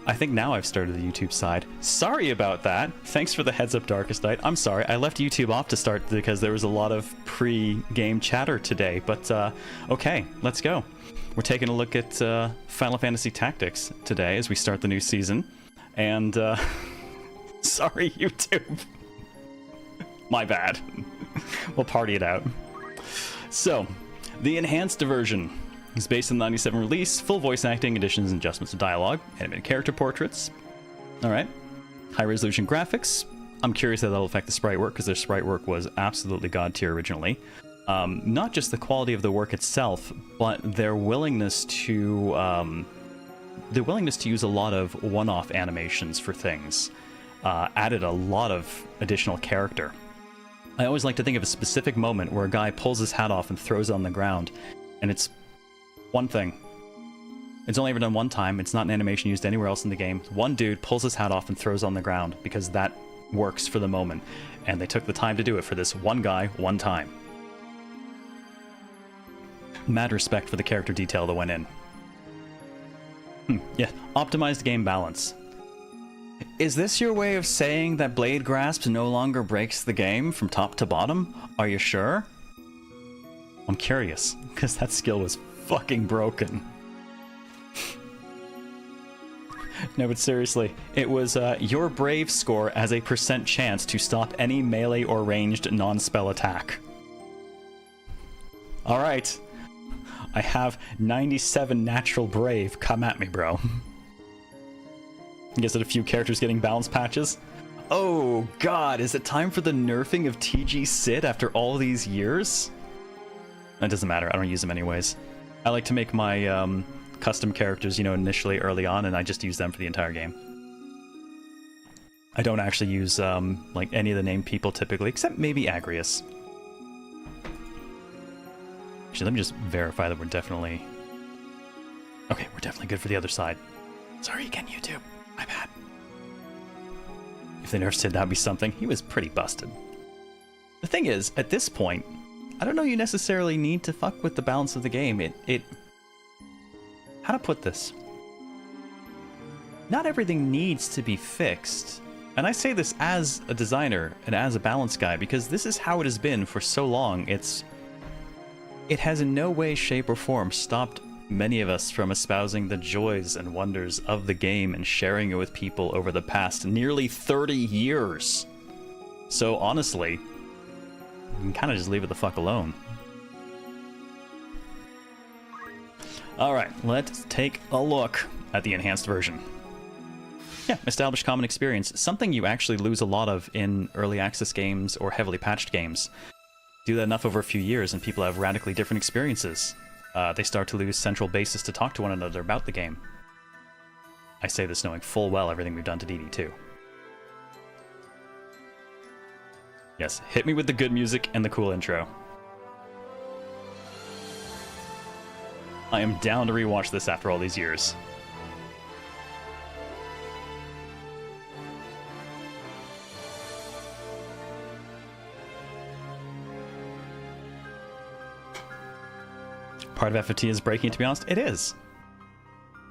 I think now I've started the YouTube side. Sorry about that. Thanks for the heads up, Darkest Night. I'm sorry. I left YouTube off to start because there was a lot of pre-game chatter today. But, okay, let's go. We're taking a look at Final Fantasy Tactics today as we start the new season. And, sorry, YouTube. My bad. We'll party it out. So, the enhanced version is based on the 97 release, full voice acting, additions and adjustments to dialogue, animated character portraits. Alright. High resolution graphics. I'm curious how that'll affect the sprite work, because their sprite work was absolutely god tier originally. Not just the quality of the work itself, but their willingness to use a lot of one-off animations for things. Added a lot of additional character. I always like to think of a specific moment where a guy pulls his hat off and throws it on the ground, and it's one thing. It's only ever done one time. It's not an animation used anywhere else in the game. One dude pulls his hat off and throws it on the ground because that works for the moment. And they took the time to do it for this one guy, one time. Mad respect for the character detail that went in. Yeah, optimized game balance. Is this your way of saying that Blade Grasp no longer breaks the game from top to bottom? Are you sure? I'm curious, because that skill was fucking broken. No, but seriously, it was your Brave score as a % chance to stop any melee or ranged non-spell attack. Alright. I have 97 natural Brave. Come at me, bro. I guess that a few characters getting balance patches. Oh god, is it time for the nerfing of TG Sid after all these years? That doesn't matter, I don't use them anyways. I like to make my custom characters, you know, initially early on, and I just use them for the entire game. I don't actually use like any of the named people typically, except maybe Agrius. Actually, let me just verify that we're definitely... Okay, we're definitely good for the other side. Sorry again, YouTube. My bad. If they nerfed Sid, that would be something. He was pretty busted. The thing is, at this point, I don't know you necessarily need to fuck with the balance of the game. How to put this? Not everything needs to be fixed. And I say this as a designer and as a balance guy, because this is how it has been for so long. It has in no way, shape, or form stopped many of us from espousing the joys and wonders of the game and sharing it with people over the past nearly 30 years. So honestly, you can kind of just leave it the fuck alone. Alright, let's take a look at the enhanced version. Yeah, established common experience. Something you actually lose a lot of in early access games or heavily patched games. Do that enough over a few years and people have radically different experiences. They start to lose central basis to talk to one another about the game. I say this knowing full well everything we've done to DD2. Yes, hit me with the good music and the cool intro. I am down to rewatch this after all these years. Part of FFT is breaking, to be honest. It is.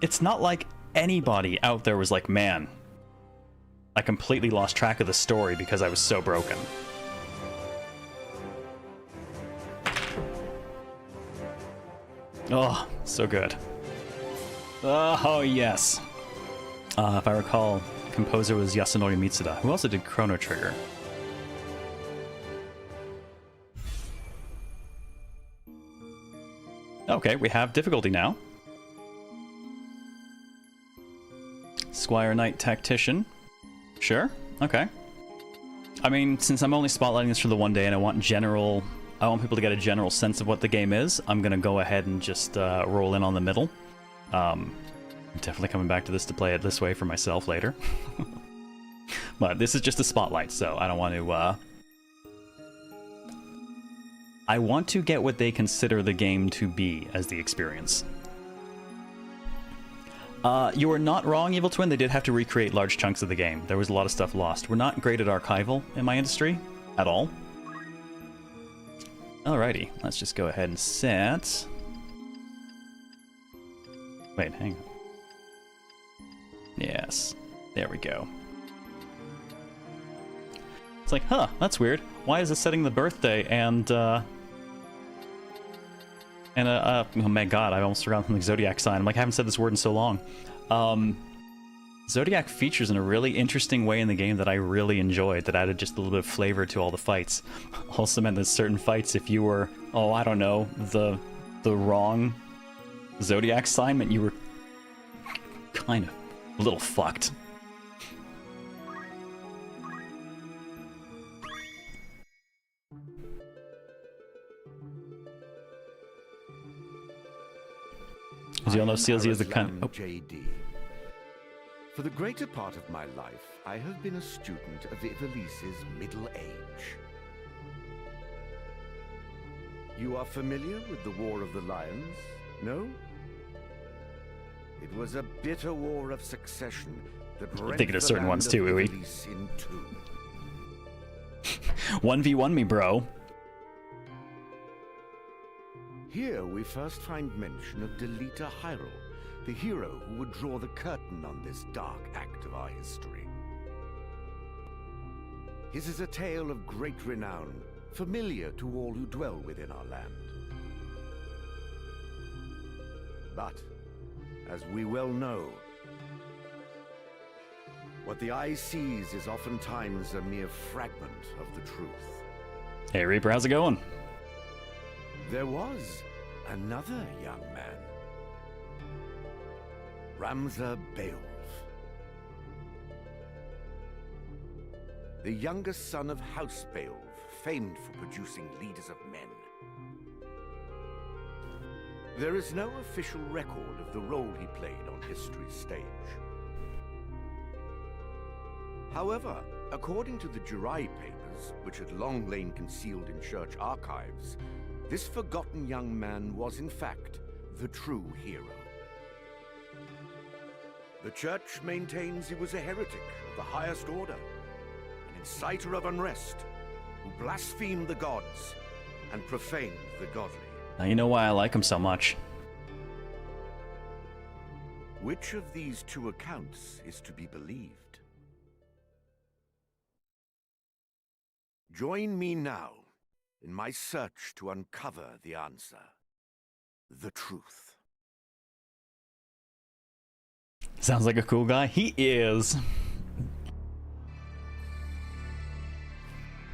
It's not like anybody out there was like, man, I completely lost track of the story because I was so broken. Oh, so good. Oh, yes. If I recall, composer was Yasunori Mitsuda, who also did Chrono Trigger. Okay, we have difficulty now. Squire Knight Tactician. Sure, okay. I mean, since I'm only spotlighting this for the one day and I want people to get a general sense of what the game is, I'm gonna go ahead and just roll in on the middle. I'm definitely coming back to this to play it this way for myself later. But this is just a spotlight, so I don't want to... I want to get what they consider the game to be as the experience. You are not wrong, Evil Twin. They did have to recreate large chunks of the game. There was a lot of stuff lost. We're not great at archival in my industry at all. Alrighty, let's just go ahead and set... Wait, hang on. Yes. There we go. It's like, huh, that's weird. Why is it setting the birthday oh my god, I almost forgot something Zodiac sign. I'm like, I haven't said this word in so long. Zodiac features in a really interesting way in the game that I really enjoyed, that added just a little bit of flavor to all the fights. Also meant that certain fights, if you were, oh, I don't know, the wrong Zodiac sign, meant you were kind of a little fucked. As you all know, CLZ is the kind of... JD. For the greater part of my life, I have been a student of Ivalice's middle age. You are familiar with the War of the Lions, no? It was a bitter war of succession that rent thinking of certain ones too, Uwe. in two. 1v1 me, bro. Here we first find mention of Delita Hyrule, the hero who would draw the curtain on this dark act of our history. His is a tale of great renown, familiar to all who dwell within our land. But, as we well know, what the eye sees is oftentimes a mere fragment of the truth. Hey Reaper, how's it going? There was another young man, Ramza Beowulf, the youngest son of House Beowulf, famed for producing leaders of men. There is no official record of the role he played on history's stage. However, according to the Jirai papers, which had long lain concealed in church archives, this forgotten young man was in fact the true hero. The church maintains he was a heretic of the highest order, an inciter of unrest, who blasphemed the gods and profaned the godly. Now you know why I like him so much. Which of these two accounts is to be believed? Join me now in my search to uncover the answer. The truth. Sounds like a cool guy. He is.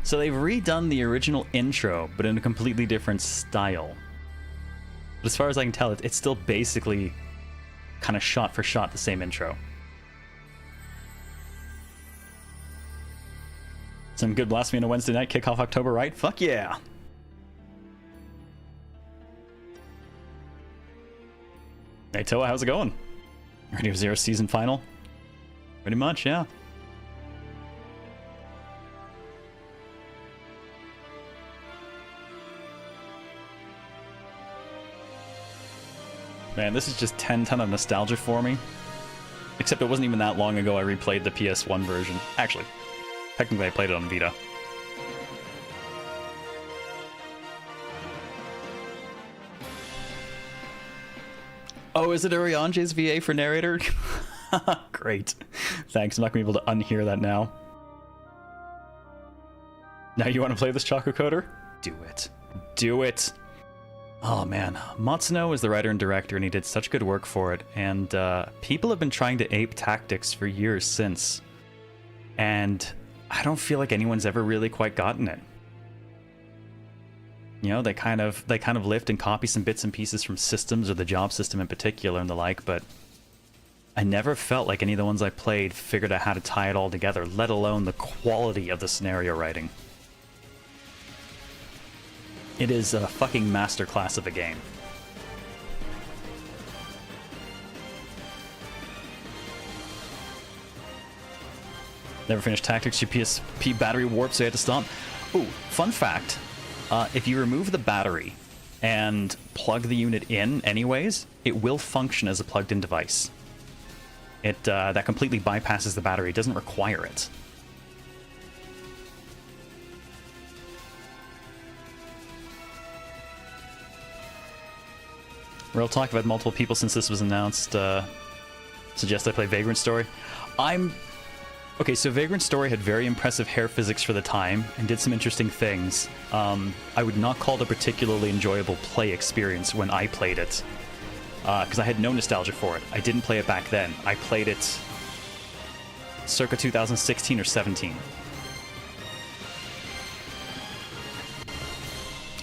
So they've redone the original intro, but in a completely different style. But as far as I can tell, it's still basically kind of shot for shot the same intro. Some good blasphemy on a Wednesday night, kick off October, right? Fuck yeah! Hey Toa, how's it going? Ready for Zero season final? Pretty much, yeah. Man, this is just 10 ton of nostalgia for me. Except it wasn't even that long ago I replayed the PS1 version. Actually, technically I played it on Vita. Oh, is it Ariange's VA for narrator? Great. Thanks, I'm not going to be able to unhear that now. Now you want to play this Choco Coder? Do it. Do it! Oh man, Matsuno is the writer and director and he did such good work for it, and people have been trying to ape tactics for years since. And I don't feel like anyone's ever really quite gotten it. You know, they kind of lift and copy some bits and pieces from systems, or the job system in particular and the like, but I never felt like any of the ones I played figured out how to tie it all together, let alone the quality of the scenario writing. It is a fucking masterclass of a game. Never finished Tactics, your PSP battery warped, so you had to stop. Ooh, fun fact. If you remove the battery and plug the unit in anyways, it will function as a plugged-in device. That completely bypasses the battery. It doesn't require it. Real talk, I've had multiple people since this was announced Suggest I play Vagrant Story. Okay, so Vagrant Story had very impressive hair physics for the time and did some interesting things. I would not call it a particularly enjoyable play experience when I played it, because I had no nostalgia for it. I didn't play it back then. I played it circa 2016 or 17.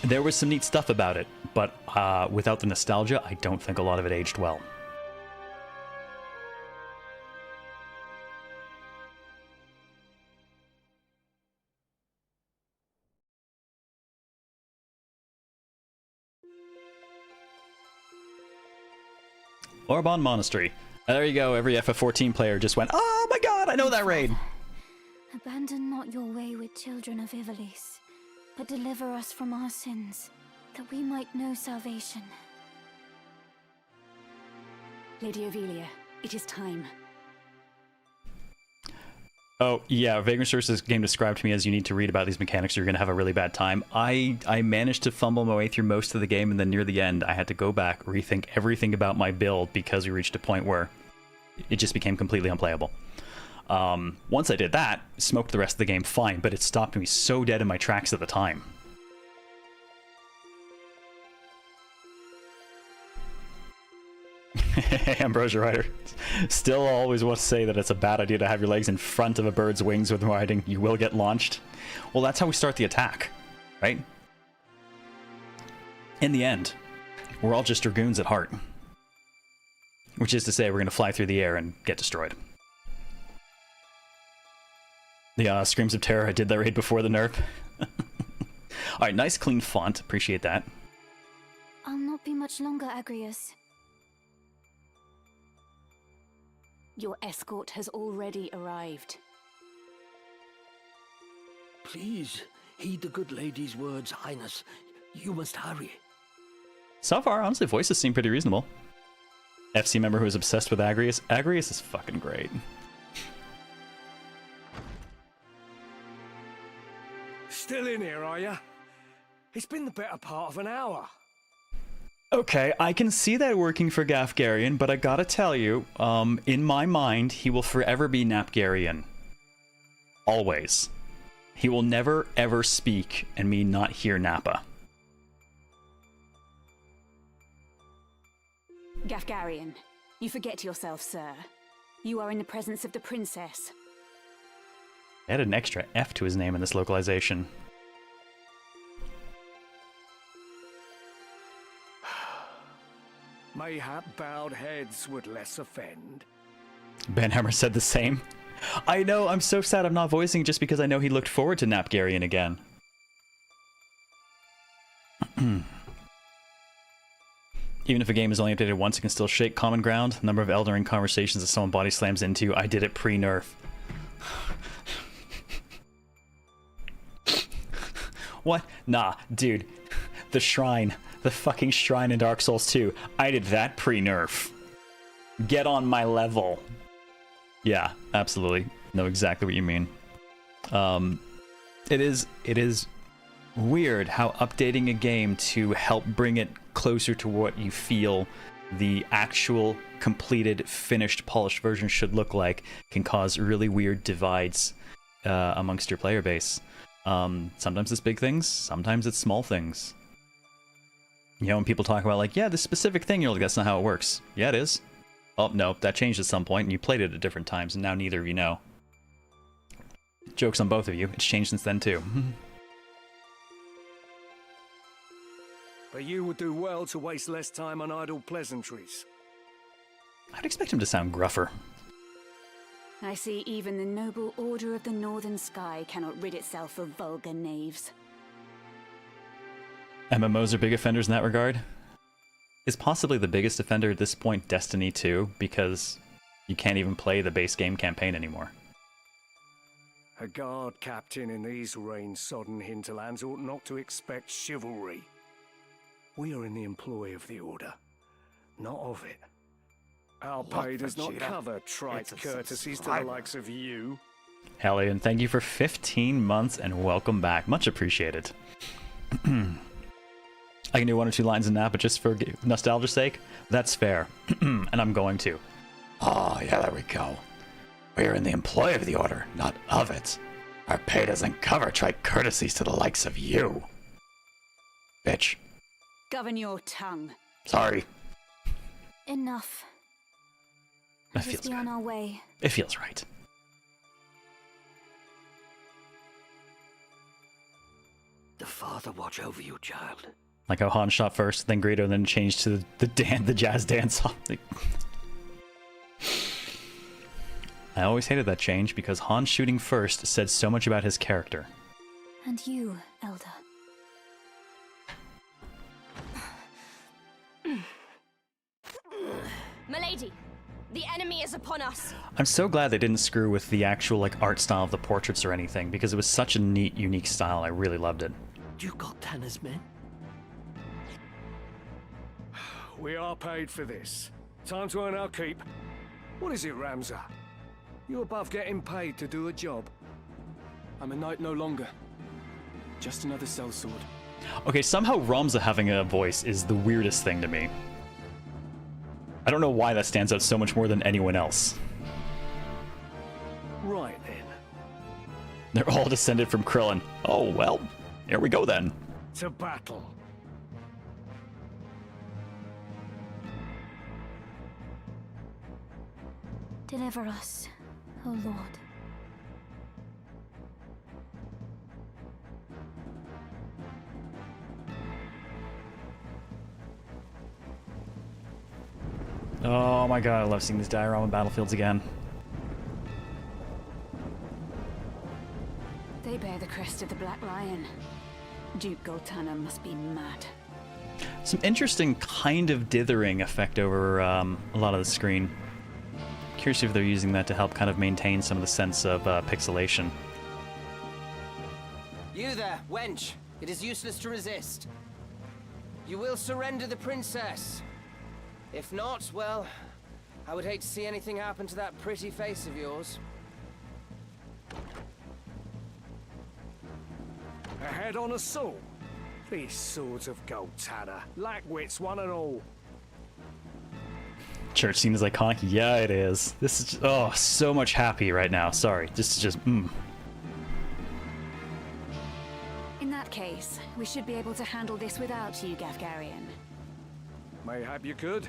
There was some neat stuff about it, but without the nostalgia, I don't think a lot of it aged well. Orbon Monastery. There you go, every FF14 player just went, oh my god, I know that raid! Abandon not your wayward children of Ivalice, but deliver us from our sins, that we might know salvation. Lady Ovelia, it is time. Oh, yeah, Vagrant Story is a game described to me as you need to read about these mechanics or you're going to have a really bad time. I managed to fumble my way through most of the game, and then near the end, I had to go back, rethink everything about my build because we reached a point where it just became completely unplayable. Once I did that, smoked the rest of the game fine, but it stopped me so dead in my tracks at the time. Ambrosia Rider. Still always want to say that it's a bad idea to have your legs in front of a bird's wings when riding. You will get launched. Well, that's how we start the attack, right? In the end, we're all just dragoons at heart. Which is to say, we're going to fly through the air and get destroyed. The Screams of Terror, I did that raid before the nerf. Alright, nice clean font. Appreciate that. I'll not be much longer, Agrius. Your escort has already arrived. Please, heed the good lady's words, Highness. You must hurry. So far, honestly, voices seem pretty reasonable. FC member who is obsessed with Agrius. Agrius is fucking great. Still in here, are ya? It's been the better part of an hour. Okay, I can see that working for Gafgarian, but I gotta tell you, in my mind, he will forever be Napgarian. Always. He will never, ever speak and me not hear Nappa. Gafgarian, you forget yourself, sir. You are in the presence of the princess. Add an extra F to his name in this localization. Mayhap bowed heads would less offend. Banhammer said the same. I know, I'm so sad I'm not voicing just because I know he looked forward to Napgarian again. Even if a game is only updated once, it can still shake common ground. Number of Elden Ring conversations that someone body slams into. I did it pre-nerf. What? Nah, dude. The shrine. The fucking shrine in Dark Souls 2. I did that pre-nerf. Get on my level. Yeah, absolutely. Know exactly what you mean. It is weird how updating a game to help bring it closer to what you feel the actual completed, finished, polished version should look like can cause really weird divides amongst your player base. Sometimes it's big things, sometimes it's small things. You know, when people talk about like, yeah, this specific thing, you're like, that's not how it works. Yeah, it is. Oh, no, that changed at some point, and you played it at different times, and now neither of you know. Joke's on both of you. It's changed since then, too. But you would do well to waste less time on idle pleasantries. I'd expect him to sound gruffer. I see even the noble Order of the Northern Sky cannot rid itself of vulgar knaves. MMOs are big offenders in that regard. Is possibly the biggest offender at this point Destiny 2, because you can't even play the base game campaign anymore. A guard captain in these rain-sodden hinterlands ought not to expect chivalry. We are in the employ of the Order, not of it. Our pay does not cover trite courtesies to the likes of you. Hellion, thank you for 15 months and welcome back. Much appreciated. I can do 1 or 2 lines in that, but just for nostalgia's sake, that's fair. And I'm going to. Oh, yeah, there we go. We are in the employ of the Order, not of it. Our pay doesn't cover trite courtesies to the likes of you. Bitch. Govern your tongue. Sorry. Enough. That Let us feels be good. on our way. It feels right. The Father watch over you, child. Like how Han shot first, then Greedo, and then changed to the jazz dance song. I always hated that change because Han shooting first said so much about his character. And you, Elder. Milady, the enemy is upon us. I'm so glad they didn't screw with the actual like art style of the portraits or anything because it was such a neat, unique style. I really loved it. Duke Katana's men? We are paid for this. Time to earn our keep. What is it, Ramza? You above getting paid to do a job? I'm a knight no longer. Just another sellsword. Okay, somehow Ramza having a voice is the weirdest thing to me. I don't know why that stands out so much more than anyone else. Right then. They're all descended from Krillin. Oh, well, here we go then. To battle. Deliver us, O Lord. Oh my god, I love seeing these diorama battlefields again. They bear the crest of the Black Lion. Duke Goltana must be mad. Some interesting kind of dithering effect over a lot of the screen. Curious if they're using that to help kind of maintain some of the sense of pixelation. You there, wench. It is useless to resist. You will surrender the princess. If not, well, I would hate to see anything happen to that pretty face of yours. A head on a sword. These swords of Goltana lack wits, one and all. Church scene is iconic. Yeah, it is. This is just, oh, so much happy right now. Sorry, just In that case, we should be able to handle this without you, Gafgarian. Mayhap you could,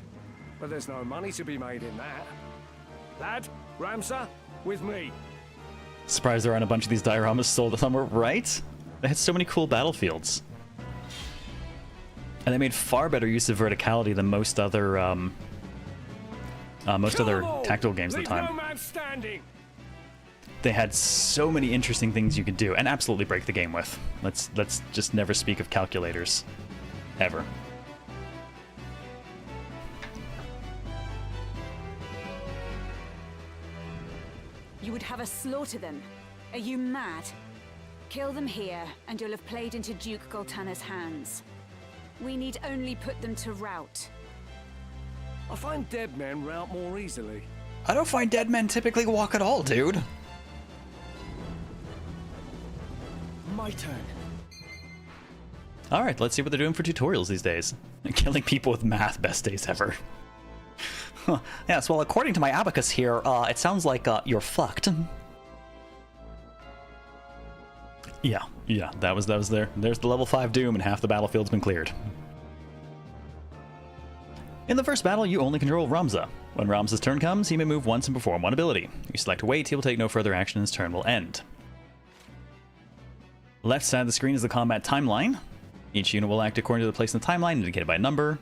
but there's no money to be made in that. Lad, Ramza, with me. Surprised there aren't a bunch of these dioramas sold somewhere, right? They had so many cool battlefields. And they made far better use of verticality than most other tactical games at the time. No man standing. They had so many interesting things you could do, and absolutely break the game with. Let's just never speak of calculators. Ever. You would have us slaughter them? Are you mad? Kill them here, and you'll have played into Duke Goltana's hands. We need only put them to rout. I find dead men rout more easily. I don't find dead men typically walk at all, dude. My turn. Alright, let's see what they're doing for tutorials these days. Killing people with math, best days ever. Huh. Yes, well, according to my abacus here, it sounds like you're fucked. Yeah, that was there. There's the level 5 Doom, and half the battlefield's been cleared. In the first battle, you only control Ramza. When Ramza's turn comes, he may move once and perform one ability. You select wait, he will take no further action, and his turn will end. Left side of the screen is the combat timeline. Each unit will act according to the place in the timeline, indicated by a number.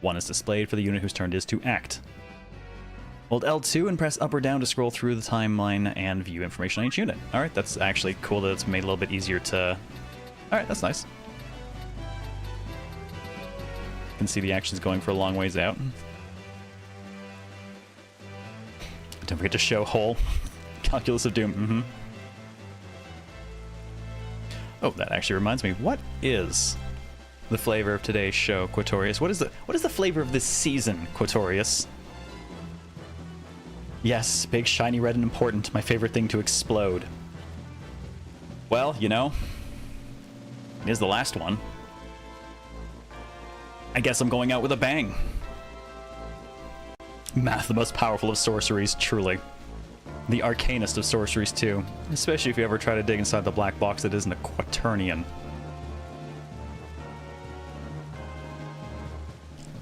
1 is displayed for the unit whose turn it is to act. Hold L2 and press up or down to scroll through the timeline and view information on each unit. Alright, that's actually cool that it's made a little bit easier to... Alright, that's nice. You can see the actions going for a long ways out. Don't forget to show whole calculus of doom. Oh, that actually reminds me. What is the flavor of today's show, Quatorius? What is the flavor of this season, Quatorius? Yes, big, shiny, red, and important. My favorite thing to explode. Well, you know, it is the last one. I guess I'm going out with a bang. Math, the most powerful of sorceries, truly. The arcanest of sorceries, too. Especially if you ever try to dig inside the black box that isn't a quaternion.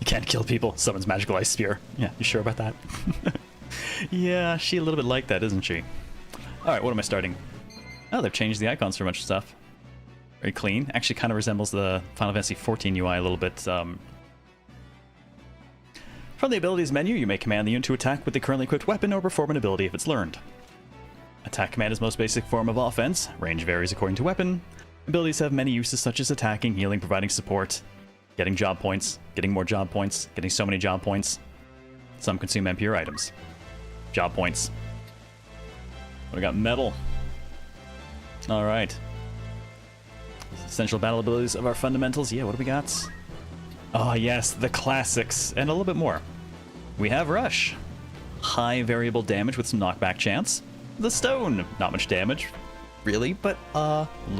You can't kill people. Summons magical ice spear. Yeah, you sure about that? Yeah, she a little bit like that, isn't she? Alright, what am I starting? Oh, they've changed the icons for a bunch of stuff. Very clean. Actually kind of resembles the Final Fantasy XIV UI a little bit. From the abilities menu, you may command the unit to attack with the currently equipped weapon or perform an ability if it's learned. Attack command is the most basic form of offense. Range varies according to weapon. Abilities have many uses such as attacking, healing, providing support, getting job points, getting more job points, getting so many job points. Some consume MP or items. Job points. We got metal. Alright. Essential battle abilities of our fundamentals. Yeah, what do we got? Oh yes, the classics, and a little bit more. We have Rush. High variable damage with some knockback chance. The Stone. Not much damage, really, but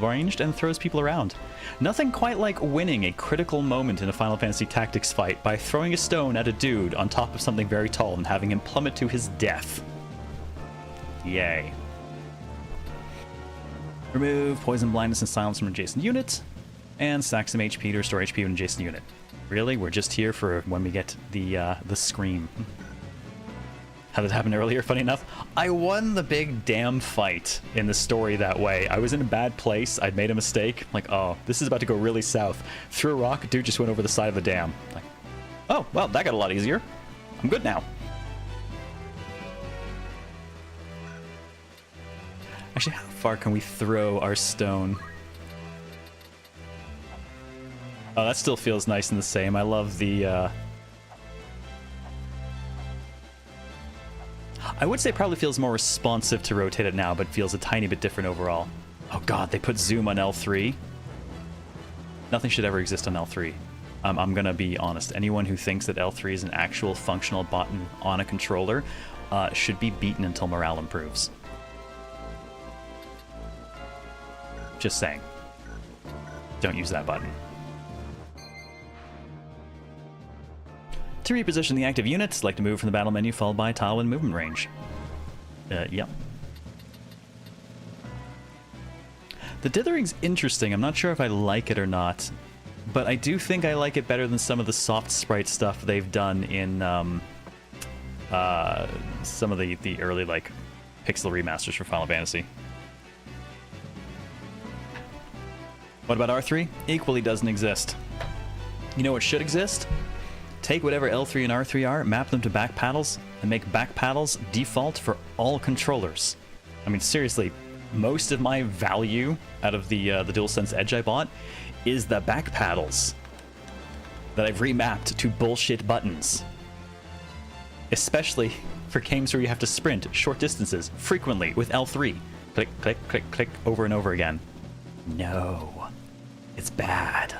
ranged and throws people around. Nothing quite like winning a critical moment in a Final Fantasy Tactics fight by throwing a stone at a dude on top of something very tall and having him plummet to his death. Yay. Remove poison, blindness, and silence from an adjacent unit, and stack some HP to restore HP to an adjacent unit. Really? We're just here for when we get the scream. How did it happen earlier, funny enough? I won the big damn fight in the story that way. I was in a bad place, I'd made a mistake. Like, oh, this is about to go really south. Threw a rock, dude just went over the side of the dam. Like, oh, well, that got a lot easier. I'm good now. Actually, how far can we throw our stone? Oh, that still feels nice and the same. I love the, I would say it probably feels more responsive to rotate it now, but feels a tiny bit different overall. Oh god, they put zoom on L3. Nothing should ever exist on L3. I'm gonna be honest. Anyone who thinks that L3 is an actual functional button on a controller should be beaten until morale improves. Just saying. Don't use that button. To reposition the active unit, select a move from the battle menu followed by a tile with movement range. Yep. The dithering's interesting. I'm not sure if I like it or not, but I do think I like it better than some of the soft sprite stuff they've done in some of the early like pixel remasters for Final Fantasy. What about R3? Equally doesn't exist. You know what should exist? Take whatever L3 and R3 are, map them to back paddles, and make back paddles default for all controllers. I mean, seriously, most of my value out of the DualSense Edge I bought is the back paddles that I've remapped to bullshit buttons. Especially for games where you have to sprint short distances frequently with L3. Click, click, click, click, over and over again. No, it's bad.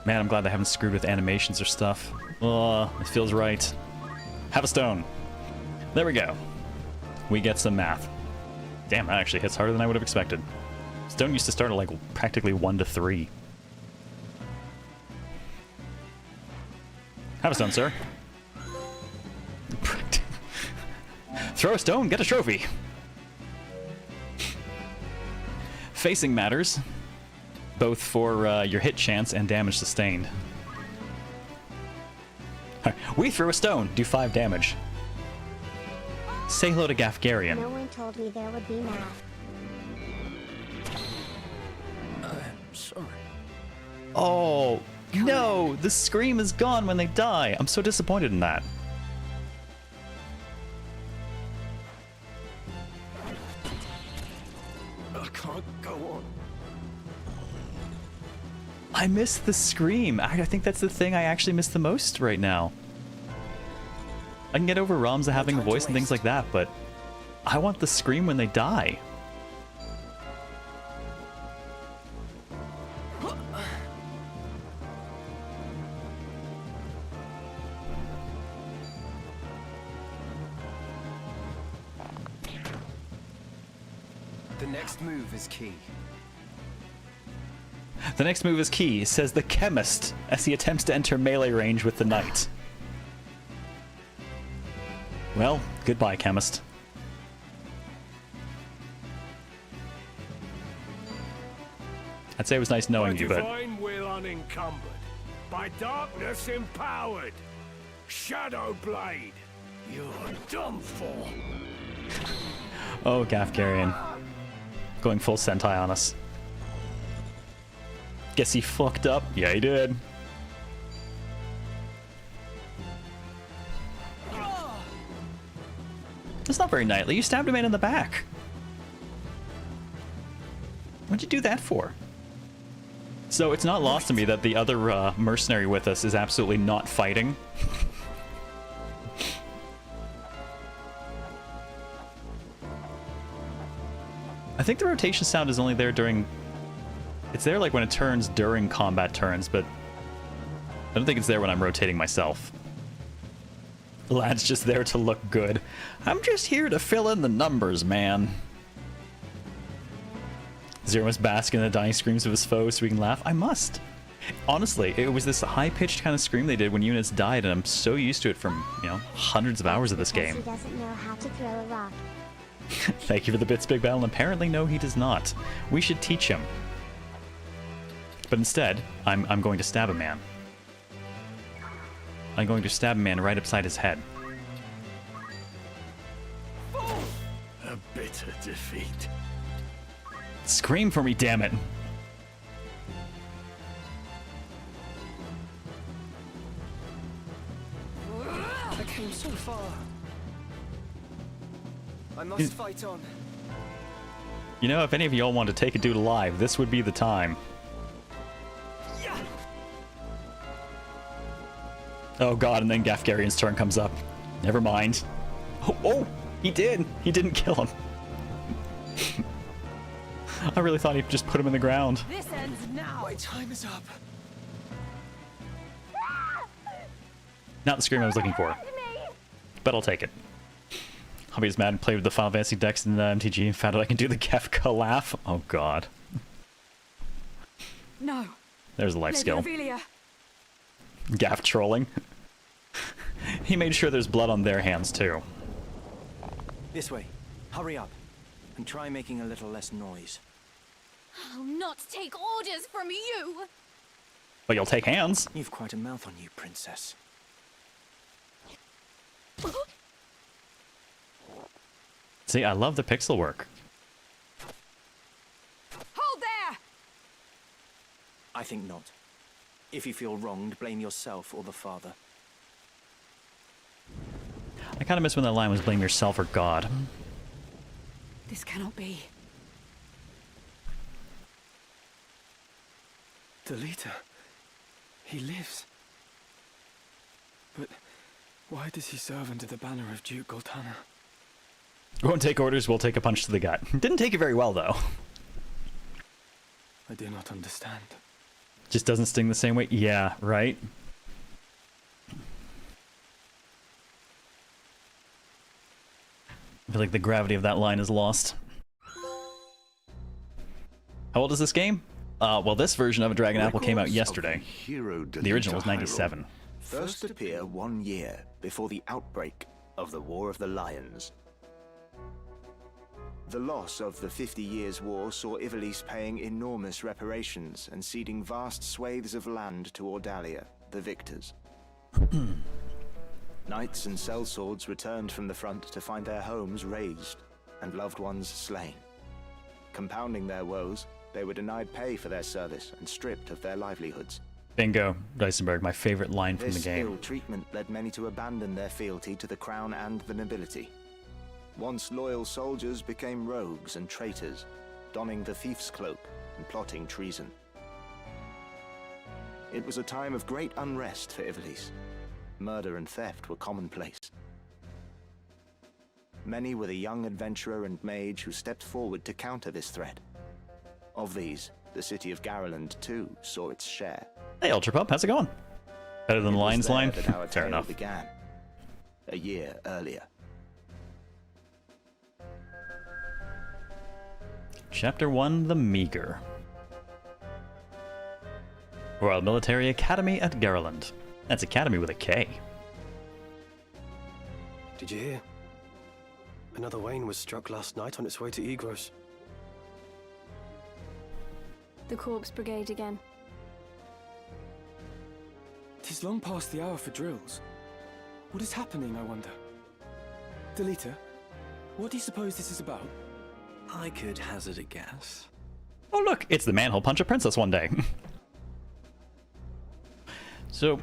Man, I'm glad they haven't screwed with animations or stuff. Oh, it feels right. Have a stone. There we go. We get some math. Damn, that actually hits harder than I would have expected. Stone used to start at like practically 1 to 3. Have a stone, sir. Throw a stone, get a trophy. Facing matters, both for your hit chance and damage sustained. We threw a stone, do 5 damage. Say hello to Gafgarian. No one told me there would be math. Sorry. Oh, no! The scream is gone when they die. I'm so disappointed in that. I can't go on. I miss the scream. I think that's the thing I actually miss the most right now. I can get over Ramza having a voice and things like that, but I want the scream when they die. The next move is key. The next move is key, says the chemist, as he attempts to enter melee range with the knight. Well, goodbye, chemist. I'd say it was nice knowing you, but... By divine will unencumbered, by darkness empowered, Shadow Blade, you're done for. Oh, Gafgarian. Going full Sentai on us. Guess he fucked up. Yeah, he did. That's not very knightly. You stabbed a man in the back. What'd you do that for? So it's not lost to me that the other mercenary with us is absolutely not fighting. I think the rotation sound is only there during... It's there like when it turns during combat turns, but I don't think it's there when I'm rotating myself. The lad's just there to look good. I'm just here to fill in the numbers, man. Zero must bask in the dying screams of his foes so we can laugh. I must. Honestly, it was this high-pitched kind of scream they did when units died, and I'm so used to it from, you know, hundreds of hours of this game. He doesn't know how to throw a rock. Thank you for the bits, Big Bell. And apparently, no, he does not. We should teach him. But instead, I'm going to stab a man. I'm going to stab a man right upside his head. A bitter defeat. Scream for me, damn it! I came so far. I must fight on. You know, if any of y'all want to take a dude alive, this would be the time. Oh god, and then Gafgarian's turn comes up. Never mind. Oh, he did! He didn't kill him. I really thought he'd just put him in the ground. This ends now. My time is up. Not the scream I was looking for. But I'll take it. I'll be as mad and play with the Final Fantasy decks in the MTG and found out I can do the Kefka laugh. Oh god. No. There's a life Lady skill. Aurelia. Gaff trolling. He made sure there's blood on their hands too. This way. Hurry up. And try making a little less noise. I'll not take orders from you! But you'll take hands. You've quite a mouth on you, princess. See, I love the pixel work. Hold there! I think not. If you feel wronged, blame yourself or the father. I kind of miss when that line was blame yourself or God. This cannot be. Delita. He lives. But why does he serve under the banner of Duke Goltana? Won't take orders, we'll take a punch to the gut. Didn't take it very well, though. I do not understand. Just doesn't sting the same way? Yeah, right? I feel like the gravity of that line is lost. How old is this game? Well, this version of a Dragon Apple came out yesterday. The original was 97. First appear 1 year before the outbreak of the War of the Lions. The loss of the 50 Years' War saw Ivalice paying enormous reparations and ceding vast swathes of land to Ordalia, the victors. Knights and sellswords returned from the front to find their homes razed and loved ones slain. Compounding their woes, they were denied pay for their service and stripped of their livelihoods. Bingo, Dysenberg, my favorite line from the game. This ill treatment led many to abandon their fealty to the crown and the nobility. Once loyal soldiers became rogues and traitors, donning the thief's cloak and plotting treason. It was a time of great unrest for Ivalice. Murder and theft were commonplace. Many were the young adventurer and mage who stepped forward to counter this threat. Of these, the city of Garland too saw its share. Hey, Ultra Pup, how's it going? Better than the Lions line? That our Fair tale enough. began, a year earlier. Chapter 1, The Meager. Royal Military Academy at Garland. That's Academy with a K. Did you hear? Another Wayne was struck last night on its way to Egros. The Corpse Brigade again. 'Tis long past the hour for drills. What is happening, I wonder? Delita, what do you suppose this is about? I could hazard a guess. Oh look, it's the man who'll punch a princess one day. So,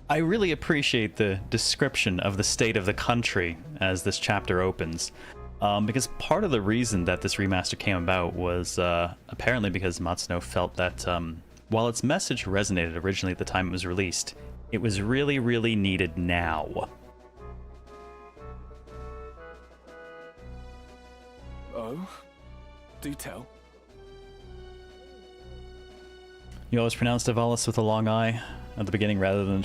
I really appreciate the description of the state of the country as this chapter opens. Because part of the reason that this remaster came about was apparently because Matsuno felt that while its message resonated originally at the time it was released, it was really, really needed now. Oh? Do tell. You always pronounced Evalis with a long I at the beginning rather than...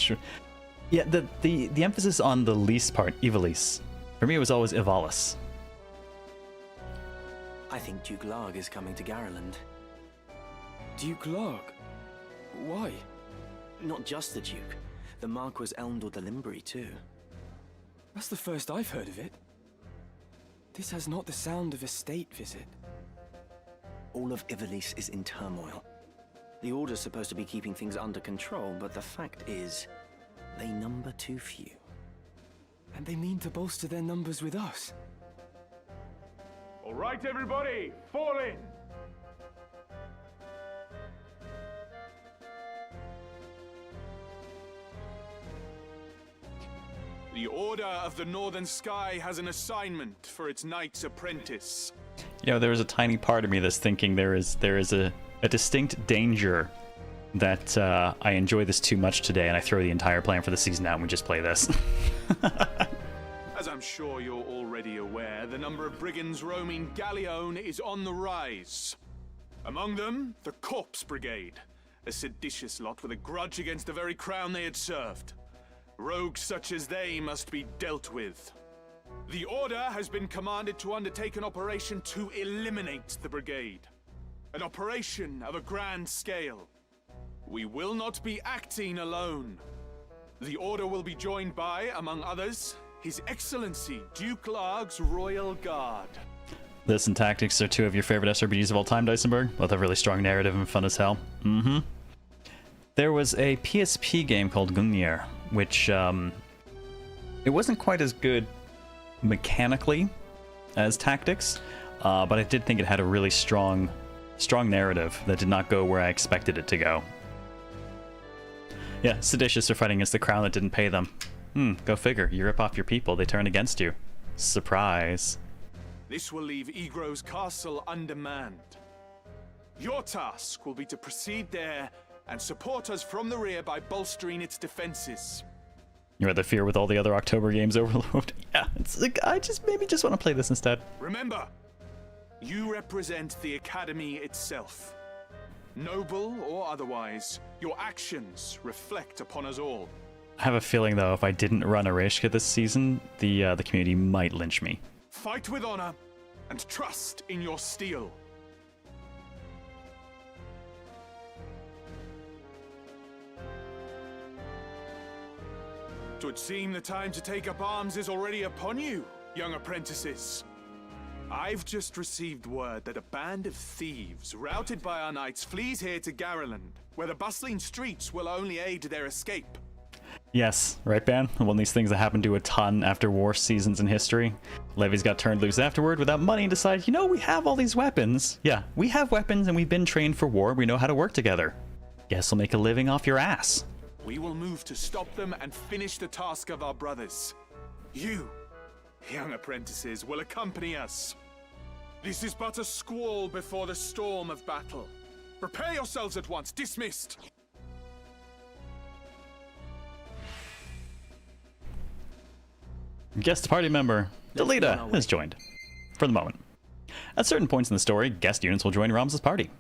Yeah, the emphasis on the least part, Evalis. For me, it was always Evalis. I think Duke Larg is coming to Garland. Duke Larg? Why? Not just the Duke. The Marquis Elmdor the Limbri, too. That's the first I've heard of it. This has not the sound of a state visit. All of Ivalice is in turmoil. The Order's supposed to be keeping things under control, but the fact is, they number too few. And they mean to bolster their numbers with us. All right, everybody, fall in! The Order of the Northern Sky has an assignment for its Knight's Apprentice. You know, there is a tiny part of me that's thinking there is a distinct danger that I enjoy this too much today and I throw the entire plan for the season out and we just play this. As I'm sure you're already aware, the number of brigands roaming Galleon is on the rise. Among them, the Corpse Brigade, a seditious lot with a grudge against the very crown they had served. Rogues such as they must be dealt with. The Order has been commanded to undertake an operation to eliminate the brigade. An operation of a grand scale. We will not be acting alone. The Order will be joined by, among others, His Excellency Duke Larg's Royal Guard. This and Tactics are two of your favorite SRPGs of all time, Dysenberg. Both have really strong narrative and fun as hell. Mm-hmm. There was a PSP game called Gungnir, which it wasn't quite as good mechanically as Tactics, but I did think it had a really strong narrative that did not go where I expected it to go. Yeah, seditious are fighting against the crown that didn't pay them. Go figure. You rip off your people, they turn against you. Surprise. This will leave Egros Castle undermanned. Your task will be to proceed there and support us from the rear by bolstering its defenses. You're at the fear with all the other October games overload. Yeah, it's like, I maybe just want to play this instead. Remember, you represent the Academy itself. Noble or otherwise, your actions reflect upon us all. I have a feeling, though, if I didn't run Ereshka this season, the community might lynch me. Fight with honor and trust in your steel. It would seem the time to take up arms is already upon you, young apprentices. I've just received word that a band of thieves, routed by our knights, flees here to Garland, where the bustling streets will only aid their escape. Yes, right, Ben? One of these things that happened to a ton after war seasons in history. Levies got turned loose afterward without money and decided, you know, we have all these weapons. Yeah, we have weapons and we've been trained for war. We know how to work together. Guess we'll make a living off your ass. We will move to stop them and finish the task of our brothers. You, young apprentices, will accompany us. This is but a squall before the storm of battle. Prepare yourselves at once. Dismissed. Guest party member, Delita, has joined. For the moment. At certain points in the story, guest units will join Ram's party.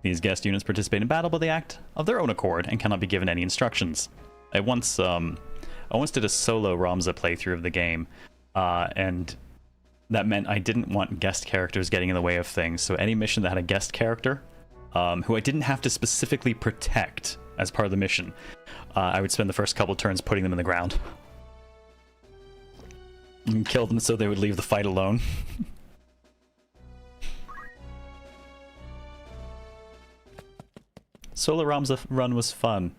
These guest units participate in battle, but they act of their own accord and cannot be given any instructions. I once did a solo Ramza playthrough of the game, and that meant I didn't want guest characters getting in the way of things, so any mission that had a guest character, who I didn't have to specifically protect as part of the mission. I would spend the first couple turns putting them in the ground. And kill them so they would leave the fight alone. Solo Ram's run was fun.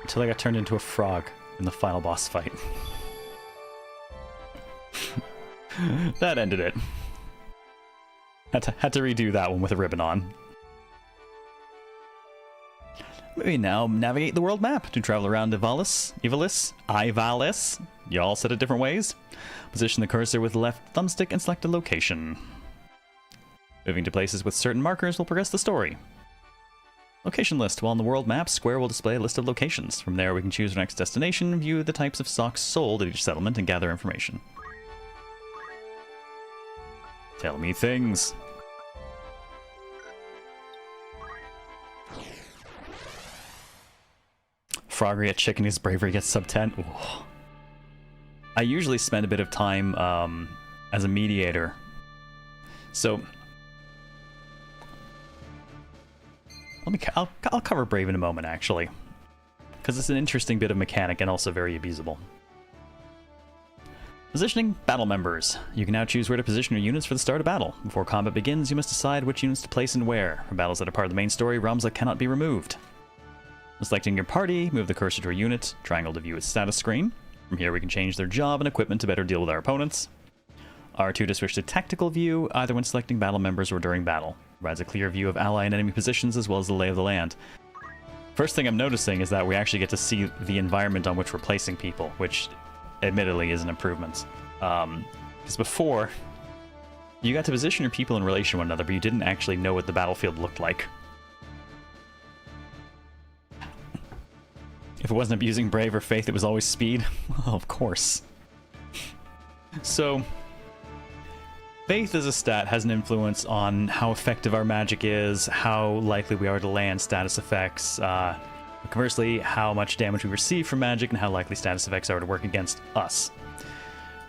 Until I got turned into a frog in the final boss fight. That ended it. Had to redo that one with a ribbon on. We now navigate the world map to travel around Ivalis. You all said it different ways. Position the cursor with the left thumbstick and select a location. Moving to places with certain markers will progress the story. Location list. While on the world map, square will display a list of locations. From there, we can choose our next destination, view the types of stocks sold at each settlement, and gather information. Tell me things. Froggery at Chicken, his bravery gets sub 10. Ooh. I usually spend a bit of time as a mediator. So I'll cover Brave in a moment, actually, because it's an interesting bit of mechanic and also very abusable. Positioning battle members. You can now choose where to position your units for the start of battle. Before combat begins, you must decide which units to place and where. For battles that are part of the main story, realms that cannot be removed. When selecting your party, move the cursor to a unit, triangle to view its status screen. From here we can change their job and equipment to better deal with our opponents. R2 to switch to tactical view, either when selecting battle members or during battle. Provides a clear view of ally and enemy positions as well as the lay of the land. First thing I'm noticing is that we actually get to see the environment on which we're placing people, which admittedly is an improvement. Because before, you got to position your people in relation to one another, but you didn't actually know what the battlefield looked like. If it wasn't abusing Brave or Faith, it was always Speed. Well, of course. So, Faith as a stat has an influence on how effective our magic is, how likely we are to land status effects, conversely, how much damage we receive from magic, and how likely status effects are to work against us.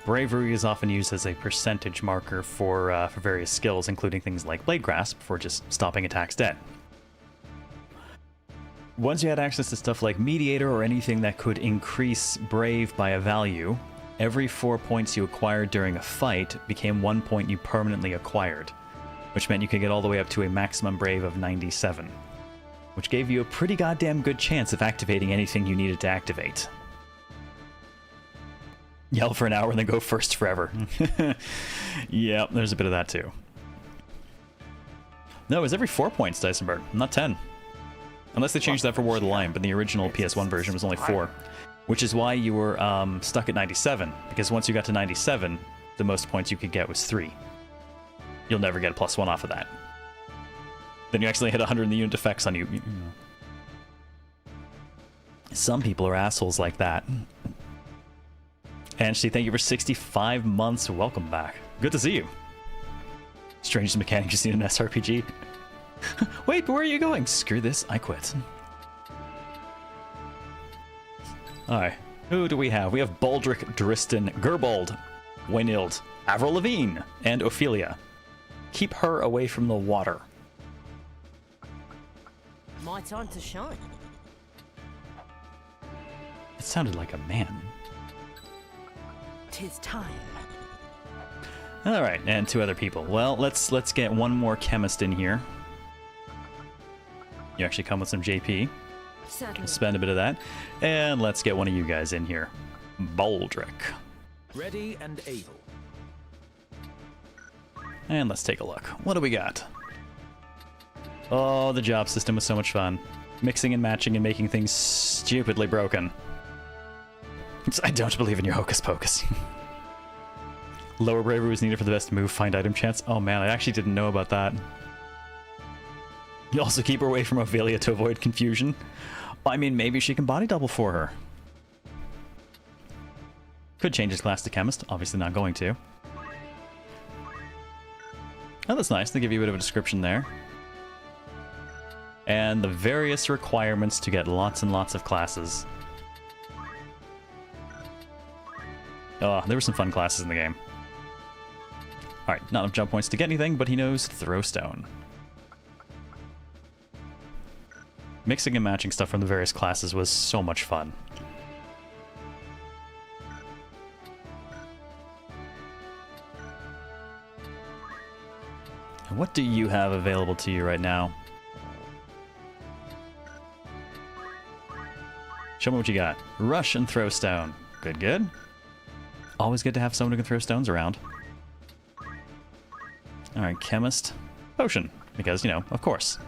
Bravery is often used as a percentage marker for various skills, including things like Blade Grasp, for just stopping attacks dead. Once you had access to stuff like Mediator or anything that could increase Brave by a value, every 4 points you acquired during a fight became 1 point you permanently acquired, which meant you could get all the way up to a maximum Brave of 97, which gave you a pretty goddamn good chance of activating anything you needed to activate. Yell for an hour and then go first forever. Yep, there's a bit of that too. No, it was every 4 points, Dysenberg, not 10. Unless they changed that for War of the Lion, but the original PS1 version was only 4. Which is why you were stuck at 97, because once you got to 97, the most points you could get was 3. You'll never get a +1 off of that. Then you actually hit 100 and the unit effects on you. Some people are assholes like that. Angie, thank you for 65 months. Welcome back. Good to see you. Strangest mechanic you seen in an SRPG. Wait, but where are you going? Screw this, I quit. Alright, who do we have? We have Baldric, Dristan, Gerbold, Waynild, Avril Lavigne, and Ophelia. Keep her away from the water. My time to shine. It sounded like a man. 'Tis time. Alright, and 2 other people. Well, let's get one more chemist in here. You actually come with some JP. Certainly. Spend a bit of that. And let's get one of you guys in here. Baldric. Ready and able. And let's take a look. What do we got? Oh, the job system was so much fun. Mixing and matching and making things stupidly broken. I don't believe in your hocus pocus. Lower bravery was needed for the best move, find item chance. Oh man, I actually didn't know about that. You also keep her away from Ophelia to avoid confusion. I mean, maybe she can body double for her. Could change his class to chemist, obviously not going to. Oh, that's nice, they give you a bit of a description there. And the various requirements to get lots and lots of classes. Oh, there were some fun classes in the game. Alright, not enough jump points to get anything, but he knows Throwstone. Mixing and matching stuff from the various classes was so much fun. And what do you have available to you right now? Show me what you got. Rush and throw stone. Good, good. Always good to have someone who can throw stones around. Alright, chemist. Potion. Because, you know, of course.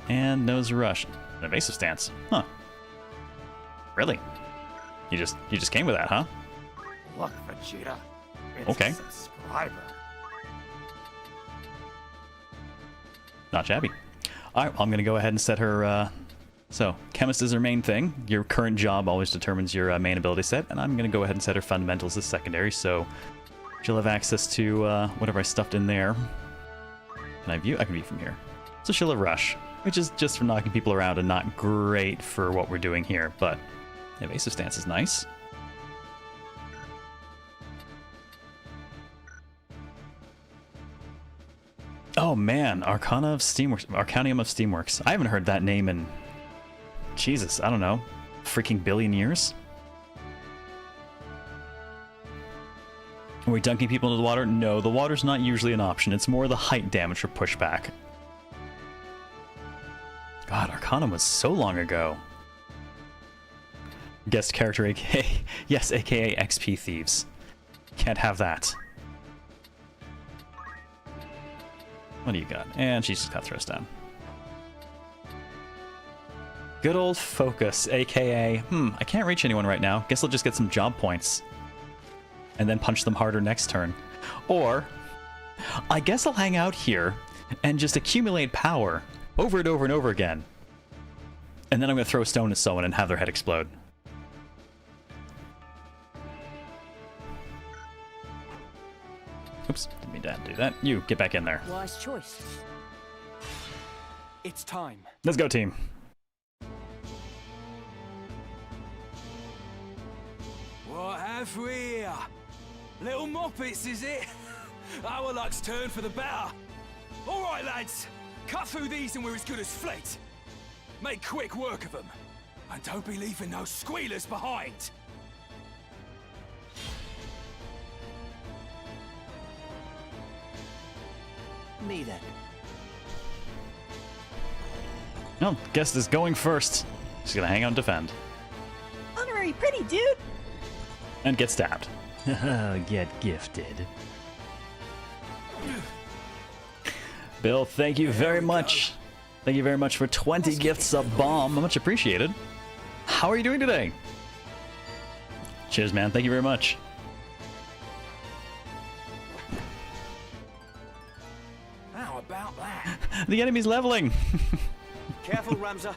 And nose rush. An evasive stance. Huh. Really? You just came with that, huh? Look, Vegeta. It's Okay. a subscriber. Not shabby. Alright, I'm gonna go ahead and set her, so, chemist is her main thing. Your current job always determines your main ability set, and I'm gonna go ahead and set her fundamentals as secondary, so she'll have access to whatever I stuffed in there. Can I view? I can view from here. So she'll have rush, which is just for knocking people around and not great for what we're doing here, but evasive stance is nice. Oh man, Arcana of Steamworks, Arcanium of Steamworks. I haven't heard that name in, Jesus, I don't know, freaking billion years. Are we dunking people into the water? No, the water's not usually an option. It's more the height damage for pushback. God, Arcana was so long ago. Guest character, aka, yes, aka XP Thieves. Can't have that. What do you got? And she's just got throws down. Good old focus, aka, I can't reach anyone right now. Guess I'll just get some job points. And then punch them harder next turn. Or, I guess I'll hang out here and just accumulate power over and over and over again. And then I'm going to throw a stone at someone and have their head explode. Oops, didn't mean to do that. You, get back in there. Wise choice. It's time. Let's go, team. What have we here? Little moppets, is it? Our luck's turned for the better. All right, lads. Cut through these and we're as good as fled. Make quick work of them. And don't be leaving no squealers behind. Me then. No, guest is going first. She's gonna hang out and defend. Honorary pretty dude. And get stabbed. Get gifted. Bill, thank you very much. Thank you very much for 20 gifts of bomb. Much appreciated. How are you doing today? Cheers, man. Thank you very much. How about that? The enemy's leveling. Careful, Ramza.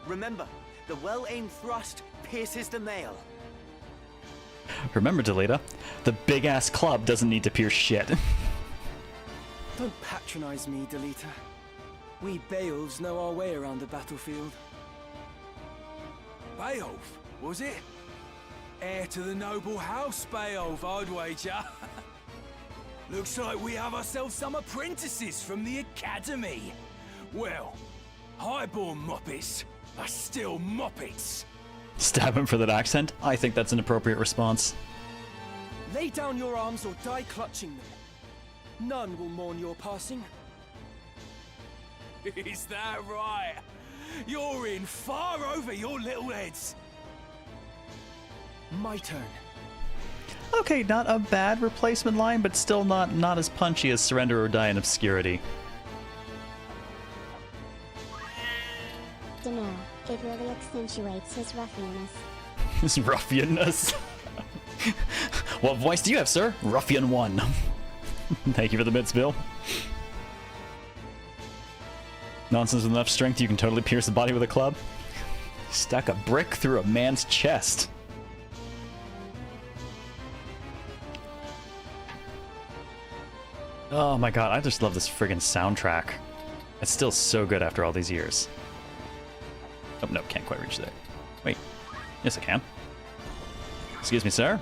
Remember, the well-aimed thrust pierces the mail. Remember, Delita, the big-ass club doesn't need to pierce shit. Don't patronize me, Delita. We Beowulfs know our way around the battlefield. Beowulf, was it? Heir to the noble house, Beowulf, I'd wager. Looks like we have ourselves some apprentices from the academy. Well, highborn moppets are still moppets. Stab him for that accent? I think that's an appropriate response. Lay down your arms or die clutching them. None will mourn your passing. Is that right? You're in far over your little heads. My turn. Okay, not a bad replacement line, but still not as punchy as Surrender or Die in Obscurity. Dunno, it really accentuates his ruffianness. His ruffianness. What voice do you have, sir? Ruffian 1. Thank you for the bits, Bill. Nonsense with enough strength, you can totally pierce the body with a club. Stuck a brick through a man's chest. Oh my god, I just love this friggin' soundtrack. It's still so good after all these years. Oh, no, can't quite reach there. Wait. Yes, I can. Excuse me, sir.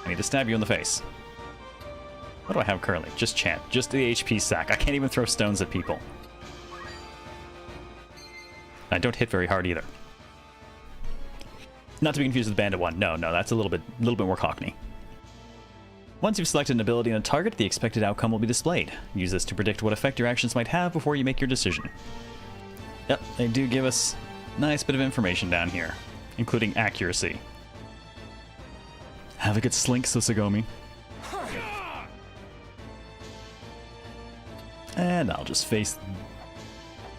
I need to stab you in the face. What do I have currently? Just chant. Just the HP sack. I can't even throw stones at people. I don't hit very hard either. Not to be confused with Bandit 1. No, that's a little bit more Cockney. Once you've selected an ability on a target, the expected outcome will be displayed. Use this to predict what effect your actions might have before you make your decision. Yep, they do give us a nice bit of information down here, including accuracy. Have a good slink, Susagomi. And I'll just face...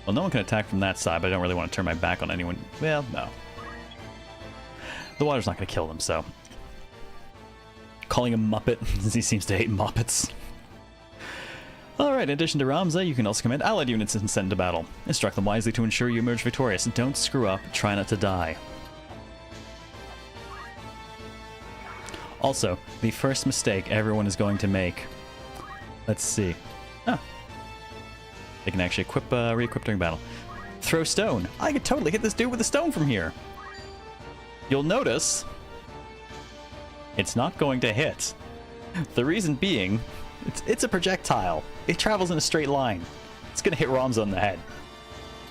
Well, no one can attack from that side, but I don't really want to turn my back on anyone. Well, no. The water's not going to kill them, so... Calling him Muppet, as he seems to hate Muppets. Alright, in addition to Ramza, you can also command allied units and send to battle. Instruct them wisely to ensure you emerge victorious. Don't screw up, try not to die. Also, the first mistake everyone is going to make... Let's see. Oh. They can actually equip, re-equip during battle. Throw stone. I could totally hit this dude with a stone from here. You'll notice... It's not going to hit. The reason being, it's a projectile. It travels in a straight line. It's going to hit Ramza on the head.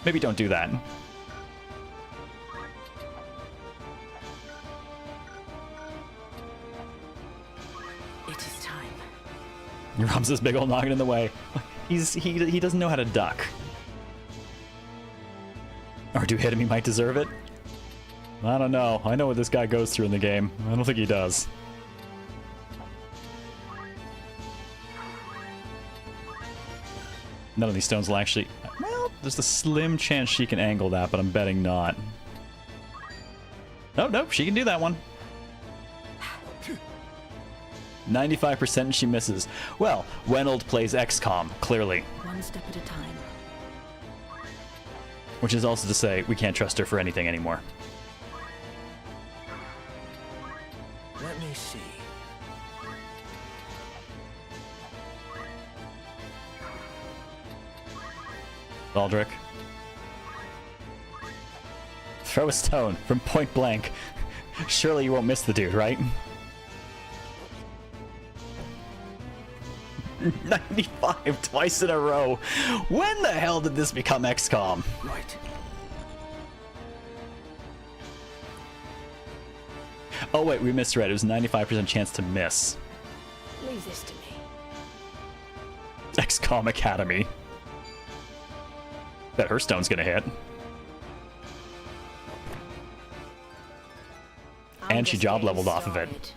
Maybe don't do that. It is time. Ramza's big old noggin in the way. He doesn't know how to duck. Or do hit him, he might deserve it? I don't know. I know what this guy goes through in the game. I don't think he does. None of these stones will actually... Well, there's a slim chance she can angle that, but I'm betting not. Oh, nope, she can do that one. 95% she misses. Well, Wenold plays XCOM, clearly. One step at a time. Which is also to say, we can't trust her for anything anymore. Let me see. Baldric. Throw a stone from point blank. Surely you won't miss the dude, right? 95 twice in a row. When the hell did this become XCOM? Right. Oh wait, we misread. It was 95% chance to miss. Leave this to me. XCOM Academy. Bet her stone's gonna hit. And she job leveled off of it.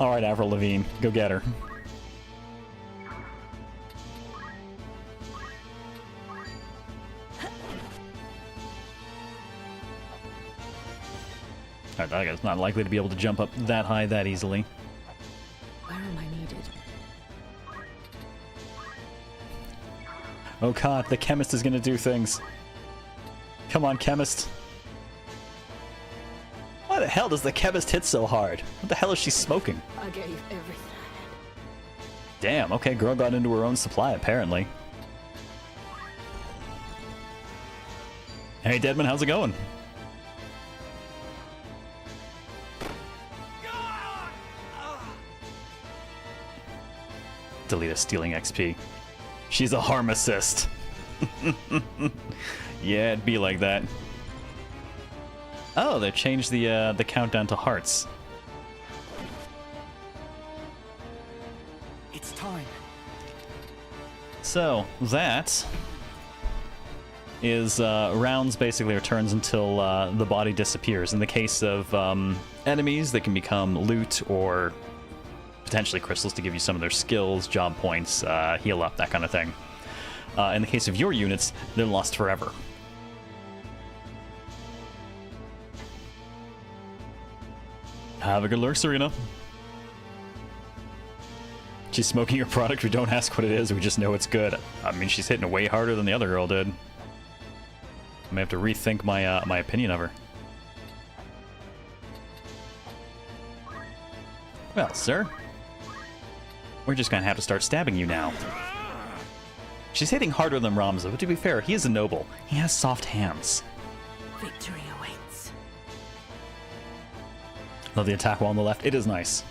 Alright, Avril Lavigne, go get her. That guy's not likely to be able to jump up that high that easily. Where am I needed? Oh god, the chemist is gonna do things. Come on, chemist. Why the hell does the chemist hit so hard? What the hell is she smoking? I gave everything. Damn, okay, girl got into her own supply, apparently. Hey, Deadman, how's it going? Delita stealing XP. She's a harm assist. Yeah, it'd be like that. Oh, they changed the countdown to hearts. It's time. So that is rounds basically returns until the body disappears. In the case of enemies, they can become loot or potentially crystals to give you some of their skills, job points, heal up, that kind of thing. In the case of your units, they're lost forever. Have a good lurk, Serena. She's smoking her product. We don't ask what it is. We just know it's good. I mean, she's hitting it way harder than the other girl did. I may have to rethink my my opinion of her. Well, sir, we're just gonna have to start stabbing you now. She's hitting harder than Ramza, but to be fair, he is a noble. He has soft hands. Victory awaits. Love the attack wall on the left. It is nice.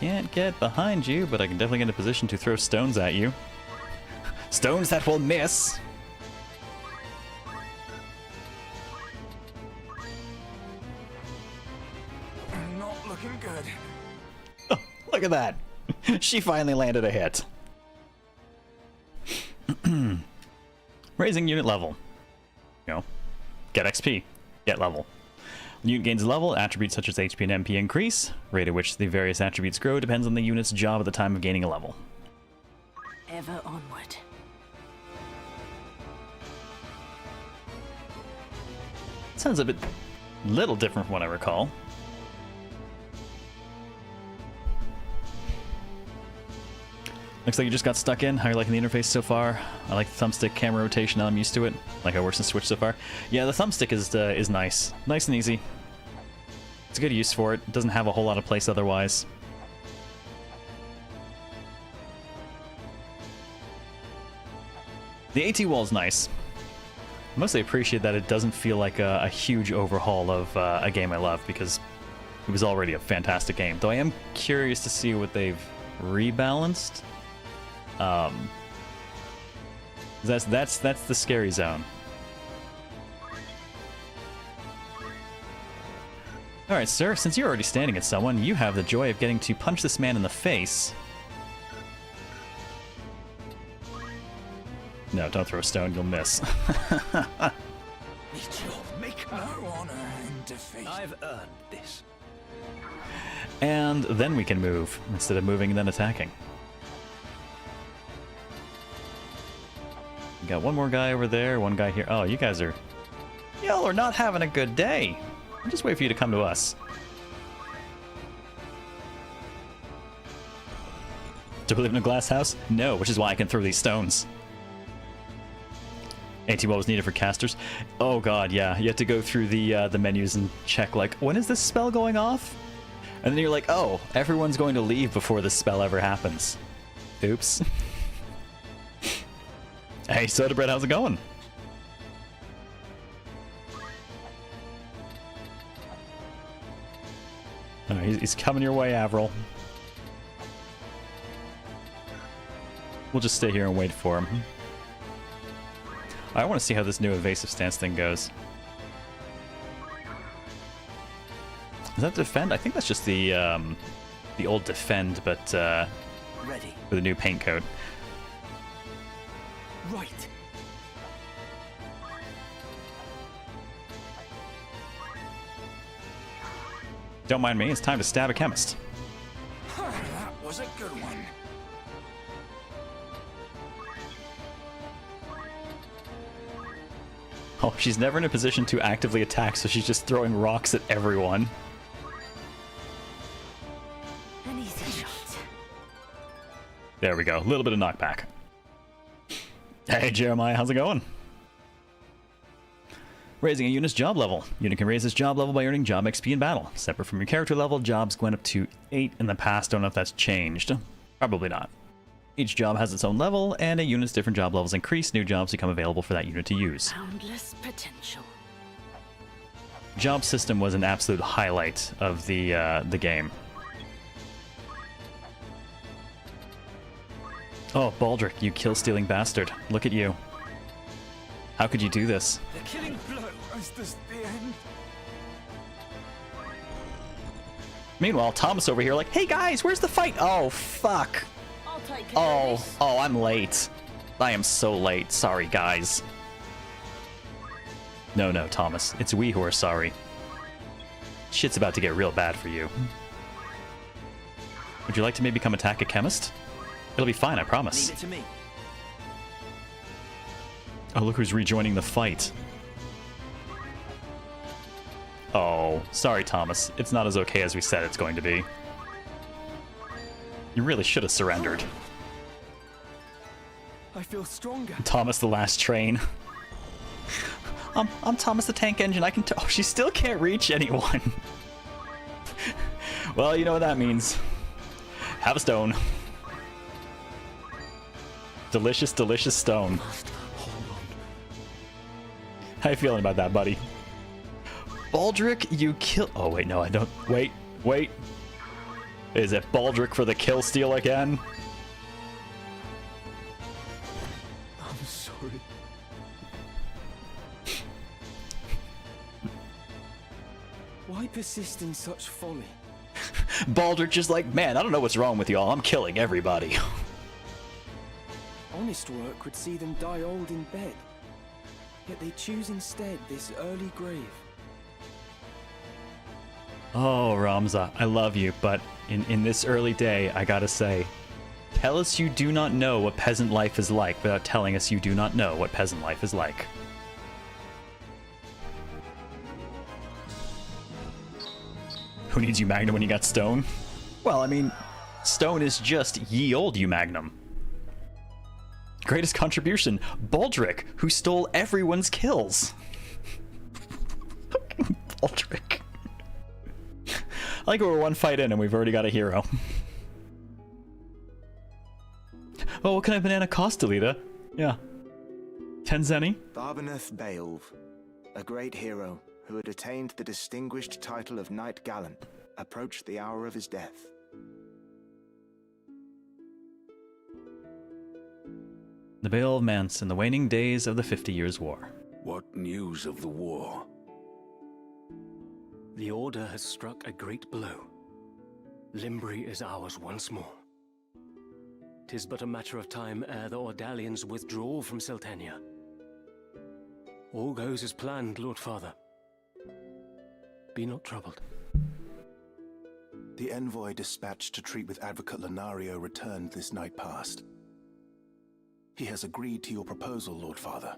Can't get behind you, but I can definitely get in a position to throw stones at you. Stones that will miss! Not looking good. Oh, look at that! She finally landed a hit. Raising unit level. You know, get XP, get level. When unit gains level, attributes such as HP and MP increase. Rate at which the various attributes grow depends on the unit's job at the time of gaining a level. Ever onward. Sounds a little different from what I recall. Looks like you just got stuck in. How are you liking the interface so far? I like the thumbstick camera rotation. Now I'm used to it. Like how it works in Switch so far. Yeah, the thumbstick is nice. Nice and easy. It's a good use for it. It doesn't have a whole lot of place otherwise. The AT wall is nice. I mostly appreciate that it doesn't feel like a huge overhaul of a game I love, because it was already a fantastic game. Though I am curious to see what they've rebalanced. That's the scary zone. Alright, sir, since you're already standing at someone, you have the joy of getting to punch this man in the face. No, don't throw a stone, you'll miss. Make no honor in defeat. I've earned this. And then we can move, instead of moving and then attacking. Got one more guy over there, one guy here. Oh, you guys are... Y'all are not having a good day. I'll just wait for you to come to us. Do we live in a glass house? No, which is why I can throw these stones. AT-wall was needed for casters. Oh god, yeah. You have to go through the menus and check, like, when is this spell going off? And then you're like, oh, everyone's going to leave before this spell ever happens. Oops. Hey, Soda Bread, how's it going? Oh, he's coming your way, Avril. We'll just stay here and wait for him. I want to see how this new evasive stance thing goes. Is that defend? I think that's just the old defend, but Ready. with a new paint coat. Right. Don't mind me, it's time to stab a chemist. That was a good one. Oh, she's never in a position to actively attack, so she's just throwing rocks at everyone. An easy shot. There we go, a little bit of knockback. Hey Jeremiah, how's it going? Raising a unit's job level. Unit can raise its job level by earning job XP in battle. Separate from your character level, jobs went up to 8 in the past. Don't know if that's changed. Probably not. Each job has its own level, and a unit's different job levels increase. New jobs become available for that unit to use. Boundless potential. Job system was an absolute highlight of the game. Oh, Baldric, you kill-stealing bastard. Look at you. How could you do this? The killing blow. Is this the end? Meanwhile, Thomas over here like, hey guys, where's the fight? Oh, fuck. I'll take care of this. Oh, I'm late. I am so late. Sorry, guys. No, Thomas. It's we who are sorry. Shit's about to get real bad for you. Would you like to maybe come attack a chemist? It'll be fine, I promise. Leave it to me. Oh, look who's rejoining the fight. Oh, sorry, Thomas. It's not as okay as we said it's going to be. You really should have surrendered. I feel stronger. Thomas the last train. I'm Thomas the tank engine. I can oh, she still can't reach anyone. Well, you know what that means. Have a stone. Delicious, delicious stone. How you feeling about that, buddy? Baldric, you kill... Oh, wait, no, I don't... Wait. Is it Baldric for the kill steal again? I'm sorry. Why persist in such folly? Baldric just like, man, I don't know what's wrong with y'all. I'm killing everybody. Honest work would see them die old in bed. Yet they choose instead this early grave. Oh, Ramza, I love you, but in this early day, I gotta say, tell us you do not know what peasant life is like without telling us you do not know what peasant life is like. Who needs you Magnum when you got Stone? Well, I mean, Stone is just ye old you Magnum. Greatest contribution, Baldric, who stole everyone's kills. Baldric. I like we're one fight in and we've already got a hero. Oh, what kind of banana cost, Delita? Yeah. 10 zenny? Barbeneth Beowulf, a great hero who had attained the distinguished title of Knight Gallant, approached the hour of his death. The Bale of Mance in the waning days of the 50 Years' War. What news of the war? The Order has struck a great blow. Limbri is ours once more. 'Tis but a matter of time ere the Ordalians withdraw from Seltenia. All goes as planned, Lord Father. Be not troubled. The envoy dispatched to treat with Advocate Lenario returned this night past. He has agreed to your proposal, Lord Father.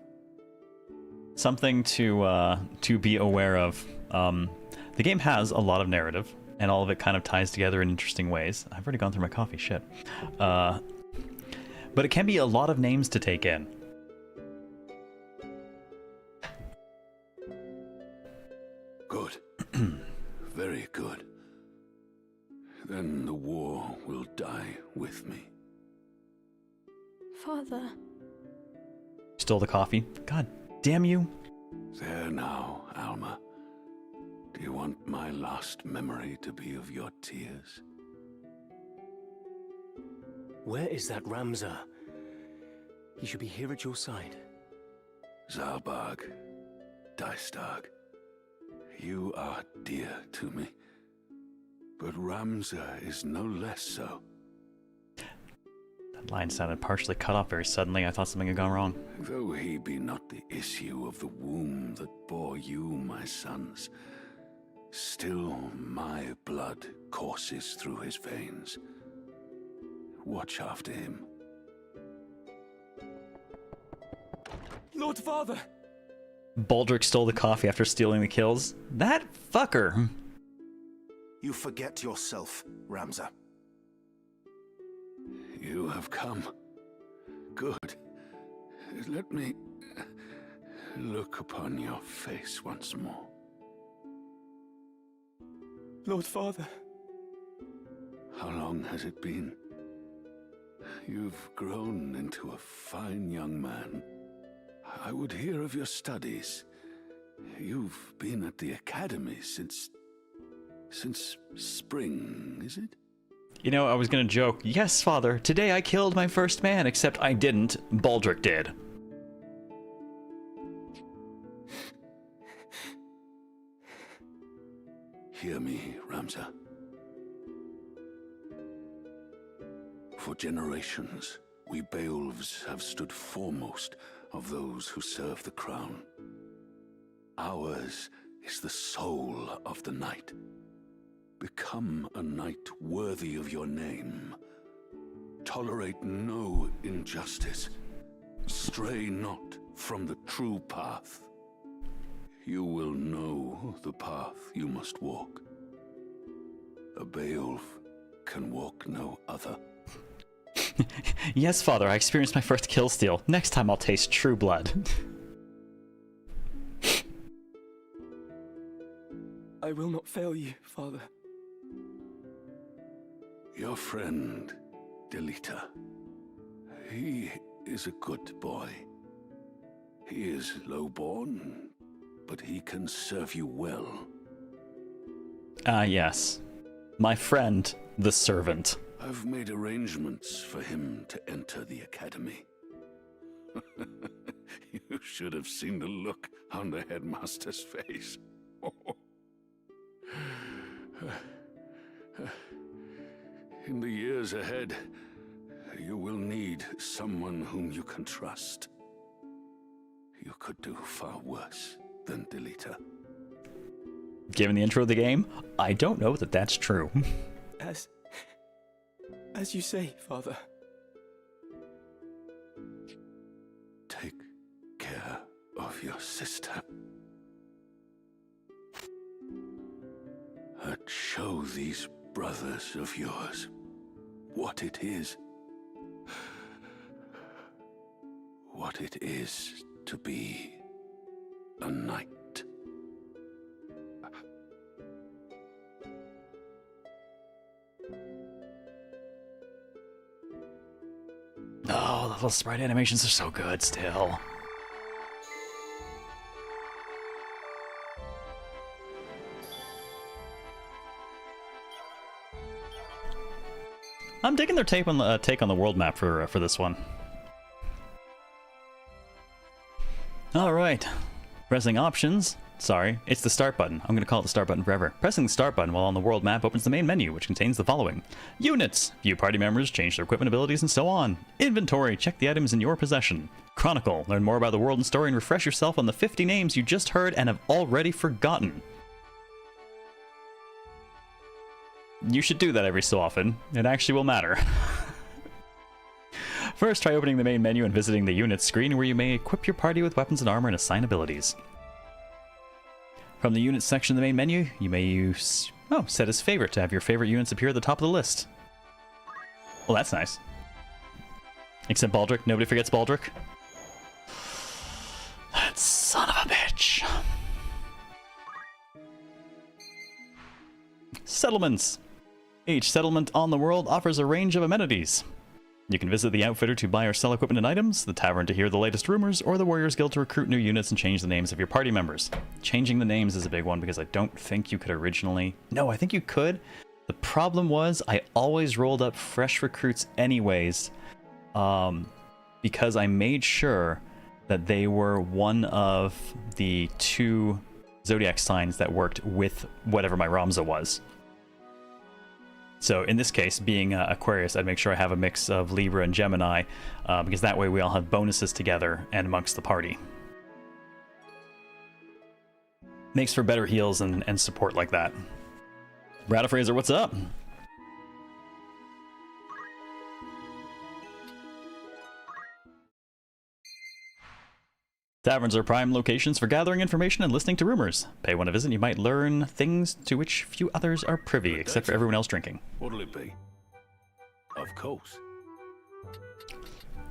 Something to be aware of. The game has a lot of narrative, and all of it kind of ties together in interesting ways. I've already gone through my coffee, shit. But it can be a lot of names to take in. Good. Very good. Then the war will die with me. Father. Stole the coffee. God damn you. There now, Alma. Do you want my last memory to be of your tears? Where is that Ramza? He should be here at your side. Zalbag, Dystag, you are dear to me. But Ramza is no less so. That line sounded partially cut off very suddenly. I thought something had gone wrong. Though he be not the issue of the womb that bore you, my sons, still my blood courses through his veins. Watch after him. Lord Father! Baldric stole the coffee after stealing the kills. That fucker. You forget yourself, Ramza. You have come. Good. Let me look upon your face once more. Lord Father. How long has it been? You've grown into a fine young man. I would hear of your studies. You've been at the academy since spring, is it? You know, I was gonna joke, yes, Father, today I killed my first man, except I didn't. Baldric did. Hear me, Ramza. For generations, we Beowulfs have stood foremost of those who serve the crown. Ours is the soul of the knight. Become a knight worthy of your name. Tolerate no injustice. Stray not from the true path. You will know the path you must walk. A Beowulf can walk no other. Yes, Father, I experienced my first kill steal. Next time I'll taste true blood. I will not fail you, Father. Your friend, Delita. He is a good boy. He is lowborn, but he can serve you well. Yes. My friend, the servant. I've made arrangements for him to enter the academy. You should have seen the look on the headmaster's face. In the years ahead, you will need someone whom you can trust. You could do far worse than delete her. Given the intro of the game, I don't know that that's true. As you say, Father. Take care of your sister. And show these brothers of yours what it is. What it is to be a knight. Oh, the little sprite animations are so good still. I'm digging their take on the world map for this one. All right, pressing options. Sorry, it's the start button. I'm going to call it the start button forever. Pressing the start button while on the world map opens the main menu, which contains the following. Units. View party members, change their equipment abilities, and so on. Inventory. Check the items in your possession. Chronicle. Learn more about the world and story and refresh yourself on the 50 names you just heard and have already forgotten. You should do that every so often. It actually will matter. First, try opening the main menu and visiting the units screen, where you may equip your party with weapons and armor and assign abilities. From the units section of the main menu, you may use... Oh, set as favorite to have your favorite units appear at the top of the list. Well, that's nice. Except Baldric. Nobody forgets Baldric. That son of a bitch. Settlements. Each settlement on the world offers a range of amenities. You can visit the outfitter to buy or sell equipment and items, the tavern to hear the latest rumors, or the Warriors Guild to recruit new units and change the names of your party members. Changing the names is a big one because I don't think you could originally... No, I think you could. The problem was I always rolled up fresh recruits anyways, because I made sure that they were one of the 2 zodiac signs that worked with whatever my Ramza was. So in this case, being Aquarius, I'd make sure I have a mix of Libra and Gemini, because that way we all have bonuses together and amongst the party. Makes for better heals and support like that. Radifraser, what's up? Taverns are prime locations for gathering information and listening to rumors. Pay one a visit, you might learn things to which few others are privy, except for everyone else drinking. What'll it be? Of course.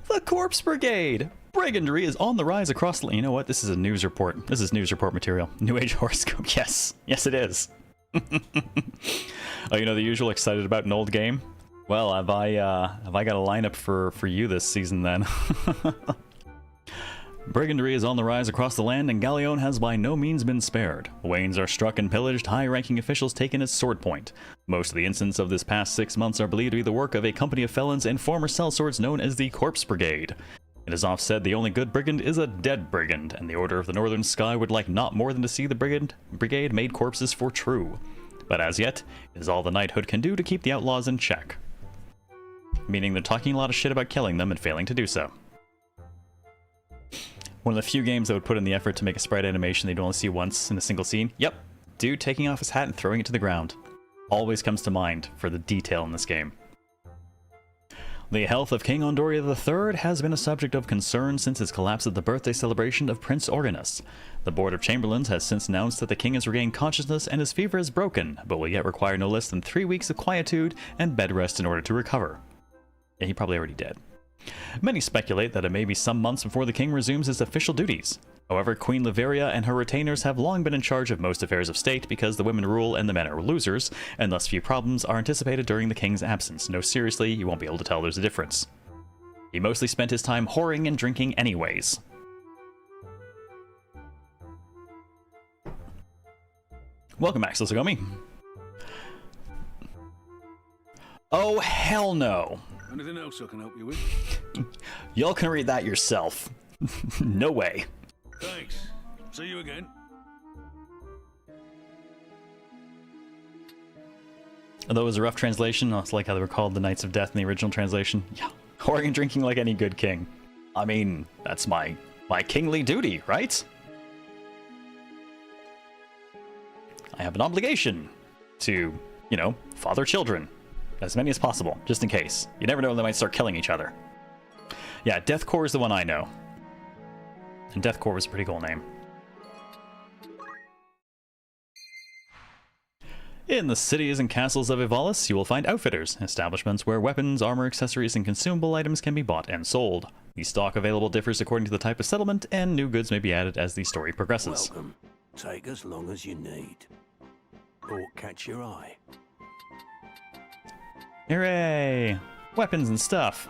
The Corpse Brigade! Brigandry is on the rise across the... You know what? This is a news report. This is news report material. New Age horoscope. Yes. Yes, it is. Oh, you know the usual excited about an old game? Well, have I got a lineup for you this season then? Brigandry is on the rise across the land, and Galleon has by no means been spared. Wains are struck and pillaged, high-ranking officials taken as sword point. Most of the incidents of this past 6 months are believed to be the work of a company of felons and former sellswords known as the Corpse Brigade. It is oft said the only good brigand is a dead brigand, and the Order of the Northern Sky would like not more than to see the brigade made corpses for true. But as yet, it is all the knighthood can do to keep the outlaws in check. Meaning they're talking a lot of shit about killing them and failing to do so. One of the few games that would put in the effort to make a sprite animation they'd only see once in a single scene. Yep, dude taking off his hat and throwing it to the ground. Always comes to mind for the detail in this game. The health of King Ondoria III has been a subject of concern since his collapse at the birthday celebration of Prince Organus. The Board of Chamberlains has since announced that the king has regained consciousness and his fever is broken, but will yet require no less than 3 weeks of quietude and bed rest in order to recover. Yeah, he probably already did. Many speculate that it may be some months before the king resumes his official duties. However, Queen Liveria and her retainers have long been in charge of most affairs of state because the women rule and the men are losers, and thus few problems are anticipated during the king's absence. No, seriously, you won't be able to tell there's a difference. He mostly spent his time whoring and drinking anyways. Welcome back, Sosagami. Oh, hell no. Anything else I can help you with? Y'all can read that yourself. No way. Thanks. See you again. Although it was a rough translation, it's like how they were called the Knights of Death in the original translation. Yeah, whoring and drinking like any good king. I mean, that's my kingly duty, right? I have an obligation to, you know, father children. As many as possible, just in case. You never know when they might start killing each other. Yeah, Deathcore is the one I know. And Deathcore was a pretty cool name. In the cities and castles of Evalis, you will find outfitters, establishments where weapons, armor, accessories, and consumable items can be bought and sold. The stock available differs according to the type of settlement, and new goods may be added as the story progresses. Welcome. Take as long as you need. Or catch your eye. Hooray! Weapons and stuff.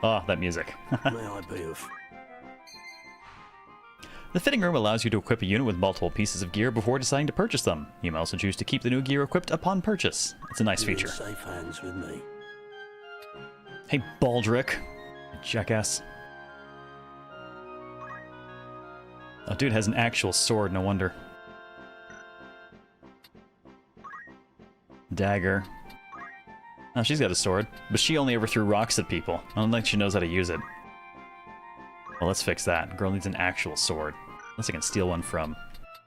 Oh, that music. May I be of... The fitting room allows you to equip a unit with multiple pieces of gear before deciding to purchase them. You may also choose to keep the new gear equipped upon purchase. It's a nice You're in feature. safe hands with me. Hey, Baldric. Jackass. Oh, dude has an actual sword, no wonder. Dagger. Oh, she's got a sword, but she only ever threw rocks at people. I don't think she knows how to use it. Well, let's fix that. Girl needs an actual sword. Unless I can steal one from...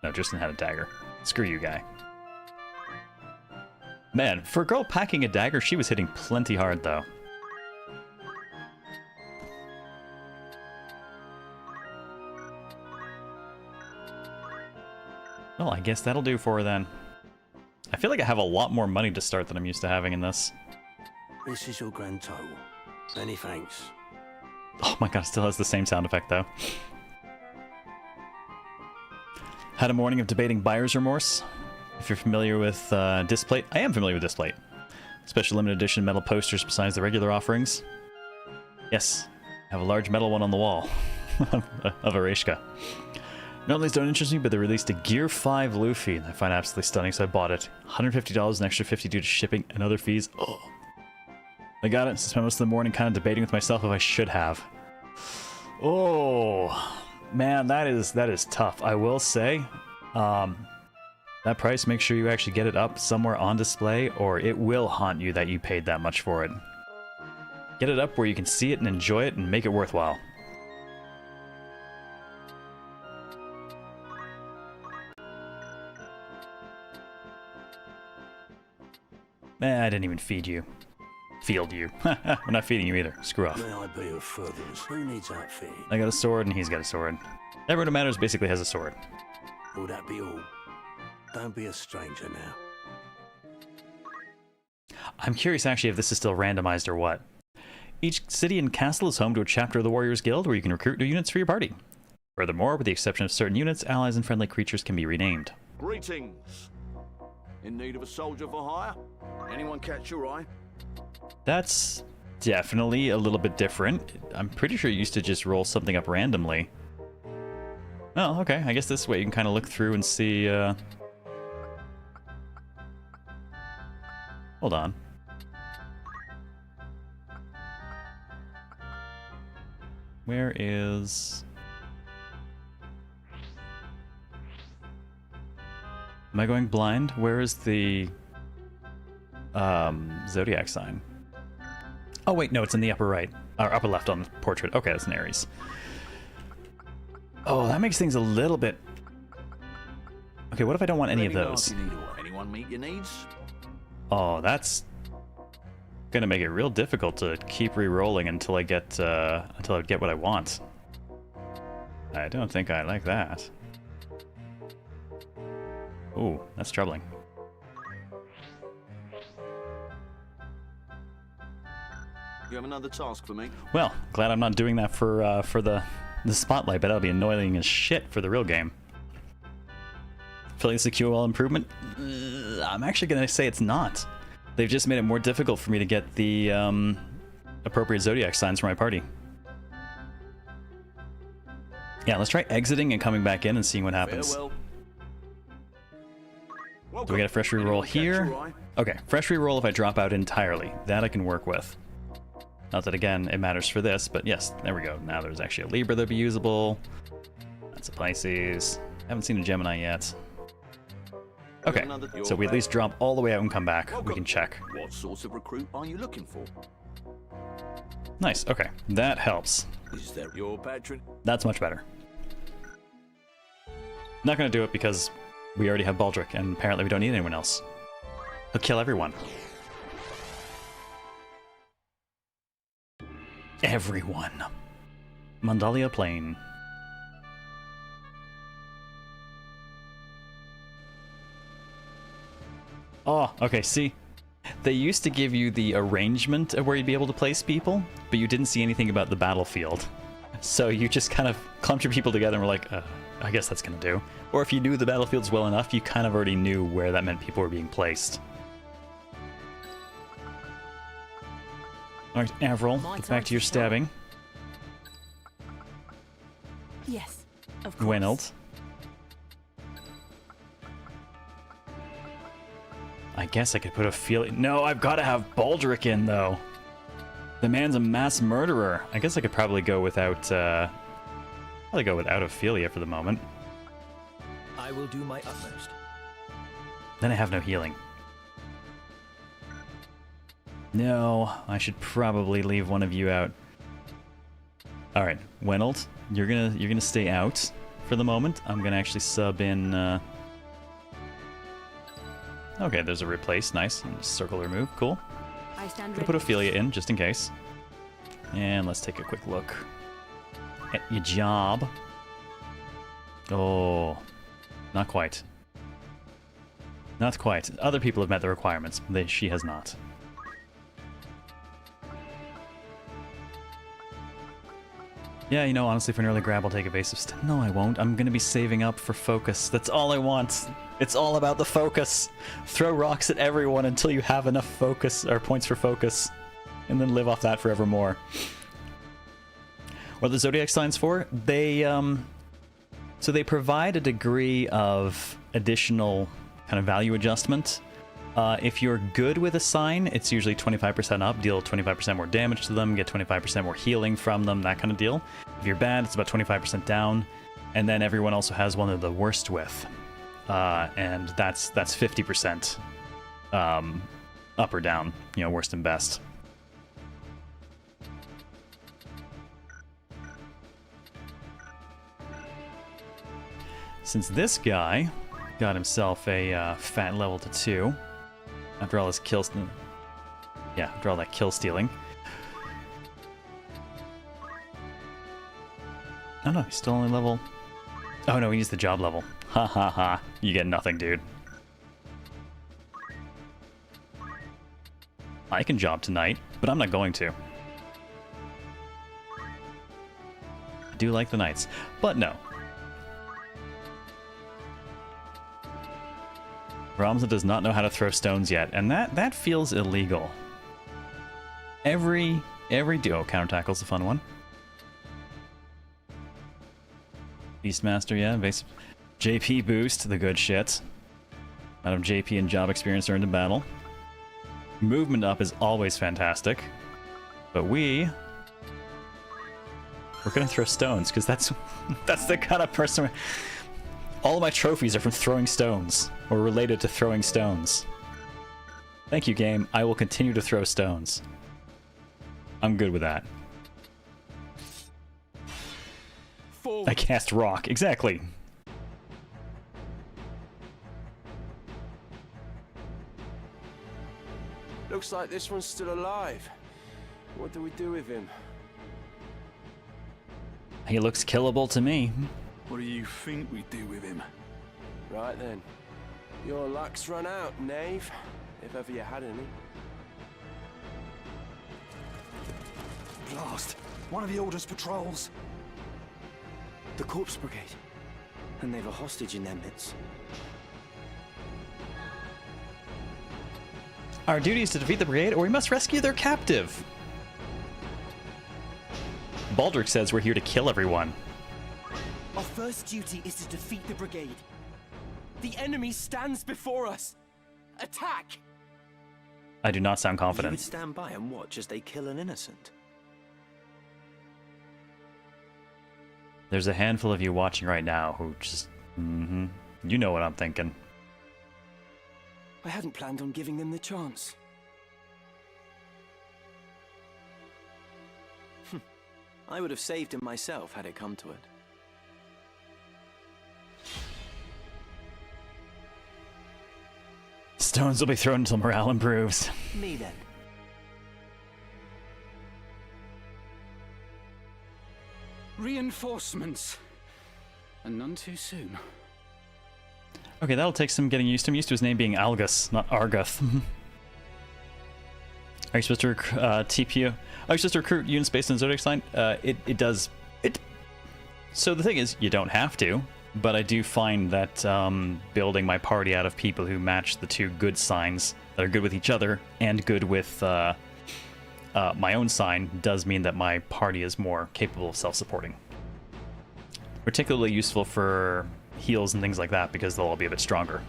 No, Tristan had a dagger. Screw you, guy. Man, for a girl packing a dagger, she was hitting plenty hard, though. Well, I guess that'll do for her, then. I feel like I have a lot more money to start than I'm used to having in this. This is your grand total. Many thanks. Oh my god, it still has the same sound effect, though. Had a morning of debating buyer's remorse. If you're familiar with Displate, I am familiar with Displate. Special limited edition metal posters besides the regular offerings. Yes, I have a large metal one on the wall of Ereshka. None of these don't interest me, but they released a Gear 5 Luffy, and I find it absolutely stunning, so I bought it. $150, an extra $50 due to shipping and other fees. Oh. I got it, spent most of the morning kind of debating with myself if I should have. Oh, man, that is tough. I will say, that price, make sure you actually get it up somewhere on display, or it will haunt you that you paid that much for it. Get it up where you can see it and enjoy it and make it worthwhile. I didn't even feed you. Field you. We're not feeding you either. Screw off. May I be of furtherance? Who needs outfitting? I got a sword and he's got a sword. Everyone who matters basically has a sword. Will that be all? Don't be a stranger now. I'm curious actually if this is still randomized or what. Each city and castle is home to a chapter of the Warriors Guild where you can recruit new units for your party. Furthermore, with the exception of certain units, allies and friendly creatures can be renamed. Greetings. In need of a soldier for hire? Anyone catch your eye? That's definitely a little bit different. I'm pretty sure you used to just roll something up randomly. Oh, okay. I guess this way you can kind of look through and see, Hold on. Where is... Am I going blind? Where is the zodiac sign? Oh wait, no, it's in the upper right. Or upper left on the portrait. Okay, that's an Aries. Oh, that makes things a little bit... Okay, what if I don't want any of those? Anyone meet your needs? Oh, that's gonna make it real difficult to keep re-rolling until I get what I want. I don't think I like that. Ooh, that's troubling. You have another task for me? Well, glad I'm not doing that for the spotlight, but that'll be annoying as shit for the real game. Feeling it's a QOL improvement? I'm actually gonna say it's not. They've just made it more difficult for me to get the appropriate zodiac signs for my party. Yeah, let's try exiting and coming back in and seeing what happens. Farewell. So we got a fresh reroll here. Okay, fresh reroll if I drop out entirely. That I can work with. Not that, again, it matters for this, but yes, there we go. Now there's actually a Libra that'd be usable. That's a Pisces. Haven't seen a Gemini yet. Okay, so we at least drop all the way out and come back. We can check. What sort of recruit are you looking for? Nice, okay. That helps. Is that your patron? That's much better. Not gonna do it because we already have Baldric, and apparently we don't need anyone else. He'll kill everyone. Everyone. Mandalia Plain. Oh, okay, see? They used to give you the arrangement of where you'd be able to place people, but you didn't see anything about the battlefield. So you just kind of clumped your people together and were like, I guess that's gonna do. Or if you knew the battlefields well enough, you kind of already knew where that meant people were being placed. Alright, Avril, get back to your stabbing. Yes, of course. Gwyneld. I guess I could put a feeling. No, I've got to have Baldric in, though. The man's a mass murderer. I guess I could probably go without, Ophelia for the moment. I will do my utmost. Then I have no healing. No, I should probably leave one of you out. All right, Gwyneld, you're gonna stay out for the moment. I'm gonna actually sub in. Okay, there's a replace. Nice. And circle remove. Cool. I stand Gonna put Ophelia in just in case. And let's take a quick look at your job. Oh, not quite. Not quite. Other people have met the requirements. She has not. Yeah, you know, honestly, for an early grab, I'll take evasive. No, I won't. I'm going to be saving up for focus. That's all I want. It's all about the focus. Throw rocks at everyone until you have enough focus, or points for focus, and then live off that forevermore. What are the Zodiac signs for? They, so they provide a degree of additional kind of value adjustment. If you're good with a sign, it's usually 25% up, deal 25% more damage to them, get 25% more healing from them, that kind of deal. If you're bad, it's about 25% down, and then everyone also has one of the worst with, and that's 50% up or down, you know, worst and best. Since this guy got himself a fat level to 2. After all his kills, yeah, after all that kill stealing. Oh no, he's still only level. Oh no, he needs the job level. Ha ha ha! You get nothing, dude. I can job tonight, but I'm not going to. I do like the knights, but no. Ramza does not know how to throw stones yet, and that feels illegal. Every duo counter tackle's a fun one. Beastmaster, yeah, base JP boost, the good shit. Out of JP and job experience earned in battle. Movement up is always fantastic, but we're gonna throw stones because that's the kind of person. All of my trophies are from throwing stones, or related to throwing stones. Thank you, game. I will continue to throw stones. I'm good with that. I cast rock, exactly. Looks like this one's still alive. What do we do with him? He looks killable to me. What do you think we do with him? Right then. Your luck's run out, knave. If ever you had any. Blast! One of the Order's patrols! The Corpse Brigade. And they've a hostage in their midst. Our duty is to defeat the brigade, or we must rescue their captive. Baldric says we're here to kill everyone. Our first duty is to defeat the brigade. The enemy stands before us. Attack! I do not sound You confident. would stand by and watch as they kill an innocent. There's a handful of you watching right now who just... You know what I'm thinking. I hadn't planned on giving them the chance. I would have saved him myself had it come to it. Stones will be thrown until morale improves. Me then. Reinforcements. And none too soon. Okay, that'll take some getting used to. I'm used to his name being Algus, not Arguth. Are you supposed to TPU? Are you supposed to recruit units based on Zodiac sign? It does. So the thing is, you don't have to, but I do find that building my party out of people who match the two good signs that are good with each other and good with my own sign does mean that my party is more capable of self-supporting. Particularly useful for heals and things like that because they'll all be a bit stronger.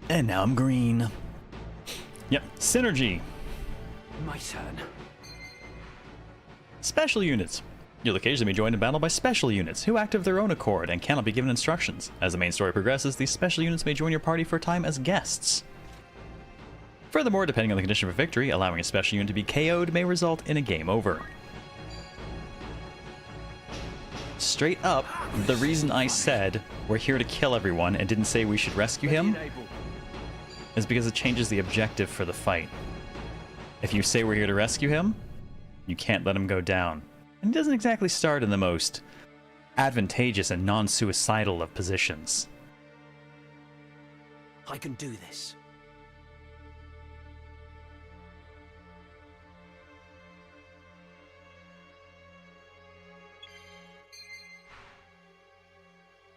And now I'm green. Yep, synergy. My turn. Special units. You'll occasionally be joined in battle by special units, who act of their own accord and cannot be given instructions. As the main story progresses, these special units may join your party for a time as guests. Furthermore, depending on the condition for victory, allowing a special unit to be KO'd may result in a game over. Straight up, the reason I said we're here to kill everyone and didn't say we should rescue him is because it changes the objective for the fight. If you say we're here to rescue him, you can't let him go down. And he doesn't exactly start in the most advantageous and non-suicidal of positions. I can do this.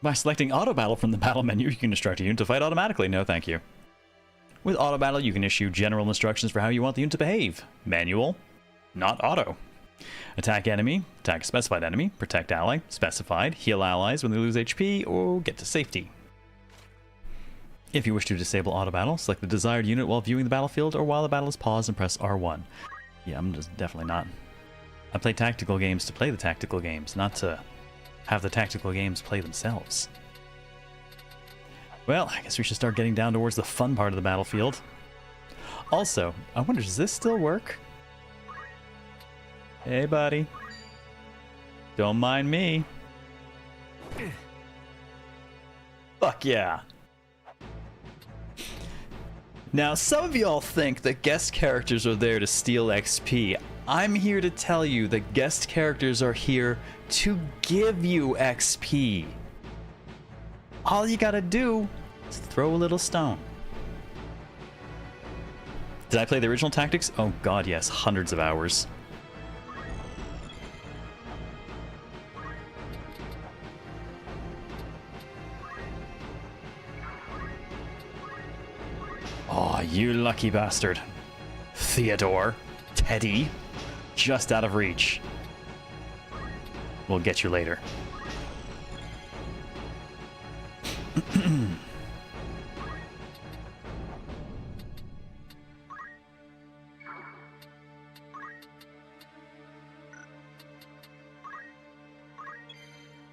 By selecting Auto Battle from the battle menu, you can instruct a unit to fight automatically. No, thank you. With Auto Battle, you can issue general instructions for how you want the unit to behave. Manual, not auto. Attack enemy, attack specified enemy, protect ally, specified, heal allies when they lose HP, or get to safety. If you wish to disable Auto Battle, select the desired unit while viewing the battlefield or while the battle is paused and press R1. Yeah, I'm just definitely not. I play tactical games to play the tactical games, not to have the tactical games play themselves. Well, I guess we should start getting down towards the fun part of the battlefield. Also, I wonder, does this still work? Hey, buddy. Don't mind me. Fuck yeah. Now, some of y'all think that guest characters are there to steal XP. I'm here to tell you that guest characters are here to give you XP. All you gotta do is throw a little stone. Did I play the original Tactics? Oh god, yes. Hundreds of hours. Oh, you lucky bastard. Theodore. Teddy. Just out of reach. We'll get you later.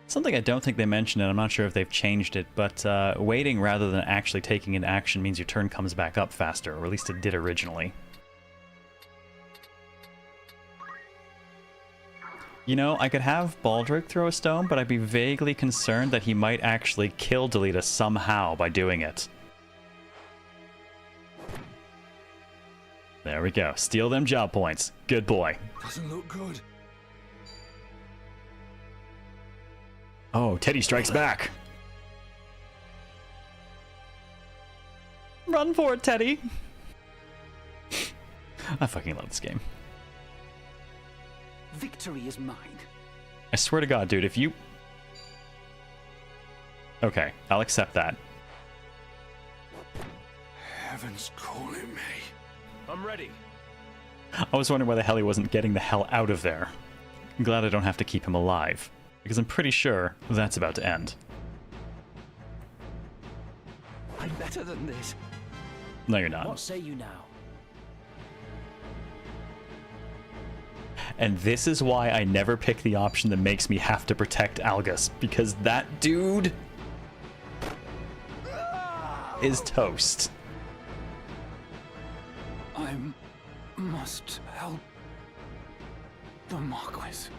Something I don't think they mentioned, and I'm not sure if they've changed it, but waiting rather than actually taking an action means your turn comes back up faster, or at least it did originally. You know, I could have Baldric throw a stone, but I'd be vaguely concerned that he might actually kill Delita somehow by doing it. There we go. Steal them job points. Good boy. Doesn't look good. Oh, Teddy strikes back. Run for it, Teddy. I fucking love this game. Victory is mine. I swear to God, dude, if you... Okay, I'll accept that. Heaven's calling me. I'm ready. I was wondering why the hell he wasn't getting the hell out of there. I'm glad I don't have to keep him alive, because I'm pretty sure that's about to end. I'm better than this. No, you're not. What say you now? And this is why I never pick the option that makes me have to protect Algus, because that dude is toast. I must help the Marquis.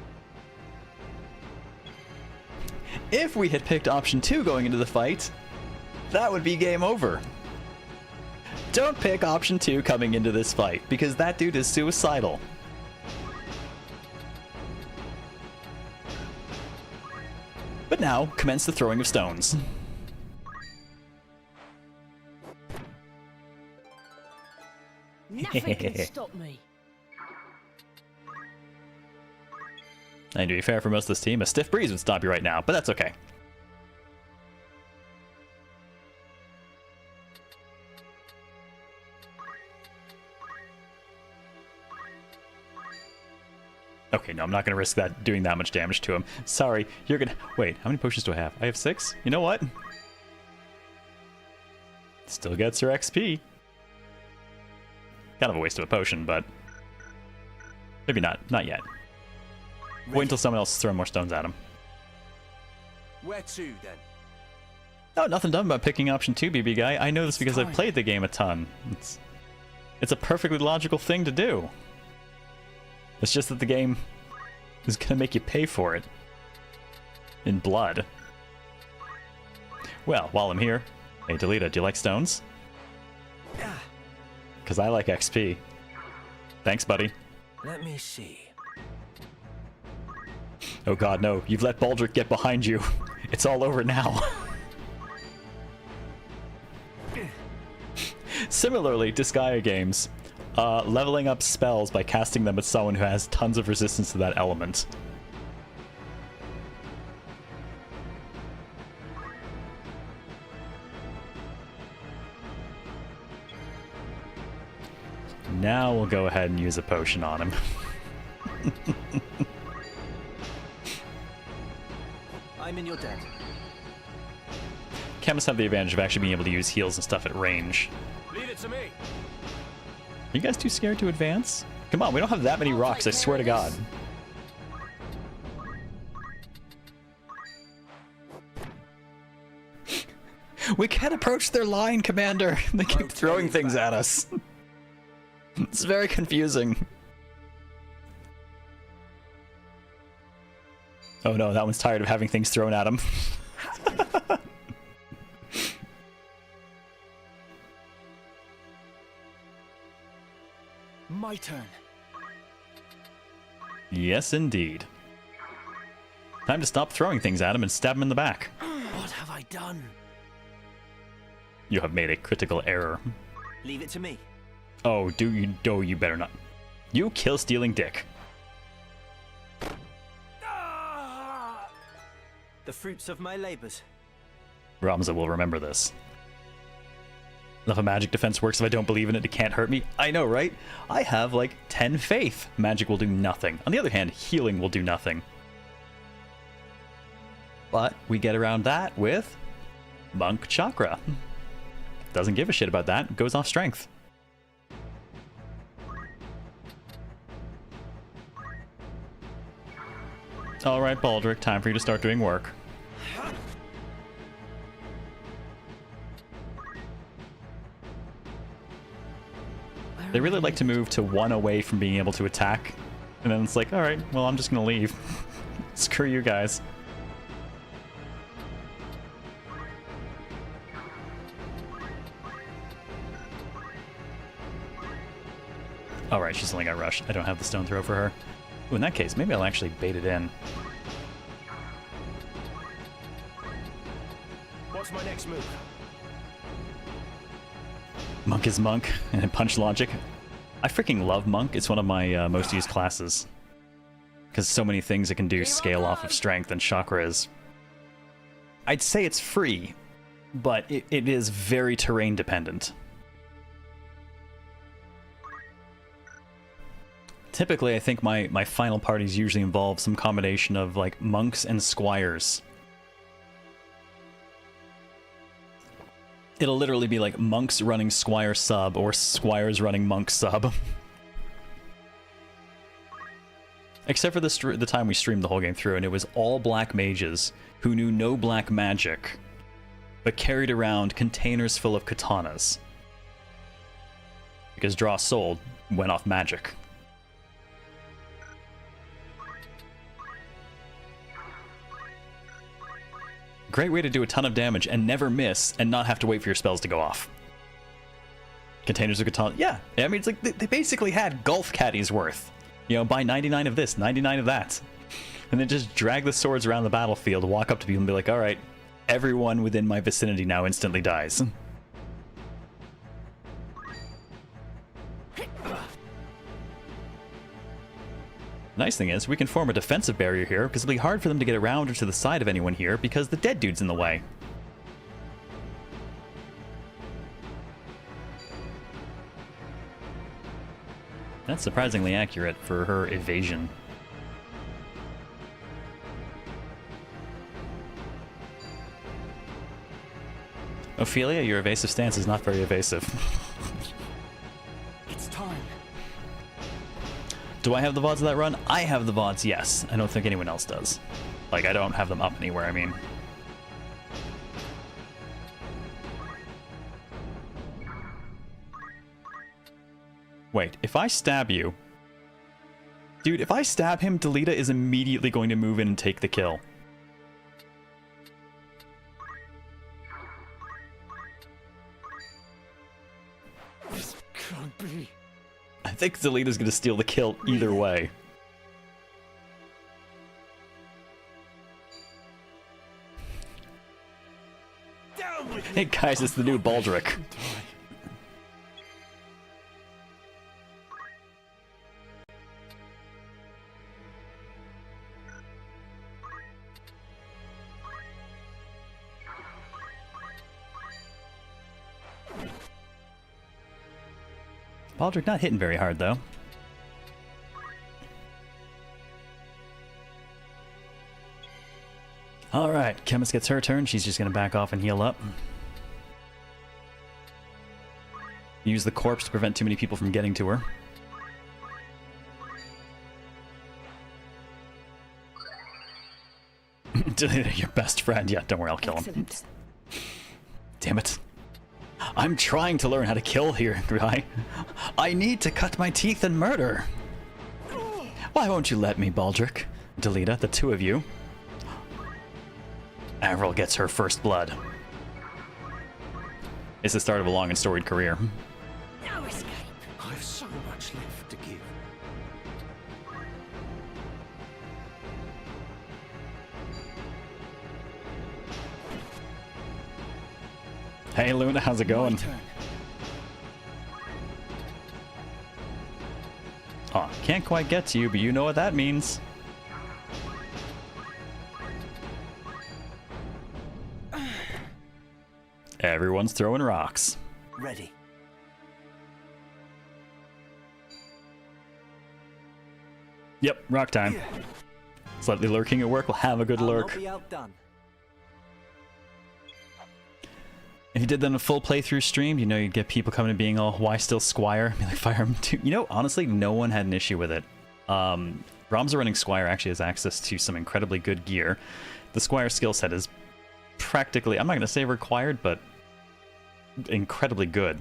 If we had picked option 2 going into the fight, that would be game over. Don't pick option 2 coming into this fight, because that dude is suicidal. But now, commence the throwing of stones. Nothing can stop me. And to be fair for most of this team, a stiff breeze would stop you right now, but that's okay. Okay, no, I'm not going to risk that doing that much damage to him. Sorry, you're going to... Wait, how many potions do I have? I have 6? You know what? Still gets her XP. Kind of a waste of a potion, but... Maybe not. Not yet. Wait until someone else is throwing more stones at him. Where to, then? No, nothing dumb about picking option 2, BB guy. I know this because I've played the game a ton. It's a perfectly logical thing to do. It's just that the game is going to make you pay for it. In blood. Well, while I'm here... Hey, Delita, do you like stones? Because I like XP. Thanks, buddy. Let me see. Oh god, no. You've let Baldric get behind you. It's all over now. Similarly, Disgaea games. Leveling up spells by casting them at someone who has tons of resistance to that element. Now we'll go ahead and use a potion on him. I'm in your debt. Chemists have the advantage of actually being able to use heals and stuff at range. Leave it to me. Are you guys too scared to advance? Come on, we don't have that many rocks, I swear to God. We can't approach their line, Commander. They keep throwing things at us. It's very confusing. Oh no, that one's tired of having things thrown at him. My turn. Yes, indeed. Time to stop throwing things at him and stab him in the back. What have I done? You have made a critical error. Leave it to me. Oh, you better not. You kill stealing dick. The fruits of my labors. Ramza will remember this. If a magic defense works, if I don't believe in it, it can't hurt me. I know, right? I have like 10 faith. Magic will do nothing. On the other hand, healing will do nothing. But we get around that with Monk Chakra. Doesn't give a shit about that. Goes off strength. Alright, Baldric, time for you to start doing work. They really like to move to 1 away from being able to attack. And then it's like, alright, well, I'm just gonna leave. Screw you guys. Alright, she's only got rush. I don't have the stone throw for her. Ooh, in that case, maybe I'll actually bait it in. What's my next move? Monk is Monk, and then Punch Logic. I freaking love Monk. It's one of my most used classes. Because so many things it can do scale off of strength, and Chakra is... I'd say it's free, but it is very terrain dependent. Typically, I think my final parties usually involve some combination of, like, monks and squires. It'll literally be like monks running squire sub or squires running monk sub. Except for the time we streamed the whole game through, and it was all black mages who knew no black magic, but carried around containers full of katanas. Because Draw Soul went off magic. Great way to do a ton of damage and never miss and not have to wait for your spells to go off. Containers of katana. Yeah, I mean, it's like they basically had golf caddies worth. You know, buy 99 of this, 99 of that. And then just drag the swords around the battlefield, walk up to people and be like, all right, everyone within my vicinity now instantly dies. Nice thing is, we can form a defensive barrier here, because it'll be hard for them to get around or to the side of anyone here, because the dead dude's in the way. That's surprisingly accurate for her evasion. Ophelia, your evasive stance is not very evasive. It's time. Do I have the VODs of that run? I have the VODs, yes. I don't think anyone else does. Like, I don't have them up anywhere, I mean. Wait, if I stab you... Dude, if I stab him, Delita is immediately going to move in and take the kill. This can't be. I think Delita's going to steal the kill either way. Hey guys, it's the new Baldric. Baldric not hitting very hard, though. Alright, Chemist gets her turn. She's just gonna back off and heal up. Use the corpse to prevent too many people from getting to her. Your best friend. Yeah, don't worry, I'll kill him. Damn it. I'm trying to learn how to kill here, guy. I need to cut my teeth and murder. Why won't you let me, Baldric? Delita, the two of you. Avril gets her first blood. It's the start of a long and storied career. No escape. I have so much left to give. Hey Luna, how's it going? Oh, can't quite get to you, but you know what that means. Everyone's throwing rocks. Ready. Yep, rock time. Slightly lurking at work, we'll have a good lurk. I'll be outdone. If you did that in a full playthrough stream, you know you'd get people coming and being all, why still Squire? Be like, fire him too. You know, honestly, no one had an issue with it. Ramza running Squire actually has access to some incredibly good gear. The Squire skill set is practically, I'm not going to say required, but incredibly good.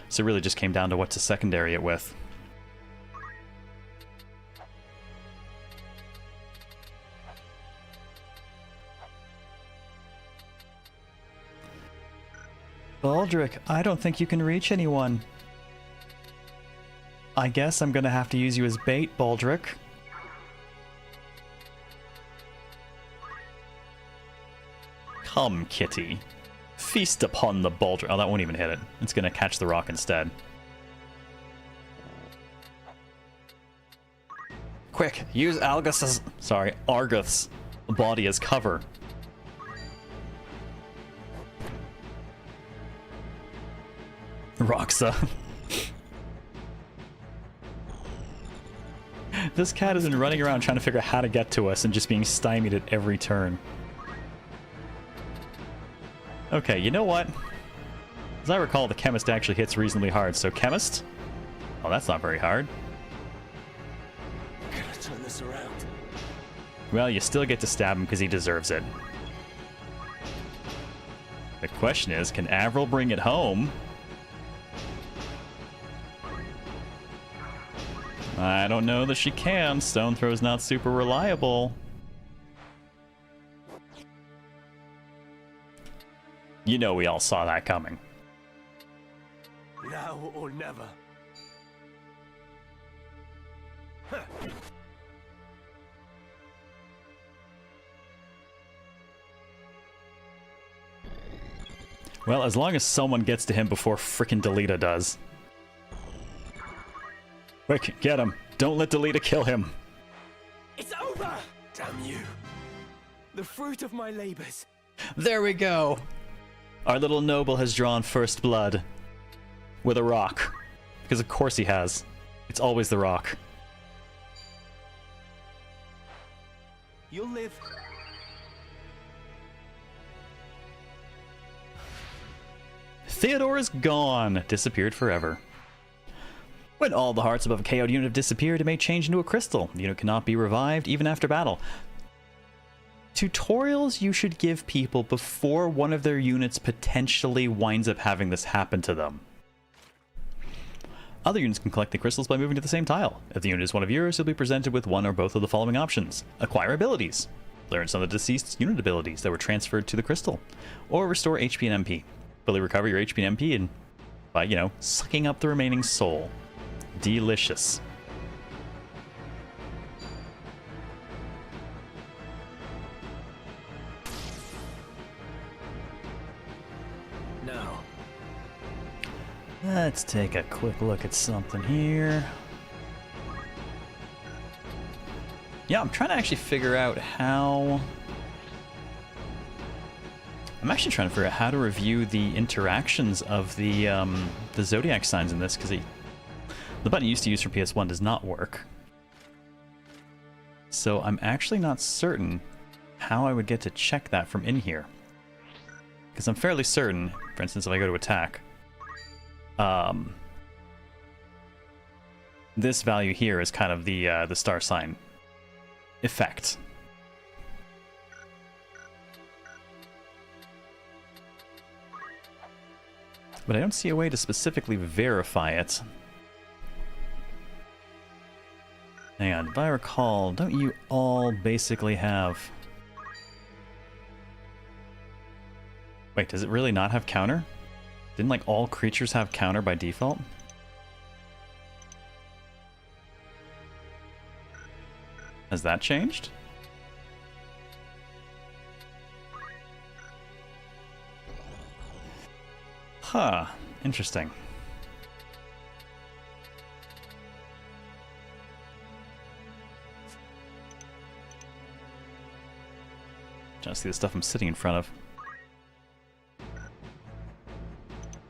So it really just came down to what to secondary it with. Baldric, I don't think you can reach anyone. I guess I'm gonna have to use you as bait, Baldric. Come, kitty. Feast upon the Baldric. Oh, that won't even hit it. It's gonna catch the rock instead. Quick, use Arguth's body as cover. Roxa. This cat has been running around trying to figure out how to get to us and just being stymied at every turn. Okay, you know what? As I recall, the chemist actually hits reasonably hard, so chemist? Oh, that's not very hard. Gotta turn this around. Well, you still get to stab him because he deserves it. The question is, can Avril bring it home? I don't know that she can. Stone throw's not super reliable. You know we all saw that coming. Now or never. Huh. Well, as long as someone gets to him before frickin' Delita does. Quick, get him. Don't let Delita kill him. It's over! Damn you. The fruit of my labors. There we go. Our little noble has drawn first blood. With a rock. Because of course he has. It's always the rock. You'll live. Theodore is gone. Disappeared forever. When all the hearts above a KO'd unit have disappeared, it may change into a crystal. The unit cannot be revived even after battle. Tutorials you should give people before one of their units potentially winds up having this happen to them. Other units can collect the crystals by moving to the same tile. If the unit is one of yours, you'll be presented with one or both of the following options. Acquire abilities. Learn some of the deceased's unit abilities that were transferred to the crystal. Or restore HP and MP. Fully recover your HP and MP and by, you know, sucking up the remaining soul. Delicious. Now. Let's take a quick look at something here. Yeah, I'm trying to actually figure out how... I'm actually trying to figure out how to review the interactions of the zodiac signs in this, because the button you used to use for PS1 does not work. So I'm actually not certain how I would get to check that from in here. Because I'm fairly certain, for instance, if I go to attack, this value here is kind of the star sign effect. But I don't see a way to specifically verify it. Hang on, if I recall, don't you all basically have... Wait, does it really not have counter? Didn't like all creatures have counter by default? Has that changed? Huh, interesting. Trying to see the stuff I'm sitting in front of.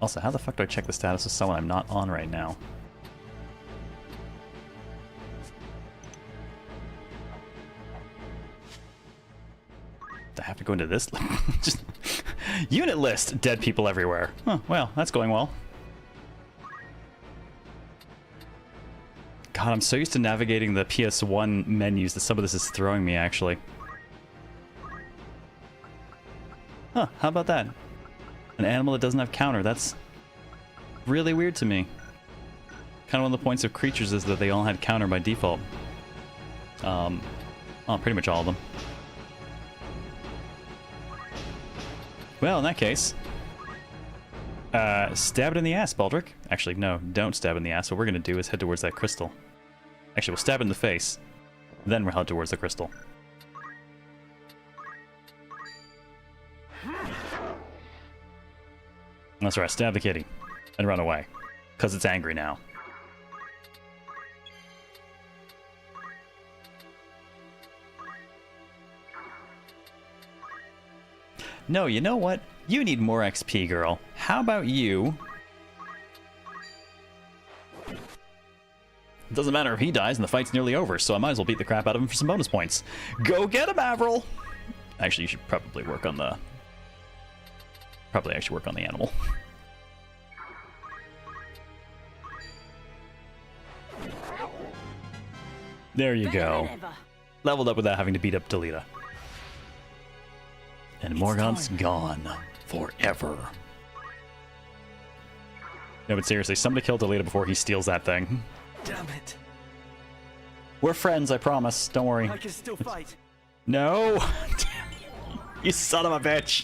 Also, how the fuck do I check the status of someone I'm not on right now? Do I have to go into this? Just unit list! Dead people everywhere. Huh, well, that's going well. God, I'm so used to navigating the PS1 menus that some of this is throwing me, actually. Huh, how about that? An animal that doesn't have counter. That's really weird to me. Kind of one of the points of creatures is that they all had counter by default. Well, pretty much all of them. Well, in that case, stab it in the ass, Baldric. Actually, no, don't stab it in the ass. What we're going to do is head towards that crystal. Actually, we'll stab it in the face, then we'll head towards the crystal. That's right, stab the kitty and run away, because it's angry now. No, you know what? You need more XP, girl. How about you? It doesn't matter if he dies and the fight's nearly over, so I might as well beat the crap out of him for some bonus points. Go get him, Avril! Actually, you should probably work on the... Probably actually work on the animal. There you go. Leveled up without having to beat up Delita. And Morgoth's gone. Forever. No, but seriously, somebody kill Delita before he steals that thing. Damn it. We're friends, I promise. Don't worry. I can still fight. No! You son of a bitch!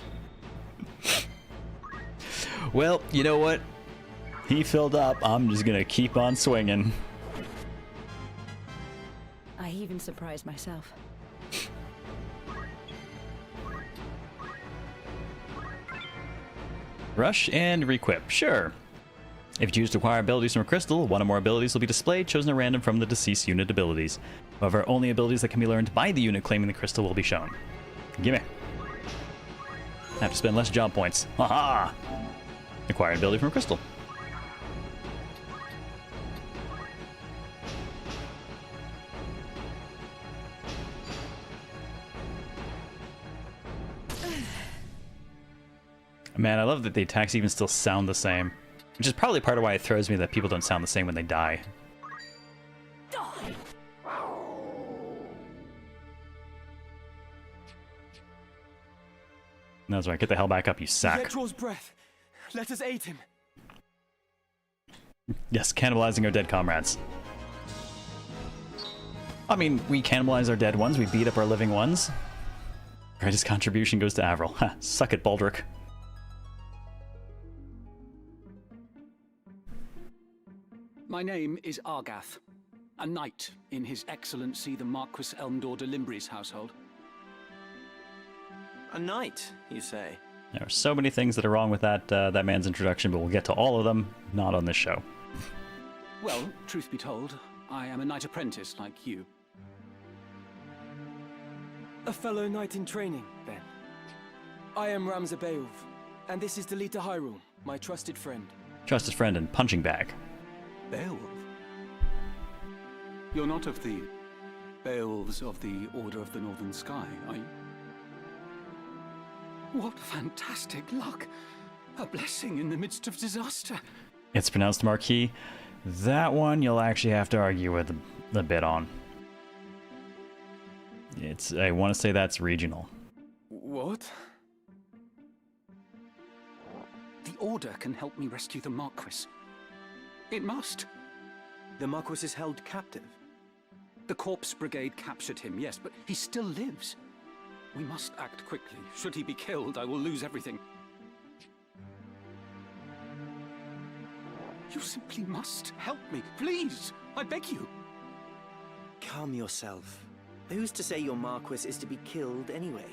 Well, you know what? He filled up. I'm just gonna keep on swinging. I even surprised myself. Rush and requip. Sure. If you choose to acquire abilities from a crystal, one or more abilities will be displayed, chosen at random from the deceased unit abilities. However, only abilities that can be learned by the unit claiming the crystal will be shown. Gimme. I have to spend less job points. Haha! Acquire an ability from a crystal. Man, I love that the attacks even still sound the same. Which is probably part of why it throws me that people don't sound the same when they die. That's right, get the hell back up, you sack. Yet draws breath. Let us aid him. Yes, cannibalizing our dead comrades. I mean, we cannibalize our dead ones, we beat up our living ones. Greatest contribution goes to Avril. Ha, suck it, Baldric. My name is Argath, a knight in His Excellency the Marquis Elmdor de Limbre's household. A knight, you say? There are so many things that are wrong with that man's introduction, but we'll get to all of them, not on this show. Well, truth be told, I am a knight apprentice like you. A fellow knight in training, then. I am Ramza Beowulf, and this is Delita Hyrule, my trusted friend. Trusted friend and punching bag. Beowulf? You're not of the Beowulfs of the Order of the Northern Sky, are you? What fantastic luck! A blessing in the midst of disaster. It's pronounced Marquis. That one you'll actually have to argue with a bit on. I want to say that's regional. What? The Order can help me rescue the Marquis. It must. The Marquis is held captive. The Corpse Brigade captured him, yes, but he still lives. We must act quickly. Should he be killed, I will lose everything. You simply must help me, please! I beg you! Calm yourself. Who's to say your Marquis is to be killed anyway?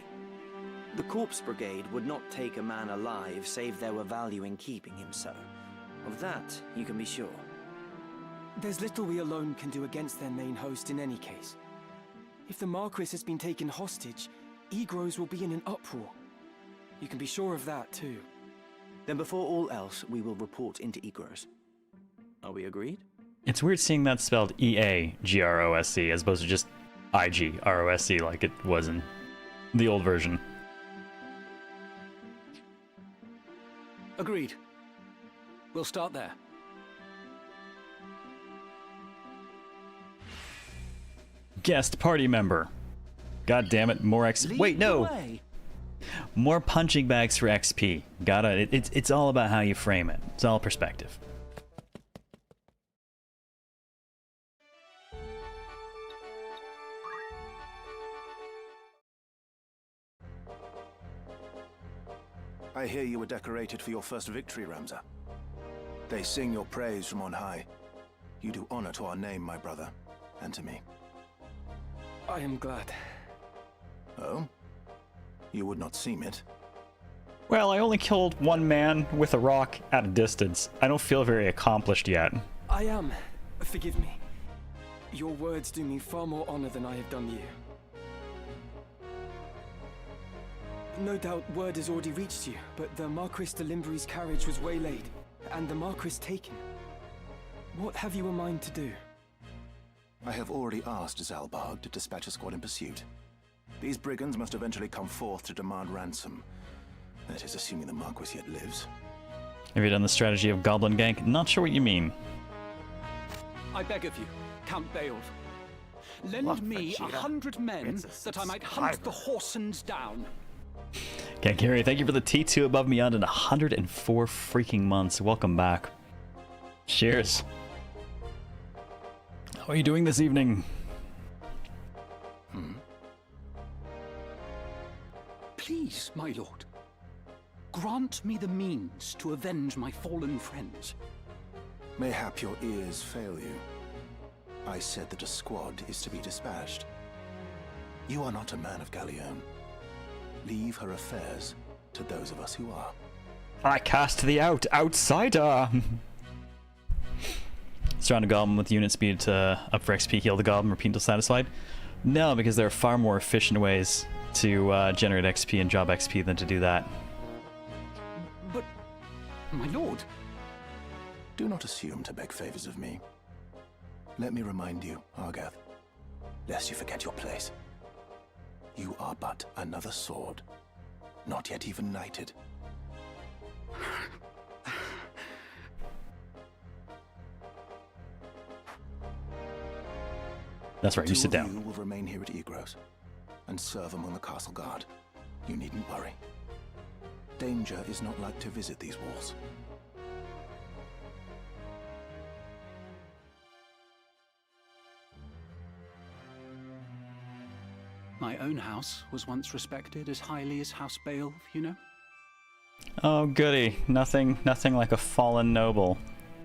The Corpse Brigade would not take a man alive save there were value in keeping him so. Of that, you can be sure. There's little we alone can do against their main host in any case. If the Marquis has been taken hostage, Egros will be in an uproar. You can be sure of that, too. Then before all else, we will report into Egros. Are we agreed? It's weird seeing that spelled E-A-G-R-O-S-C as opposed to just I-G-R-O-S-C like it was in the old version. Agreed. We'll start there. Guest party member. God damn it, more XP. Wait, no! More punching bags for XP. It's all about how you frame it. It's all perspective. I hear you were decorated for your first victory, Ramza. They sing your praise from on high. You do honor to our name, my brother, and to me. I am glad. Oh? You would not seem it. Well, I only killed one man with a rock at a distance. I don't feel very accomplished yet. I am. Forgive me. Your words do me far more honor than I have done you. No doubt word has already reached you, but the Marquis de Limbre's carriage was waylaid, and the Marquis taken. What have you in mind to do? I have already asked Zalbarg to dispatch a squad in pursuit. These brigands must eventually come forth to demand ransom. That is, assuming the Marquis yet lives. Have you done the strategy of Goblin Gank? Not sure what you mean. I beg of you, Count Beowulf. Lend Look, me Vegeta, 100 men it's a that I might hunt subscriber. the Horsens down. Okay, Gary, thank you for the T2 above me on in 104 freaking months. Welcome back. Cheers. How are you doing this evening? Please, my lord, grant me the means to avenge my fallen friends. Mayhap your ears fail you. I said that a squad is to be dispatched. You are not a man of Galleon. Leave her affairs to those of us who are. I cast the outsider. Surround a goblin with unit speed to up for XP, heal the goblin, repeat until satisfied. No, because there are far more efficient ways to generate XP and job XP than to do that. But, my lord... Do not assume to beg favors of me. Let me remind you, Argath, lest you forget your place. You are but another sword, not yet even knighted. That's right, you sit down. Two of you will remain here at Egros and serve among the castle guard. You needn't worry. Danger is not like to visit these walls. My own house was once respected as highly as House Beowulf, you know? Oh, goody. Nothing like a fallen noble.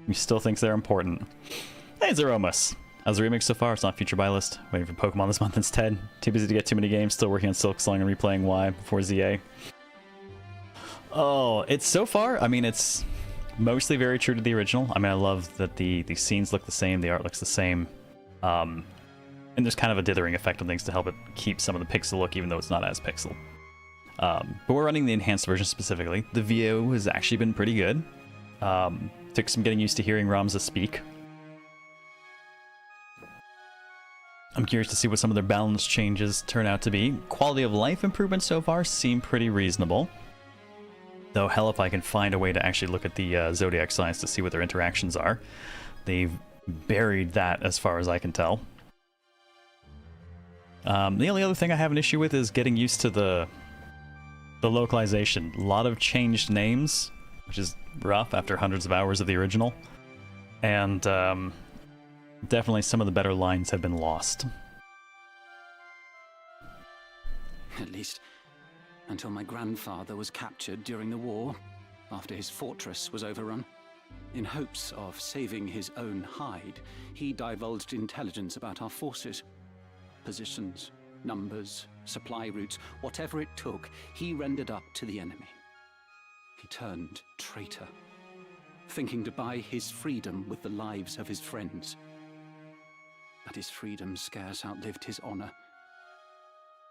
He still thinks they're important. Hey, Zeromus. How's the remix so far? It's on future buy list. Waiting for Pokemon this month instead. Too busy to get too many games. Still working on Silksong and replaying Y before ZA. Oh, it's so far, I mean, it's mostly very true to the original. I mean, I love that the scenes look the same, the art looks the same. And there's kind of a dithering effect on things to help it keep some of the pixel look, even though it's not as pixel. But we're running the enhanced version specifically. The VO has actually been pretty good. Took some getting used to hearing Ramza speak. I'm curious to see what some of their balance changes turn out to be. Quality of life improvements so far seem pretty reasonable. Though, hell, if I can find a way to actually look at the Zodiac signs to see what their interactions are. They've buried that as far as I can tell. The only other thing I have an issue with is getting used to the localization. A lot of changed names, which is rough after hundreds of hours of the original. And definitely some of the better lines have been lost. At least until my grandfather was captured during the war, after his fortress was overrun. In hopes of saving his own hide, he divulged intelligence about our forces. Positions, numbers, supply routes, whatever it took, he rendered up to the enemy. He turned traitor, thinking to buy his freedom with the lives of his friends. But his freedom scarce outlived his honor.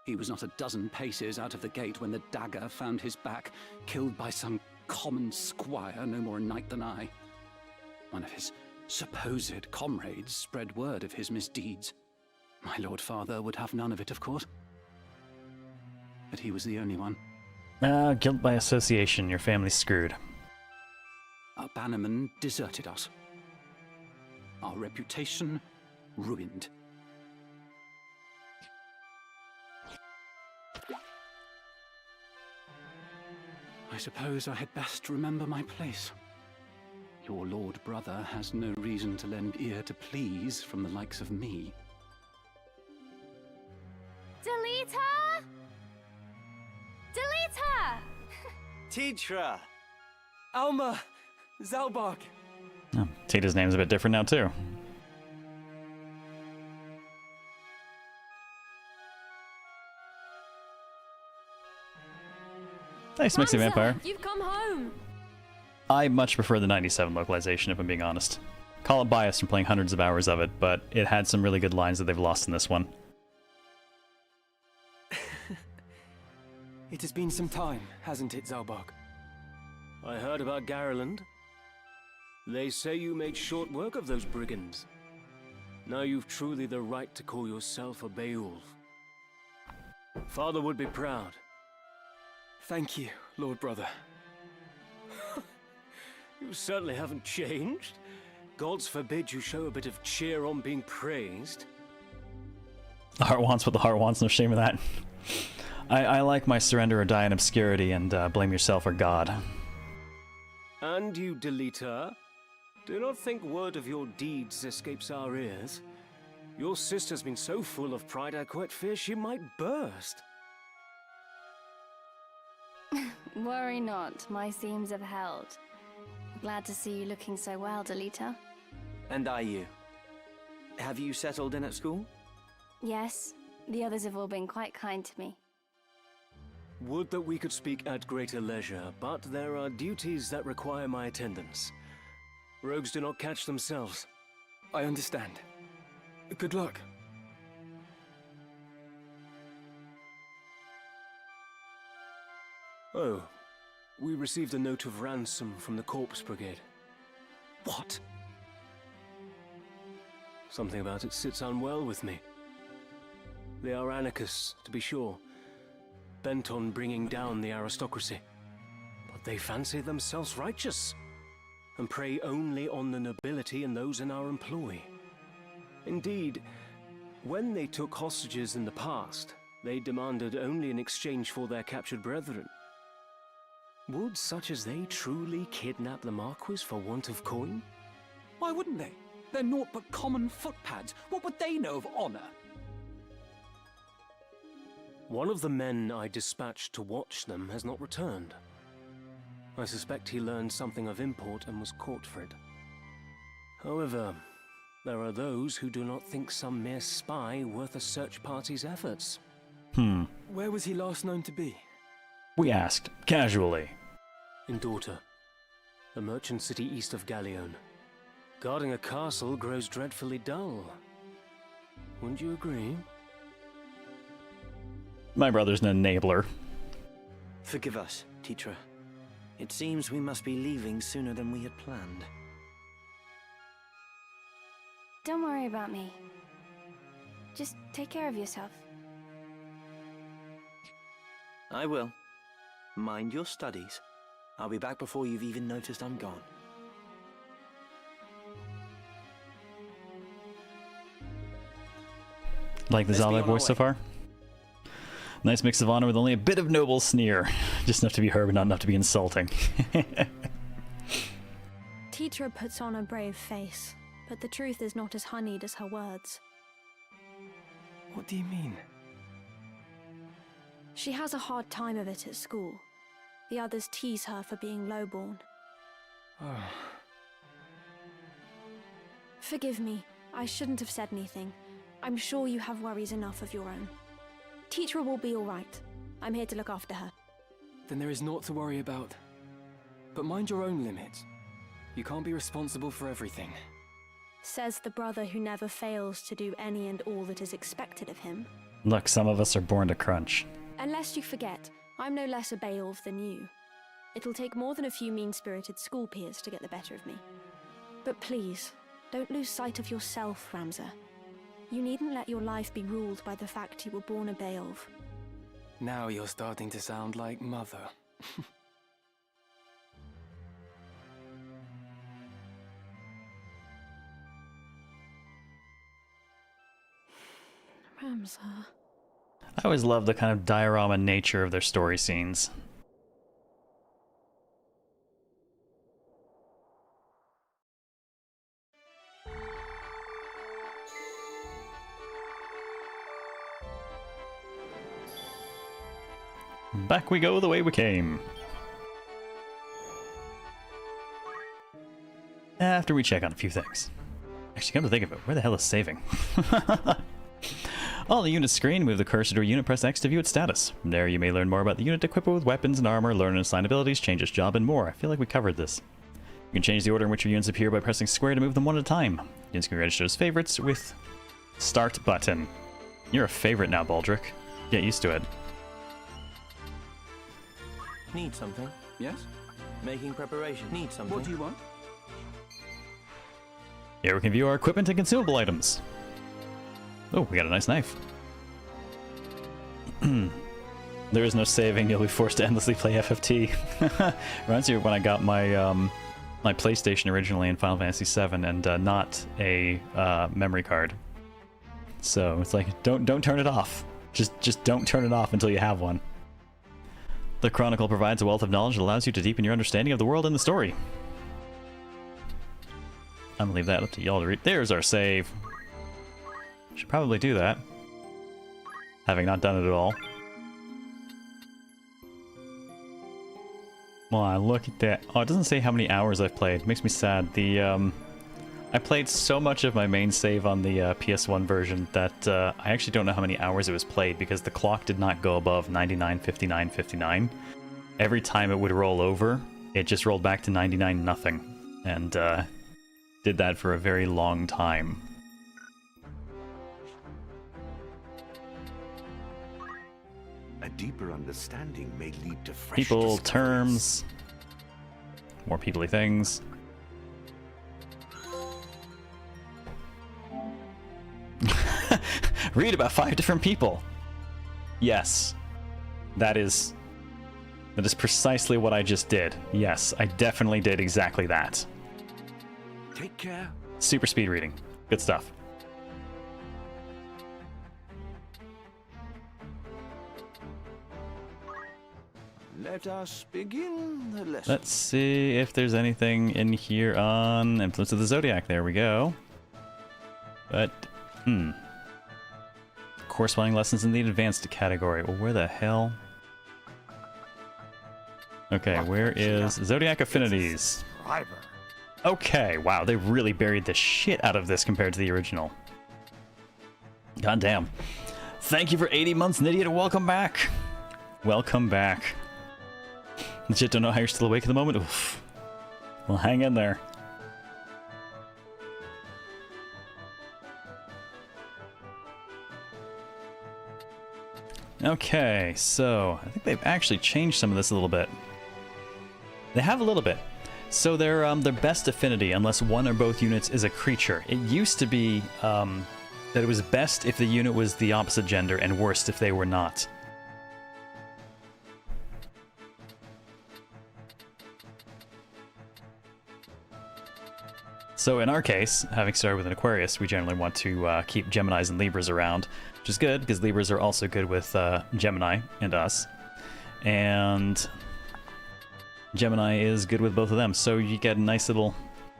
He was not a dozen paces out of the gate when the dagger found his back, killed by some common squire, no more a knight than I. One of his supposed comrades spread word of his misdeeds. My lord father would have none of it, of course. But he was the only one. Guilt by association. Your family's screwed. Our bannerman deserted us. Our reputation ruined. I suppose I had best remember my place. Your lord brother has no reason to lend ear to pleas from the likes of me. Delete her! Delete her! Tidra! Alma! Zalbark! Oh, Tita's name's a bit different now, too. Nice mixy vampire. You've come home! I much prefer the 97 localization, if I'm being honest. Call it biased from playing hundreds of hours of it, but it had some really good lines that they've lost in this one. It has been some time, hasn't it, Zalbark? I heard about Garland. They say you made short work of those brigands. Now you've truly the right to call yourself a Beowulf. Father would be proud. Thank you, Lord Brother. You certainly haven't changed. Gods forbid you show a bit of cheer on being praised. The heart wants what the heart wants, no shame in that. I like my surrender or die in obscurity and blame yourself or God. And you, Deleter, do not think word of your deeds escapes our ears. Your sister's been so full of pride I quite fear she might burst. Worry not, my seams have held. Glad to see you looking so well, Deleter. And are you? Have you settled in at school? Yes, the others have all been quite kind to me. Would that we could speak at greater leisure, but there are duties that require my attendance. Rogues do not catch themselves. I understand. Good luck. Oh, we received a note of ransom from the Corpse Brigade. What? Something about it sits unwell with me. They are anarchists, to be sure, bent on bringing down the aristocracy. But they fancy themselves righteous, and prey only on the nobility and those in our employ. Indeed, when they took hostages in the past, they demanded only in exchange for their captured brethren. Would such as they truly kidnap the Marquis for want of coin? Why wouldn't they? They're naught but common footpads. What would they know of honor? One of the men I dispatched to watch them has not returned. I suspect he learned something of import and was caught for it. However, there are those who do not think some mere spy worth a search party's efforts. Where was he last known to be? We asked, casually. In Daughter, the merchant city east of Galleon. Guarding a castle grows dreadfully dull. Wouldn't you agree? My brother's an enabler. Forgive us, Tetra. It seems we must be leaving sooner than we had planned. Don't worry about me. Just take care of yourself. I will. Mind your studies. I'll be back before you've even noticed I'm gone. Like the Zalai voice so far? Nice mix of honor with only a bit of noble sneer. Just enough to be heard, but not enough to be insulting. Tetra puts on a brave face, but the truth is not as honeyed as her words. What do you mean? She has a hard time of it at school. The others tease her for being lowborn. Oh. Forgive me, I shouldn't have said anything. I'm sure you have worries enough of your own. Tetra will be all right. I'm here to look after her. Then there is naught to worry about. But mind your own limits. You can't be responsible for everything. Says the brother who never fails to do any and all that is expected of him. Look, some of us are born to crunch. Unless you forget, I'm no less a Beowulf than you. It'll take more than a few mean-spirited school peers to get the better of me. But please, don't lose sight of yourself, Ramza. You needn't let your life be ruled by the fact you were born a Beowulf. Now you're starting to sound like Mother. Ramza. I always love the kind of diorama nature of their story scenes. Back we go the way we came. After we check on a few things. Actually, come to think of it, where the hell is saving? On the unit screen, move the cursor to a unit, press X to view its status. From there, you may learn more about the unit, equip it with weapons and armor, learn and assign abilities, change its job, and more. I feel like we covered this. You can change the order in which your units appear by pressing square to move them one at a time. Units can be registered as favorites with Start button. You're a favorite now, Baldric. Get used to it. Need something? Yes? Making preparation. Need something? What do you want? Here we can view our equipment and consumable items. Oh, we got a nice knife. There is no saving. You'll be forced to endlessly play FFT. Reminds me of when I got my my PlayStation originally in Final Fantasy VII and not a memory card. So it's like, don't turn it off. Just don't turn it off until you have one. The Chronicle provides a wealth of knowledge that allows you to deepen your understanding of the world and the story. I'm gonna leave that up to y'all to read. There's our save. Should probably do that, having not done it at all. Wow, look at that. Oh, it doesn't say how many hours I've played. It makes me sad. I played so much of my main save on the PS1 version that I actually don't know how many hours it was played because the clock did not go above 99, 59, 59. Every time it would roll over, it just rolled back to 99 nothing. And did that for a very long time. A deeper understanding may lead to fresh People, discoveries. terms, more peoply things. Read about 5 different people. Yes, that is precisely what I just did. Yes, I definitely did exactly that. Take care. Super speed reading. Good stuff. Let us begin the lesson. Let's see if there's anything in here on Influence of the Zodiac. There we go. But, corresponding lessons in the advanced category. Well, where the hell? Okay, where is Zodiac Affinities? Okay, wow, they really buried the shit out of this compared to the original. God damn. Thank you for 80 months, Nydia, and welcome back. Welcome back. Legit don't know how you're still awake at the moment. Oof. Well, hang in there. Okay, so I think they've actually changed some of this a little bit. They have a little bit. So their best affinity, unless one or both units is a creature. It used to be that it was best if the unit was the opposite gender and worst if they were not. So in our case, having started with an Aquarius, we generally want to keep Geminis and Libras around, which is good because Libras are also good with Gemini and us. And Gemini is good with both of them, so you get a nice little...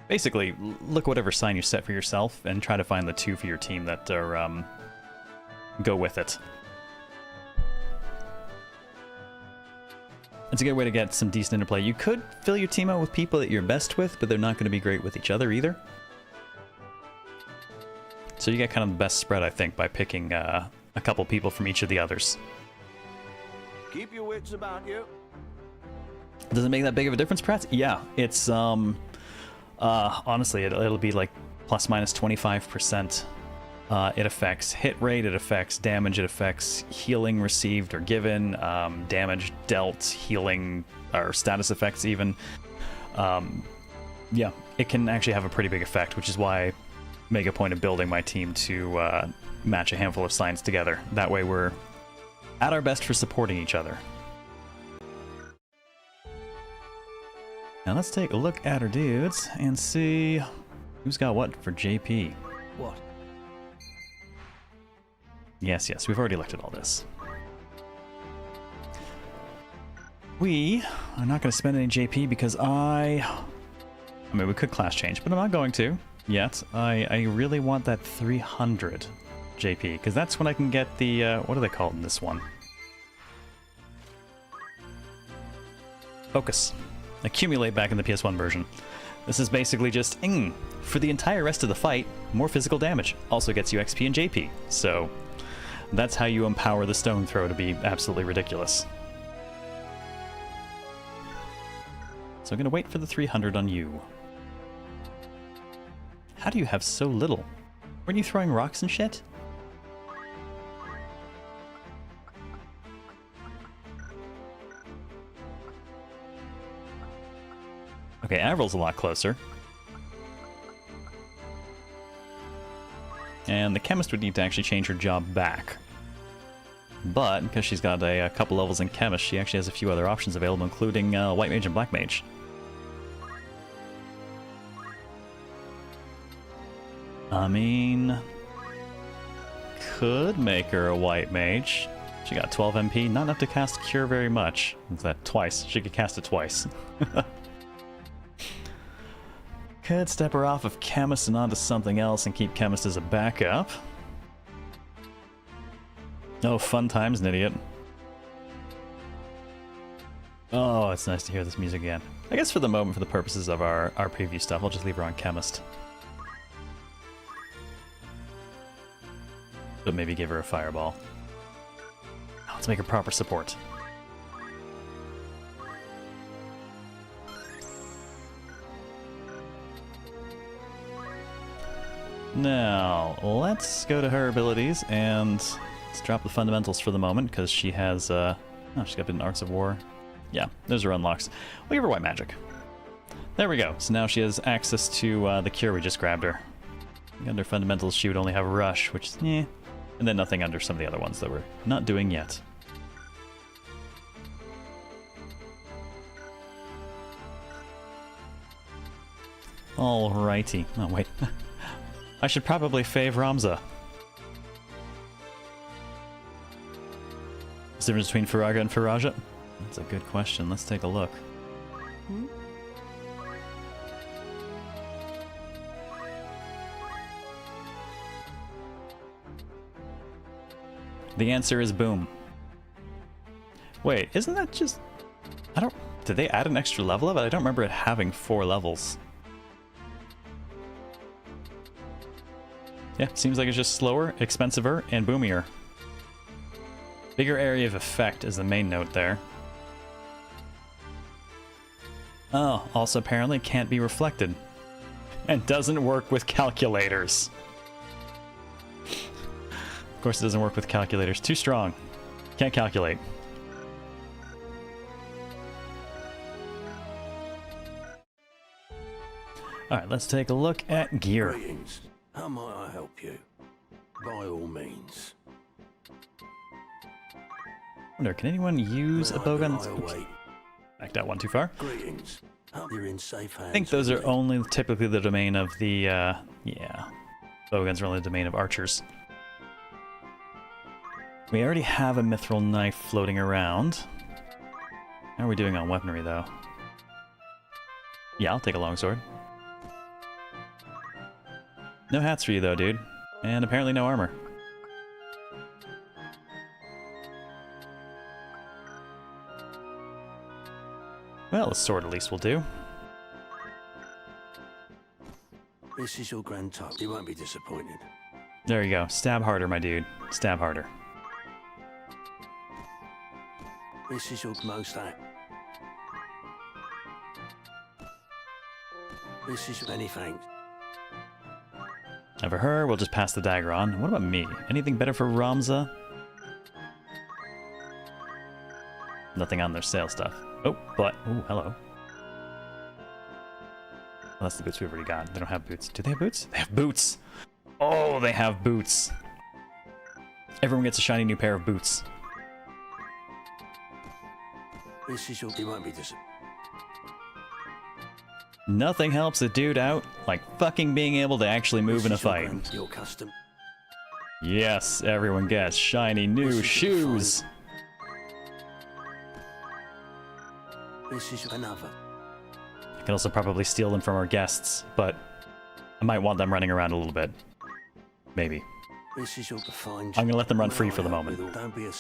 Basically, look whatever sign you set for yourself and try to find the 2 for your team that are go with it. It's a good way to get some decent interplay. You could fill your team out with people that you're best with, but they're not going to be great with each other either. So you get kind of the best spread, I think, by picking a couple people from each of the others. Keep your wits about you. Does it make that big of a difference, Pratt? Yeah, it's honestly, it'll be like plus minus 25%. It affects hit rate, it affects damage, it affects healing received or given, damage dealt, healing, or status effects even. Yeah, it can actually have a pretty big effect, which is why I make a point of building my team to match a handful of signs together. That way we're at our best for supporting each other. Now let's take a look at our dudes and see who's got what for JP. What? Yes, we've already looked at all this. We are not going to spend any JP because I mean, we could class change, but I'm not going to yet. I really want that 300 JP because that's when I can get the, what are they called in this one? Focus. Accumulate back in the PS1 version. This is basically just, for the entire rest of the fight, more physical damage. Also gets you XP and JP. So that's how you empower the stone throw to be absolutely ridiculous. So I'm going to wait for the 300 on you. How do you have so little? Weren't you throwing rocks and shit? Okay, Avril's a lot closer. And the chemist would need to actually change her job back. But, because she's got a couple levels in chemist, she actually has a few other options available, including white mage and black mage. I mean... could make her a white mage. She got 12 MP, not enough to cast Cure very much. What's that? Twice. She could cast it twice. Could step her off of Chemist and onto something else and keep Chemist as a backup. Oh, fun times, an idiot. Oh, it's nice to hear this music again. I guess for the moment, for the purposes of our preview stuff, I'll just leave her on Chemist. But maybe give her a Fireball. Let's make her proper support. Now, let's go to her abilities and let's drop the fundamentals for the moment because she has, oh, she's got Bitten Arts of War. Yeah, those are unlocks. We'll give her White Magic. There we go. So now she has access to the cure we just grabbed her. Under fundamentals, she would only have Rush, which is, eh. And then nothing under some of the other ones that we're not doing yet. Alrighty. Oh, wait. I should probably fave Ramza. What's the difference between Faraga and Faraja? That's a good question. Let's take a look. The answer is boom. Wait, isn't that just... Did they add an extra level of it? I don't remember it having 4 levels. Yeah, seems like it's just slower, expensiver, and boomier. Bigger area of effect is the main note there. Oh, also apparently can't be reflected. And doesn't work with calculators. Of course it doesn't work with calculators. Too strong. Can't calculate. Alright, let's take a look at gear. Greetings. How might I help you? By all means. Wonder, can anyone use a bowgun? Backed out one too far. Greetings. Hope you're in safe hands. I think those are only typically the domain of the, yeah. Bowguns are only the domain of archers. We already have a mithril knife floating around. How are we doing on weaponry, though? Yeah, I'll take a longsword. No hats for you, though, dude. And apparently no armor. Well, a sword at least will do. This is your grand top. You won't be disappointed. There you go. Stab harder, my dude. Stab harder. This is your most act. This is many thanks. And for her, we'll just pass the dagger on. What about me? Anything better for Ramza? Nothing on their sale stuff. Oh, but... Oh, hello. Well, that's the boots we've already got. They don't have boots. Do they have boots? They have boots! Oh, they have boots! Everyone gets a shiny new pair of boots. This is your... You won't be disappointed. Nothing helps a dude out like fucking being able to actually move in a fight. Your custom. Yes, everyone gets shiny new shoes. This is another. I can also probably steal them from our guests, but I might want them running around a little bit. Maybe. This is your defined. I'm gonna let them run free for the moment. Don't be a...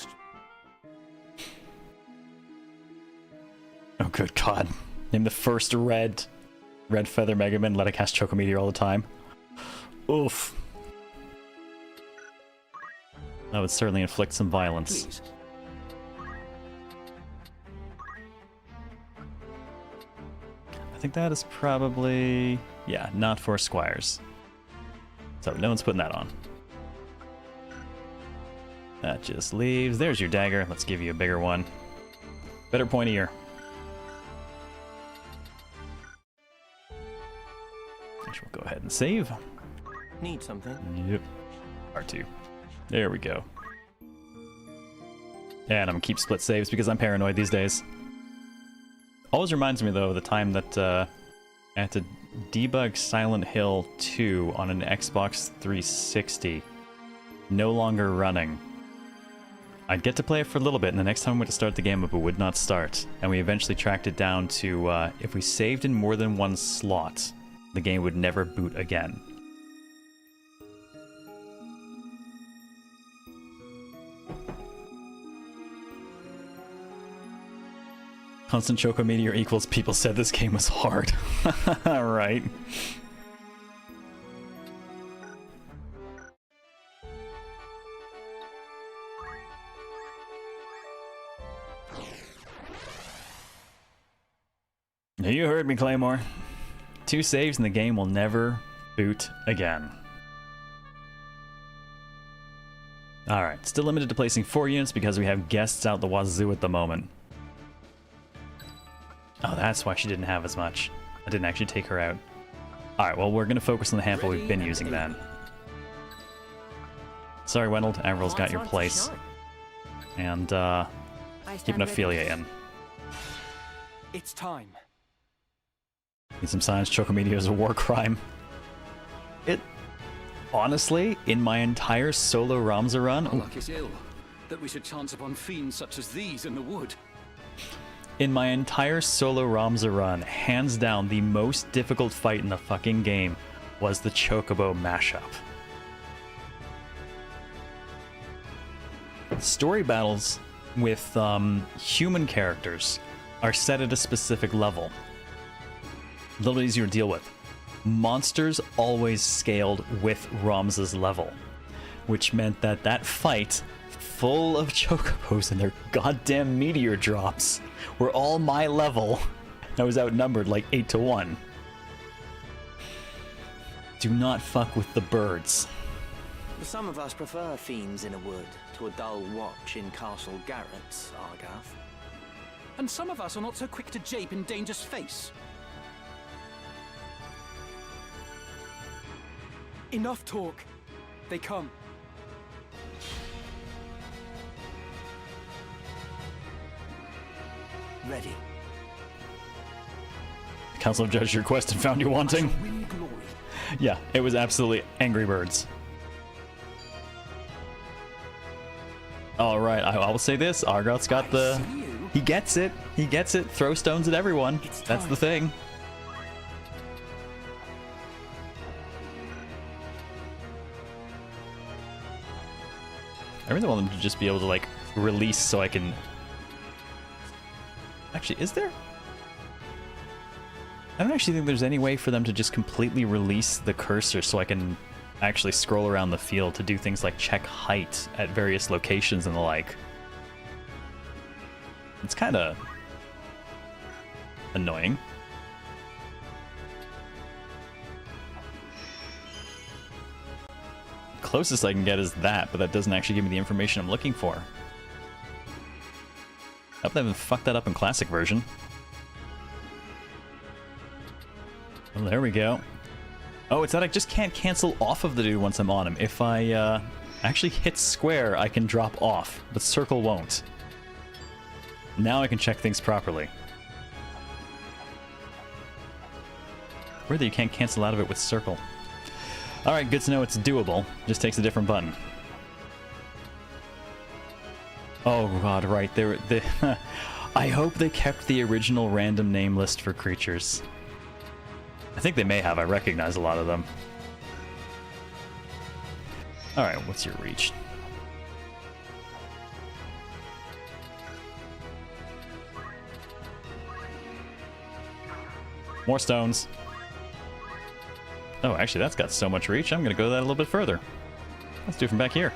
Oh, good God. Name the first red feather Mega Man, let it cast Choco Meteor all the time. Oof. That would certainly inflict some violence. Please. I think that is probably... yeah, not for Squires. So no one's putting that on. That just leaves... There's your dagger. Let's give you a bigger one. Better pointier. We'll go ahead and save. Need something? Yep. R2. There we go. And I'm gonna keep split saves because I'm paranoid these days. Always reminds me, though, of the time that I had to debug Silent Hill 2 on an Xbox 360. No longer running. I'd get to play it for a little bit, and the next time we went to start the game up, it would not start. And we eventually tracked it down to, if we saved in more than one slot, the game would never boot again. Constant Choco Meteor equals people said this game was hard. Right. You heard me, Claymore. 2 saves and the game will never boot again. Alright, still limited to placing 4 units because we have guests out the wazoo at the moment. Oh, that's why she didn't have as much. I didn't actually take her out. Alright, well, we're going to focus on the handful we've been using then. Sorry, Wendell, Averill's got your place. And, keeping Ophelia in. It's time. Need some science. Chocomedia is a war crime. It... Honestly, in my entire solo Ramza run... Our luck is ill, that we should chance upon fiends such as these in the wood. In my entire solo Ramza run, hands down, the most difficult fight in the fucking game was the Chocobo mashup. Story battles with human characters are set at a specific level. A little easier to deal with. Monsters always scaled with Ramza's level, which meant that that fight, full of chocobos and their goddamn meteor drops, were all my level. I was outnumbered like 8 to 1. Do not fuck with the birds. Some of us prefer fiends in a wood to a dull watch in Castle Garrett's, Argath. And some of us are not so quick to jape in danger's face. Enough talk. They come. Ready. The Council of Judges requested and found you wanting. Yeah, it was absolutely Angry Birds. Alright, I will say this. Argoth's got the... He gets it. He gets it. Throw stones at everyone. That's the thing. I really want them to just be able to, like, release so I can... Actually, is there? I don't actually think there's any way for them to just completely release the cursor so I can actually scroll around the field to do things like check height at various locations and the like. It's kind of annoying. Closest I can get is that, but that doesn't actually give me the information I'm looking for. I hope they haven't fucked that up in classic version. Well, there we go. Oh, it's that I just can't cancel off of the dude once I'm on him. If I actually hit square, I can drop off, but circle won't. Now I can check things properly. Weird that you can't cancel out of it with circle. Alright, good to know it's doable. Just takes a different button. Oh god, right. I hope they kept the original random name list for creatures. I think they may have. I recognize a lot of them. Alright, what's your reach? More stones. Oh, actually, that's got so much reach. I'm going to go that a little bit further. Let's do it from back here.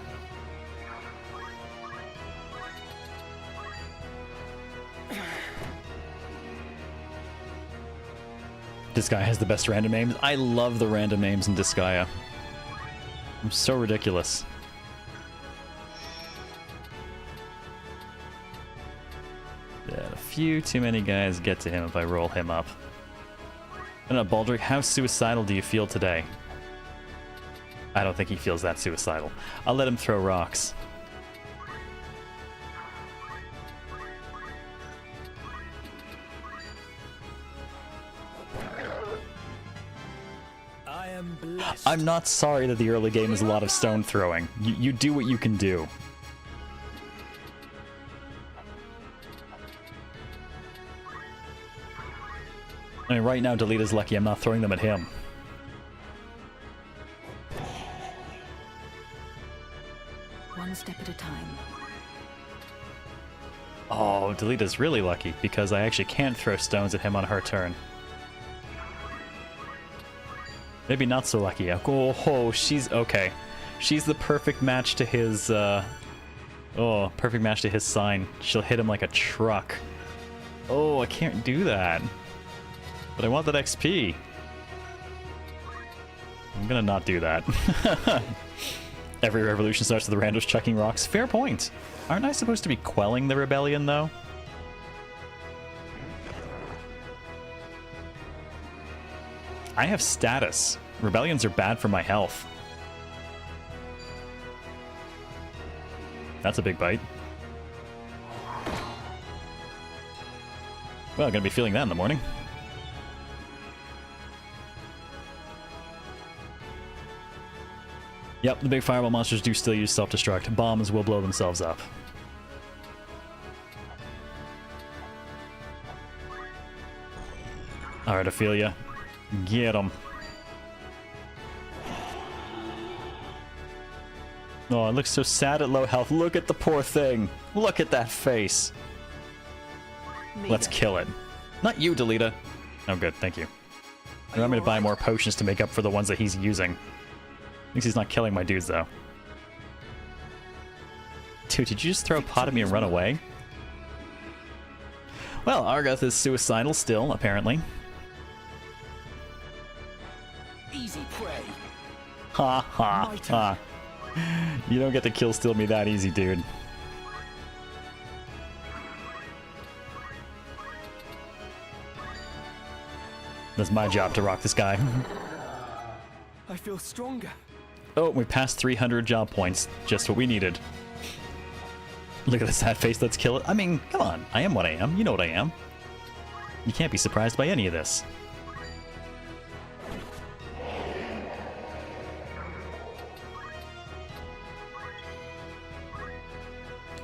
Disgaea has the best random names. I love the random names in Disgaea. I'm so ridiculous. Yeah, a few too many guys get to him if I roll him up. I don't know, Baldric, how suicidal do you feel today? I don't think he feels that suicidal. I'll let him throw rocks. I am blessed. I'm not sorry that the early game is a lot of stone throwing. You do what you can do. I mean, right now, Delita's lucky I'm not throwing them at him. One step at a time. Oh, Delita's really lucky, because I actually can't throw stones at him on her turn. Maybe not so lucky. Oh, she's okay. She's the perfect match to his, perfect match to his sign. She'll hit him like a truck. Oh, I can't do that. But I want that XP. I'm gonna not do that. Every revolution starts with the randos chucking rocks. Fair point. Aren't I supposed to be quelling the rebellion, though? I have status. Rebellions are bad for my health. That's a big bite. Well, I'm gonna be feeling that in the morning. Yep, the big fireball monsters do still use self-destruct. Bombs will blow themselves up. Alright, Ophelia. Get them. Oh, it looks so sad at low health. Look at the poor thing. Look at that face. Let's kill it. Not you, Delita. Oh, good. Thank you. I want me to buy more potions to make up for the ones that he's using. At least he's not killing my dudes, though. Dude, did you just throw a pot at me and run away? Well, Argoth is suicidal still, apparently. Easy prey. Ha ha ha. You don't get to kill steal me that easy, dude. That's my job to rock this guy. I feel stronger. Oh, we passed 300 job points. Just what we needed. Look at the sad face. Let's kill it. I mean, come on. I am what I am. You know what I am. You can't be surprised by any of this.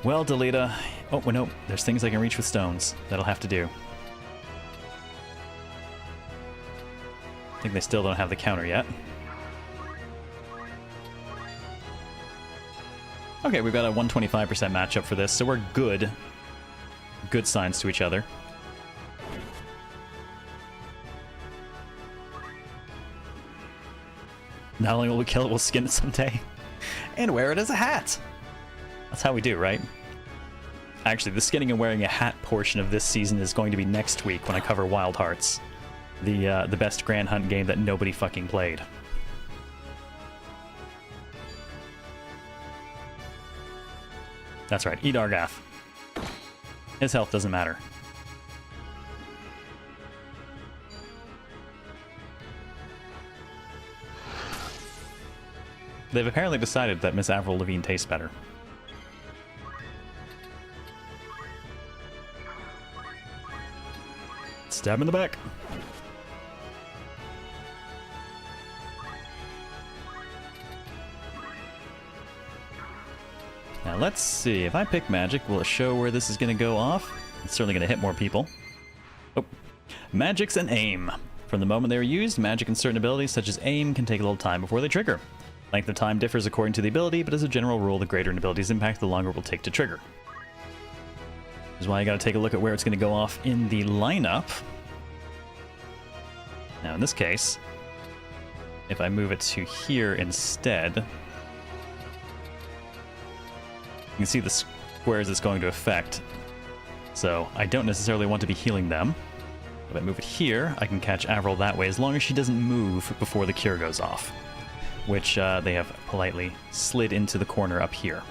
Well, Delita. Oh, well, no. There's things I can reach with stones. That'll have to do. I think they still don't have the counter yet. Okay, we've got a 125% matchup for this, so we're good. Good signs to each other. Not only will we kill it, we'll skin it someday. And wear it as a hat! That's how we do, right? Actually, the skinning and wearing a hat portion of this season is going to be next week when I cover Wild Hearts. The best Grand Hunt game that nobody fucking played. That's right, eat Argoth. His health doesn't matter. They've apparently decided that Miss Avril Lavigne tastes better. Stab in the back. Now let's see, if I pick magic, will it show where this is going to go off? It's certainly going to hit more people. Oh. Magics and aim. From the moment they are used, magic and certain abilities such as aim can take a little time before they trigger. Length of time differs according to the ability, but as a general rule, the greater an ability's impact, the longer it will take to trigger. Which is why I got to take a look at where it's going to go off in the lineup. Now in this case, if I move it to here instead, you can see the squares it's going to affect. So I don't necessarily want to be healing them. If I move it here, I can catch Avril that way as long as she doesn't move before the cure goes off. Which they have politely slid into the corner up here.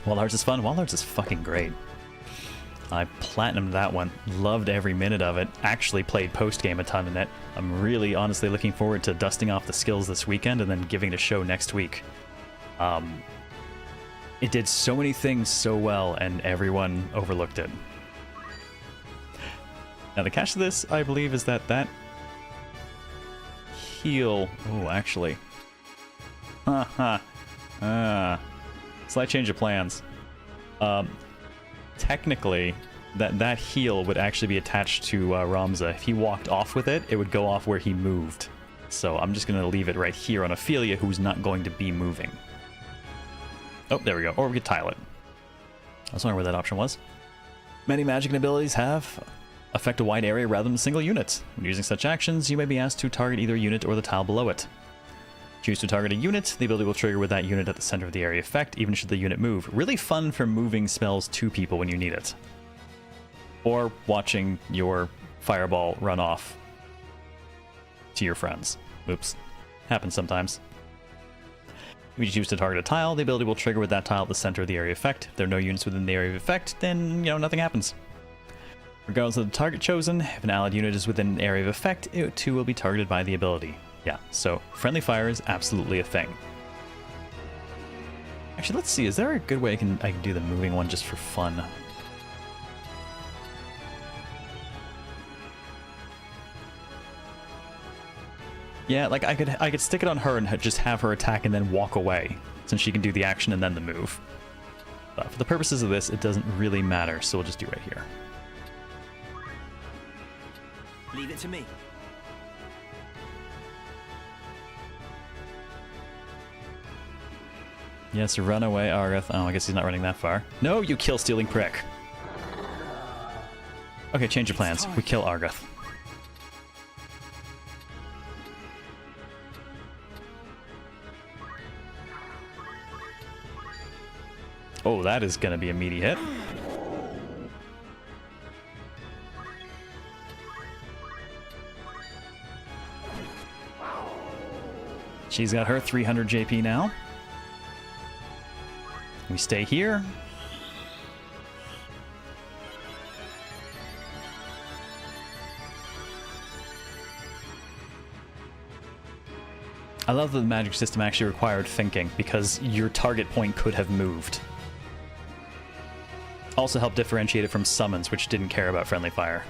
Wild Hearts is fun. Wild Hearts is fucking great. I platinumed that one. Loved every minute of it. Actually played post-game a ton in it. I'm really honestly looking forward to dusting off the skills this weekend and then giving it a show next week. It did so many things so well, and everyone overlooked it. Now, the catch to this, I believe, is that heal. Oh, actually. Haha. Slight change of plans. Technically, that heal would actually be attached to Ramza. If he walked off with it, it would go off where he moved. So I'm just going to leave it right here on Ophelia, who's not going to be moving. Oh, there we go. Or we could tile it. I was wondering where that option was. Many magic abilities affect a wide area rather than a single unit. When using such actions, you may be asked to target either a unit or the tile below it. Choose to target a unit, the ability will trigger with that unit at the center of the area effect, even should the unit move. Really fun for moving spells to people when you need it. Or watching your fireball run off to your friends. Oops. Happens sometimes. If you choose to target a tile, the ability will trigger with that tile at the center of the area effect. If there are no units within the area of effect, then, nothing happens. Regardless of the target chosen, if an allied unit is within an area of effect, it too will be targeted by the ability. Yeah, so friendly fire is absolutely a thing. Actually, let's see. Is there a good way I can do the moving one just for fun? Yeah, like I could stick it on her and just have her attack and then walk away, since she can do the action and then the move. But for the purposes of this, it doesn't really matter, so we'll just do right here. Leave it to me. Yes, run away, Argath. Oh, I guess he's not running that far. No, you kill-stealing prick. Okay, change your plans. We kill Argath. Oh, that is going to be a meaty hit. She's got her 300 JP now. We stay here. I love that the magic system actually required thinking, because your target point could have moved. Also helped differentiate it from summons, which didn't care about friendly fire.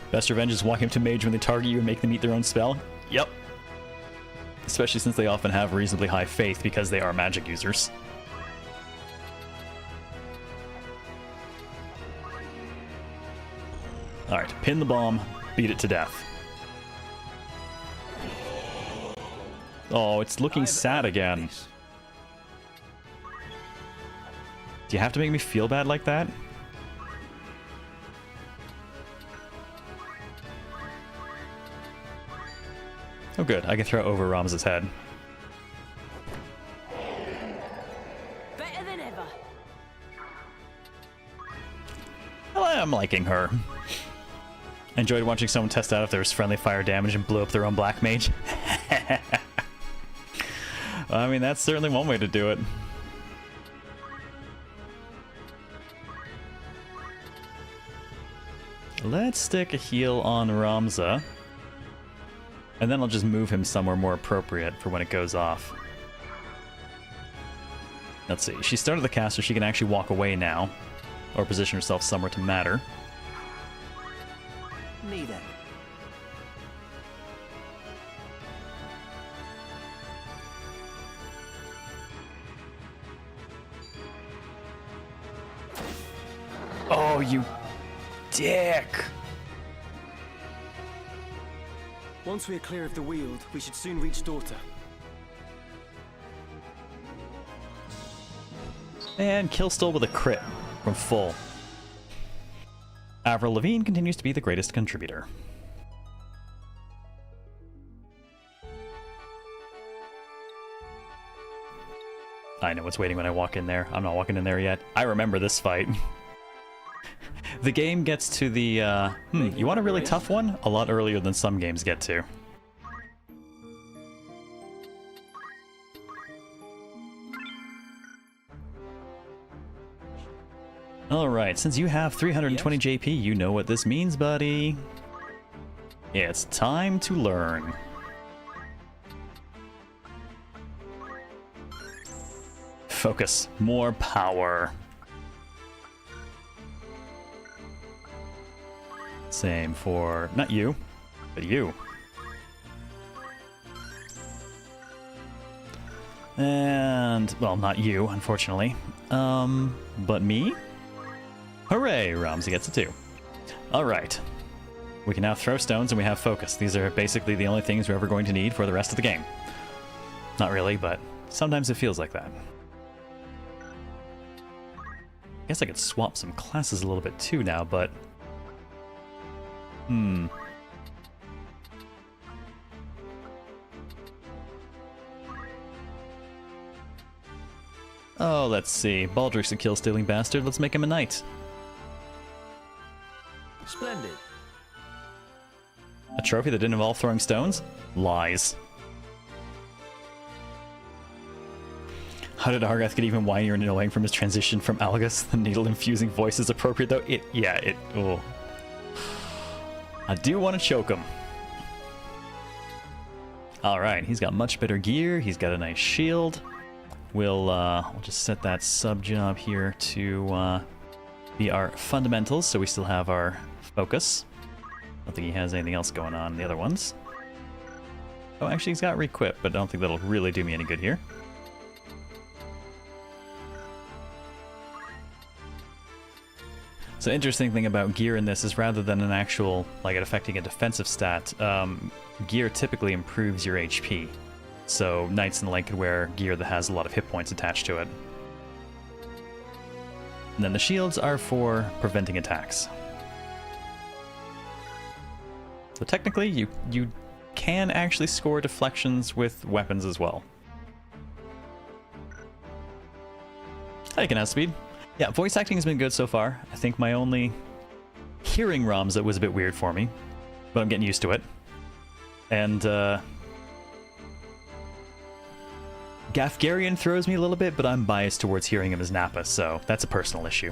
Best revenge is walking up to mage when they target you and make them eat their own spell? Yep. Especially since they often have reasonably high faith because they are magic users. Alright, pin the bomb, beat it to death. Oh, it's looking sad again. Do you have to make me feel bad like that? Oh good, I can throw over Ramza's head. Better than ever. Well, I'm liking her. Enjoyed watching someone test out if there was friendly fire damage and blew up their own black mage. I mean, that's certainly one way to do it. Let's stick a heal on Ramza. And then I'll just move him somewhere more appropriate for when it goes off. Let's see. She started the cast so she can actually walk away now. Or position herself somewhere to matter. Me then. Oh, you dick! Once we're clear of the Weald, we should soon reach Daughter. And Killstole with a crit from full. Avril Lavigne continues to be the greatest contributor. I know what's waiting when I walk in there. I'm not walking in there yet. I remember this fight. The game gets to the, you want a really tough one? A lot earlier than some games get to. Alright, since you have 320 JP, you know what this means, buddy. It's time to learn. Focus. More power. Same for, not you, but you. And, well, not you, unfortunately. But me? Hooray, Ramsey gets a 2. Alright. We can now throw stones and we have focus. These are basically the only things we're ever going to need for the rest of the game. Not really, but sometimes it feels like that. I guess I could swap some classes a little bit too now, but... Oh, let's see. Baldric's a kill-stealing bastard. Let's make him a knight. Splendid. A trophy that didn't involve throwing stones? Lies. How did Argath get even whinier and annoying from his transition from Algus? The needle-infusing voice is appropriate, though. Oh. I do want to choke him. Alright, he's got much better gear. He's got a nice shield. We'll just set that sub-job here to be our fundamentals, so we still have our focus. I don't think he has anything else going on in the other ones. Oh, actually, he's got requip, but I don't think that'll really do me any good here. So, interesting thing about gear in this is rather than an actual, like it affecting a defensive stat, gear typically improves your HP. So, Knights in the Light could wear gear that has a lot of hit points attached to it. And then the shields are for preventing attacks. So technically, you can actually score deflections with weapons as well. I can have speed. Yeah, voice acting has been good so far. I think my only hearing Ramza was a bit weird for me, but I'm getting used to it. And Gafgarian throws me a little bit, but I'm biased towards hearing him as Nappa, so that's a personal issue.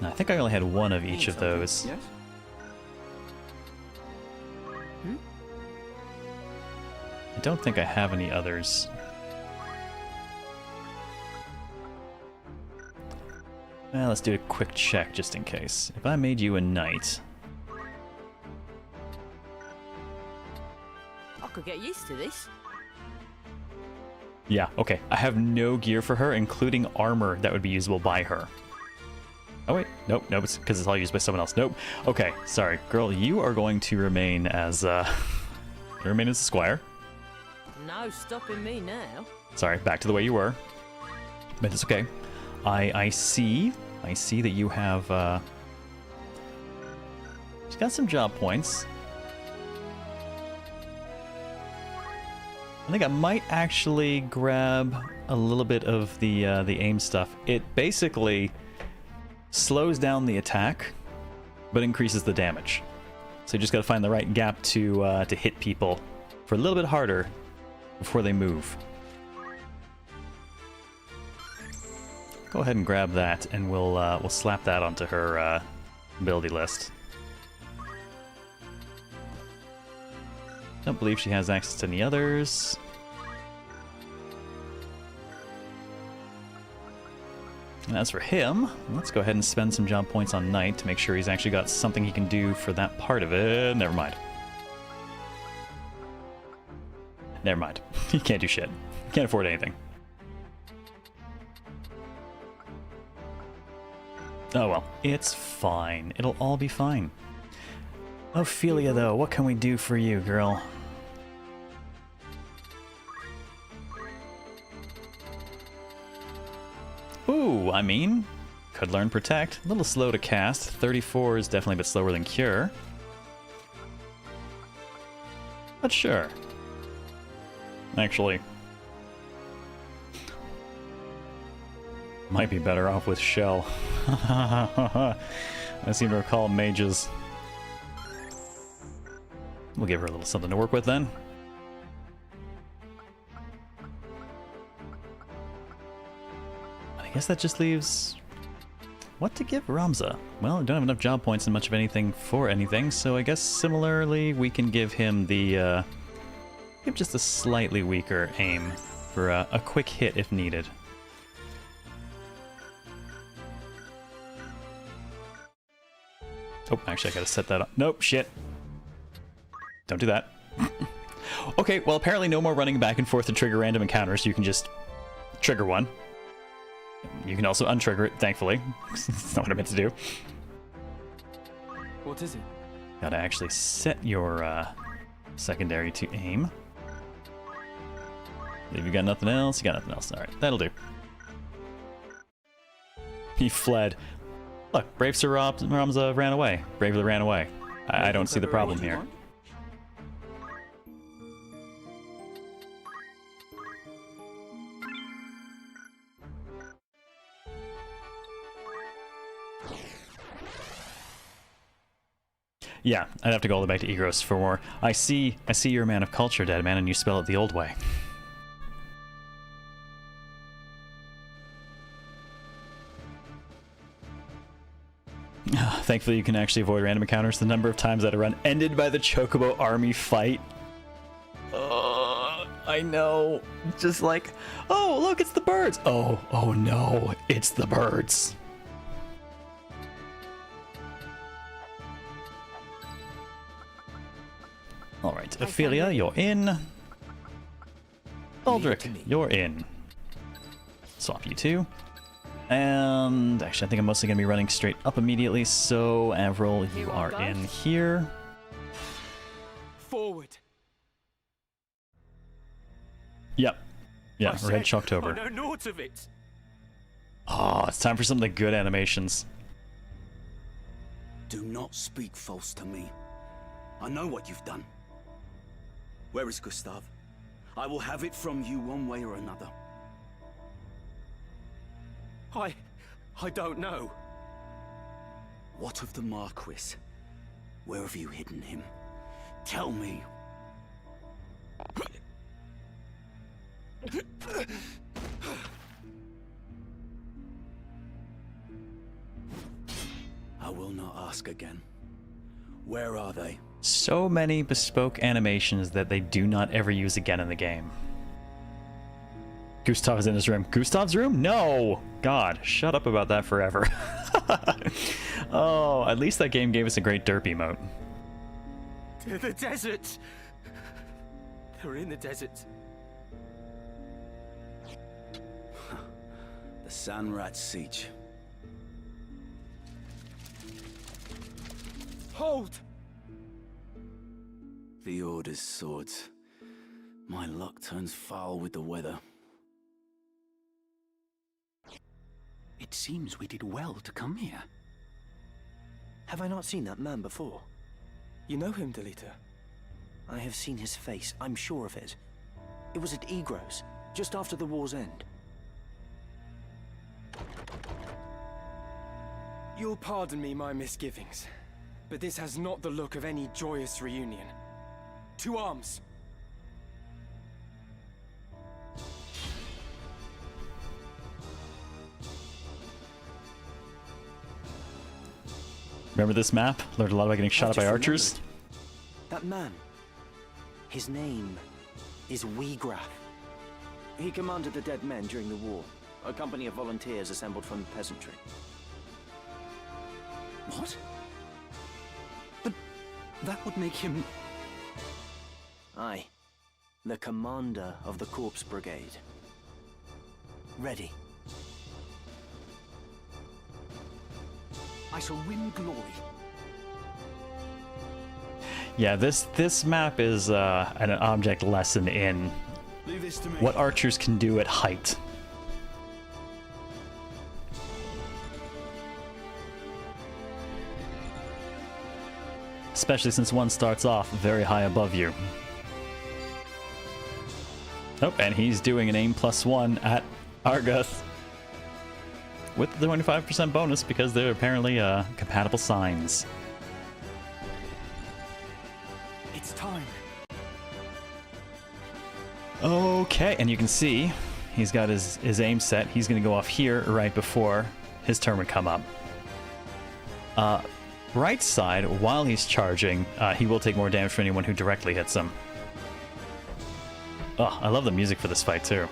I think I only had one of each of those. Yes? I don't think I have any others. Well, let's do a quick check just in case. If I made you a knight... I could get used to this. Yeah, okay. I have no gear for her, including armor that would be usable by her. Oh wait, nope, it's because it's all used by someone else. Nope. Okay, sorry, girl. You are going to remain as a squire. No stopping me now. Sorry, back to the way you were. But it's okay. I see that you have. She's got some job points. I think I might actually grab a little bit of the aim stuff. It basically slows down the attack, but increases the damage. So you just got to find the right gap to hit people for a little bit harder before they move. Go ahead and grab that, and we'll slap that onto her ability list. Don't believe she has access to any others. And as for him, let's go ahead and spend some job points on Knight to make sure he's actually got something he can do for that part of it. Never mind. Never mind. He can't do shit. Can't afford anything. Oh well, it's fine. It'll all be fine. Ophelia, though, what can we do for you, girl? Ooh, I mean, could learn Protect. A little slow to cast. 34 is definitely a bit slower than Cure. But sure. Actually, might be better off with Shell. I seem to recall mages. We'll give her a little something to work with then. I guess that just leaves... what to give Ramza? Well, I don't have enough job points and much of anything for anything, so I guess similarly we can give him the... give just a slightly weaker aim for a quick hit if needed. Oh, actually, I gotta set that up. Nope, shit. Don't do that. Okay, well, apparently no more running back and forth to trigger random encounters. You can just trigger one. You can also untrigger it, thankfully. That's not what I meant to do. What is it? Gotta actually set your secondary to aim. If you got nothing else, you got nothing else. Alright, that'll do. He fled. Look, Brave Sir Ramza ran away. Bravely ran away. I don't see the problem here. Yeah, I'd have to go all the way back to Egros for more. I see you're a man of culture, Dead Man, and you spell it the old way. Thankfully, you can actually avoid random encounters. The number of times that I run ended by the Chocobo army fight. I know. Just like, oh, look, it's the birds. Oh no, it's the birds. All right, Ophelia, you're in. Aldrich, you're in. Swap you two. And actually, I think I'm mostly going to be running straight up immediately. So, Avril, you are in here. Forward. Yep. Yeah, we're heading Shocktober. I know naught of it. Oh, it's time for some of the good animations. Do not speak false to me. I know what you've done. Where is Gustav? I will have it from you one way or another. I don't know. What of the Marquis? Where have you hidden him? Tell me. I will not ask again. Where are they? So many bespoke animations that they do not ever use again in the game. Gustav is in his room. Gustav's room? No! God, shut up about that forever. Oh, at least that game gave us a great derp emote. The desert! They're in the desert. The Sanrat Siege. Hold! The Order's swords. My luck turns foul with the weather. It seems we did well to come here. Have I not seen that man before? You know him, Delita? I have seen his face, I'm sure of it. It was at Egros, just after the war's end. You'll pardon me my misgivings, but this has not the look of any joyous reunion. To arms! Remember this map? Learned a lot about getting shot at by archers. That man. His name is Wiegraf. He commanded the dead men during the war. A company of volunteers assembled from the peasantry. What? But that would make him... Aye. The commander of the Corpse Brigade. Ready. I shall win glory. Yeah, this map is an object lesson in what archers can do at height. Especially since one starts off very high above you. Oh, and he's doing an aim +1 at Argoth. With the 25% bonus because they're apparently compatible signs. It's time. Okay, and you can see he's got his aim set. He's going to go off here right before his turn would come up. Right side, while he's charging, he will take more damage from anyone who directly hits him. Oh, I love the music for this fight too.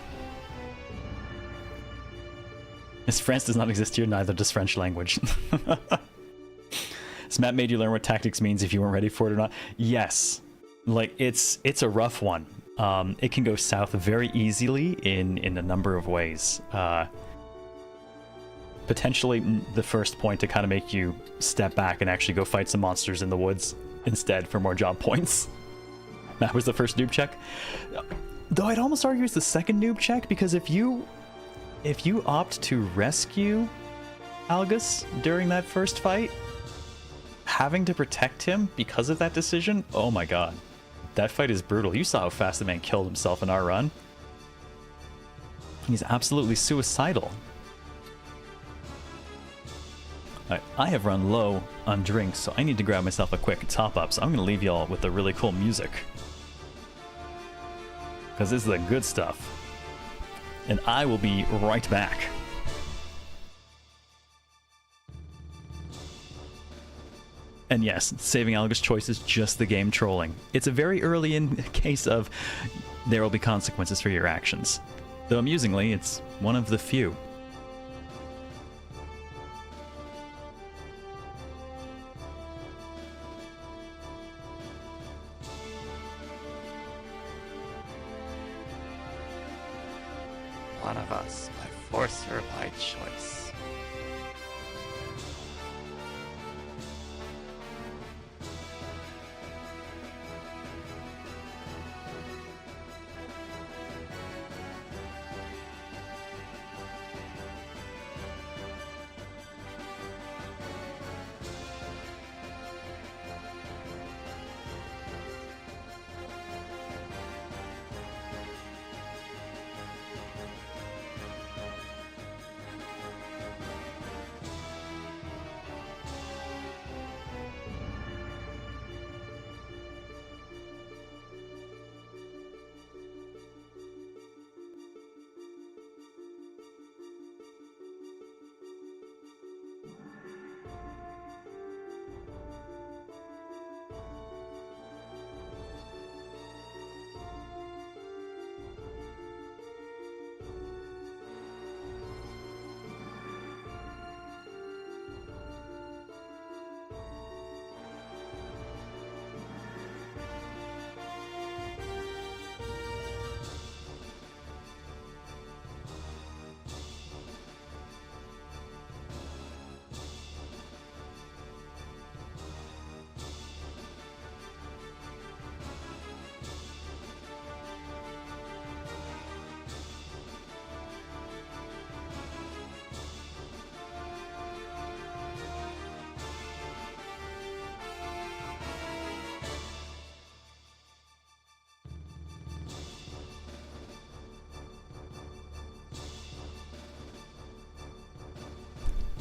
As France does not exist here, neither does French language. This map made you learn what tactics means if you weren't ready for it or not. Yes. Like, it's a rough one. It can go south very easily in a number of ways. Potentially the first point to kind of make you step back and actually go fight some monsters in the woods instead for more job points. That was the first noob check. Though I'd almost argue it's the second noob check, because if you opt to rescue Algus during that first fight, having to protect him because of that decision, oh my god. That fight is brutal. You saw how fast the man killed himself in our run. He's absolutely suicidal. Alright, I have run low on drinks, so I need to grab myself a quick top-up, so I'm going to leave y'all with the really cool music. Because this is the good stuff. And I will be right back. And yes, saving Algus' choice is just the game trolling. It's a very early in case of there will be consequences for your actions. Though amusingly, it's one of the few. One of us by force or by choice.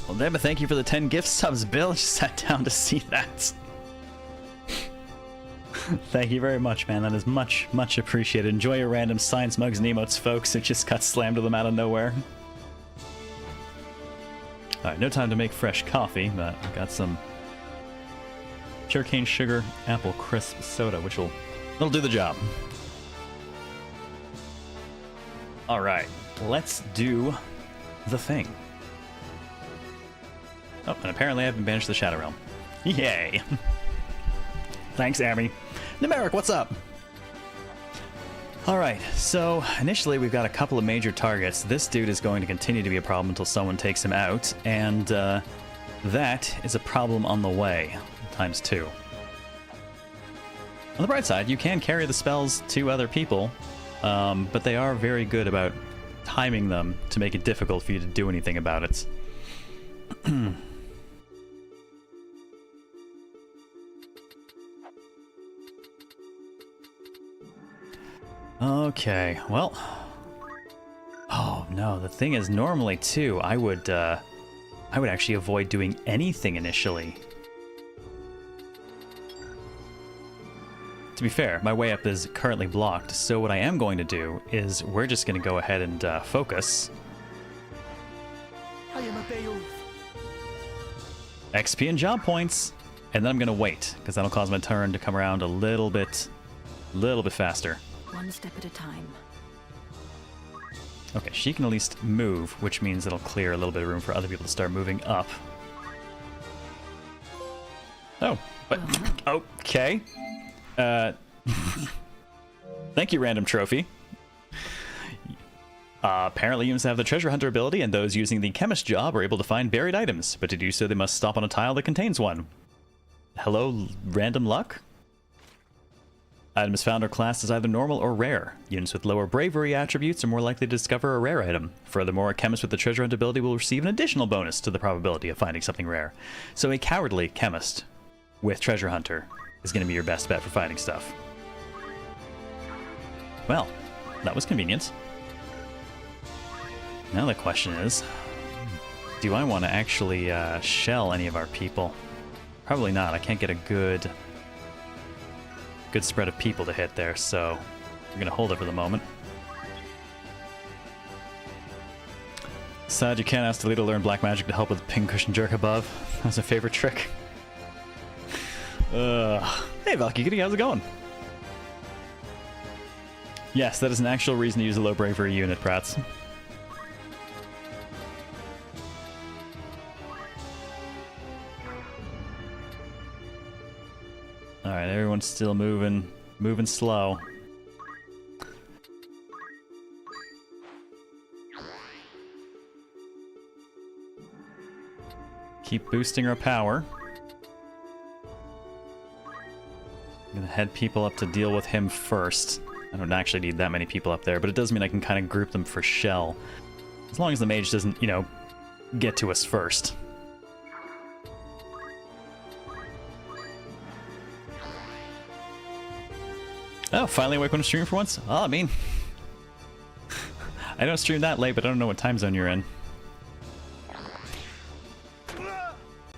Well, Debba, thank you for the 10 gift subs. Bill just sat down to see that. Thank you very much, man. That is much, much appreciated. Enjoy your random science mugs and emotes, folks. It just got slammed to them out of nowhere. Alright, no time to make fresh coffee, but I've got some pure cane sugar apple crisp soda, which it'll do the job. Alright, let's do the thing. Oh, and apparently I've been banished to the Shadow Realm. Yay! Thanks, Amy. Numeric, what's up? Alright, so initially we've got a couple of major targets. This dude is going to continue to be a problem until someone takes him out, and that is a problem on the way, ×2. On the bright side, you can carry the spells to other people, but they are very good about timing them to make it difficult for you to do anything about it. Okay, well... Oh, no, the thing is, normally, too, I would actually avoid doing anything initially. To be fair, my way up is currently blocked, so what I am going to do is we're just going to go ahead and focus. I am a Beowulf. XP and job points, and then I'm going to wait, because that'll cause my turn to come around a little bit faster. One step at a time. Okay, she can at least move, which means it'll clear a little bit of room for other people to start moving up. Oh, but okay. Thank you, random trophy. Apparently humans have the treasure hunter ability, and those using the chemist job are able to find buried items, but to do so they must stop on a tile that contains one. Hello, random luck? Items found are classed as either normal or rare. Units with lower bravery attributes are more likely to discover a rare item. Furthermore, a chemist with the treasure hunt ability will receive an additional bonus to the probability of finding something rare. So a cowardly chemist with treasure hunter is going to be your best bet for finding stuff. Well, that was convenient. Now the question is, do I want to actually shell any of our people? Probably not. I can't get a good spread of people to hit there, so I'm gonna hold it for the moment. Sad you can't ask Toledo to learn black magic to help with the pincushion jerk above. That's a favorite trick. Hey Valkyrie, how's it going? Yes, that is an actual reason to use a low bravery unit, Prats. Alright, everyone's still moving slow. Keep boosting our power. I'm gonna head people up to deal with him first. I don't actually need that many people up there, but it does mean I can kind of group them for shell. As long as the mage doesn't, you know, get to us first. Oh, finally awake when I'm streaming for once? Oh, I mean... I don't stream that late, but I don't know what time zone you're in.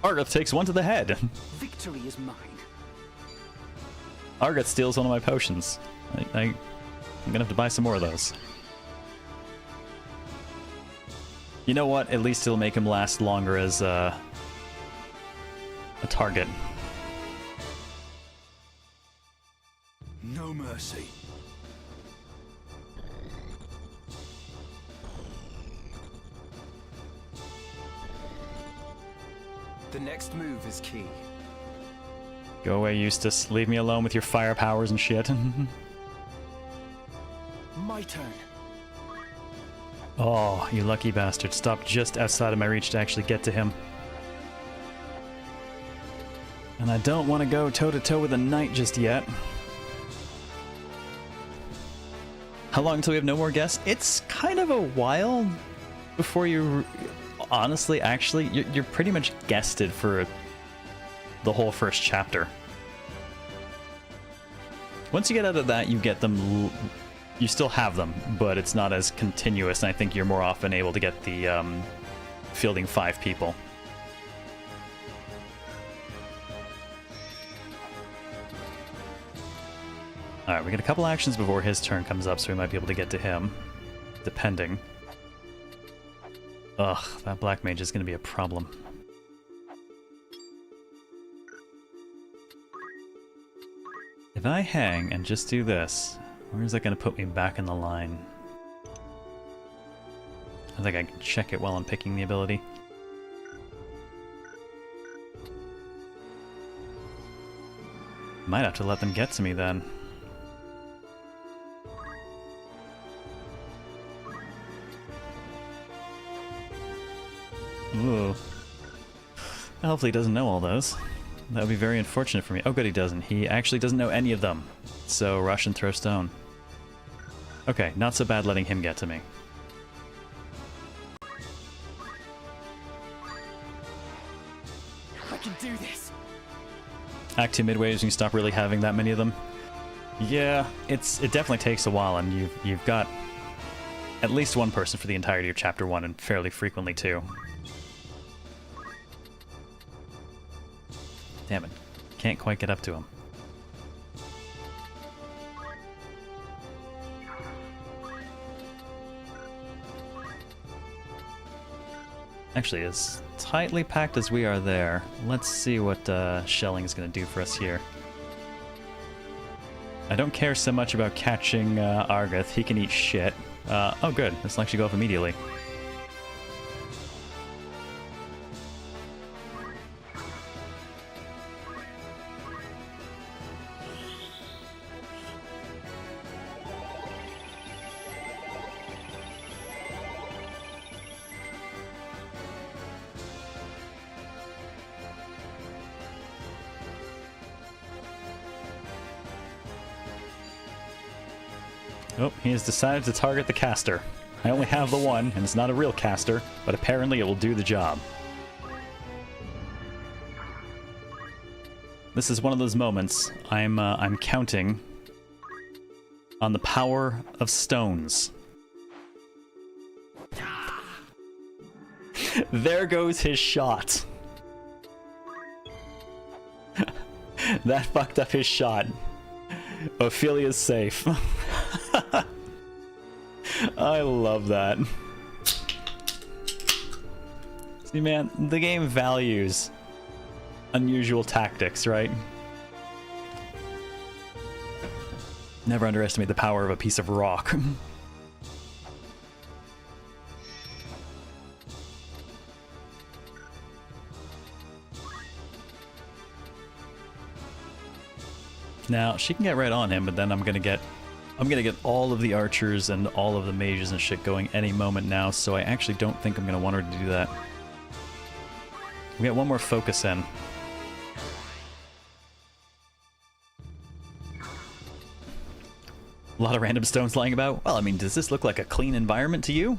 Argoth takes one to the head. Victory is mine. Argoth steals one of my potions. I'm gonna have to buy some more of those. You know what? At least it'll make him last longer as a target. No mercy. The next move is key. Go away, Eustace. Leave me alone with your fire powers and shit. My turn. Oh, you lucky bastard. Stop just outside of my reach to actually get to him. And I don't want to go toe-to-toe with a knight just yet. How long until we have no more guests? It's kind of a while before you... Honestly, actually, you're pretty much guested for the whole first chapter. Once you get out of that, you get them... You still have them, but it's not as continuous, and I think you're more often able to get the fielding 5 people. Alright, we got a couple actions before his turn comes up, so we might be able to get to him. Depending. Ugh, that black mage is going to be a problem. If I hang and just do this, where is that going to put me back in the line? I think I can check it while I'm picking the ability. Might have to let them get to me then. Ooh. Hopefully he doesn't know all those. That would be very unfortunate for me. Oh good, he doesn't. He actually doesn't know any of them. So rush and throw stone. Okay, not so bad letting him get to me. I can do this. Act 2 midway is when you stop really having that many of them. Yeah, it definitely takes a while, and you've got at least one person for the entirety of Chapter 1, and fairly frequently too. Damn it. Can't quite get up to him. Actually, as tightly packed as we are there, let's see what shelling is going to do for us here. I don't care so much about catching Argoth. He can eat shit. Oh good, this will actually go up immediately. Oh, he has decided to target the caster. I only have the one, and it's not a real caster, but apparently it will do the job. This is one of those moments I'm counting on the power of stones. There goes his shot. That fucked up his shot. Ophelia's safe. I love that. See, man, the game values unusual tactics, right? Never underestimate the power of a piece of rock. Now, she can get right on him, but then I'm gonna get all of the archers and all of the mages and shit going any moment now, so I actually don't think I'm gonna want her to do that. We got one more focus in. A lot of random stones lying about. Well, I mean, does this look like a clean environment to you?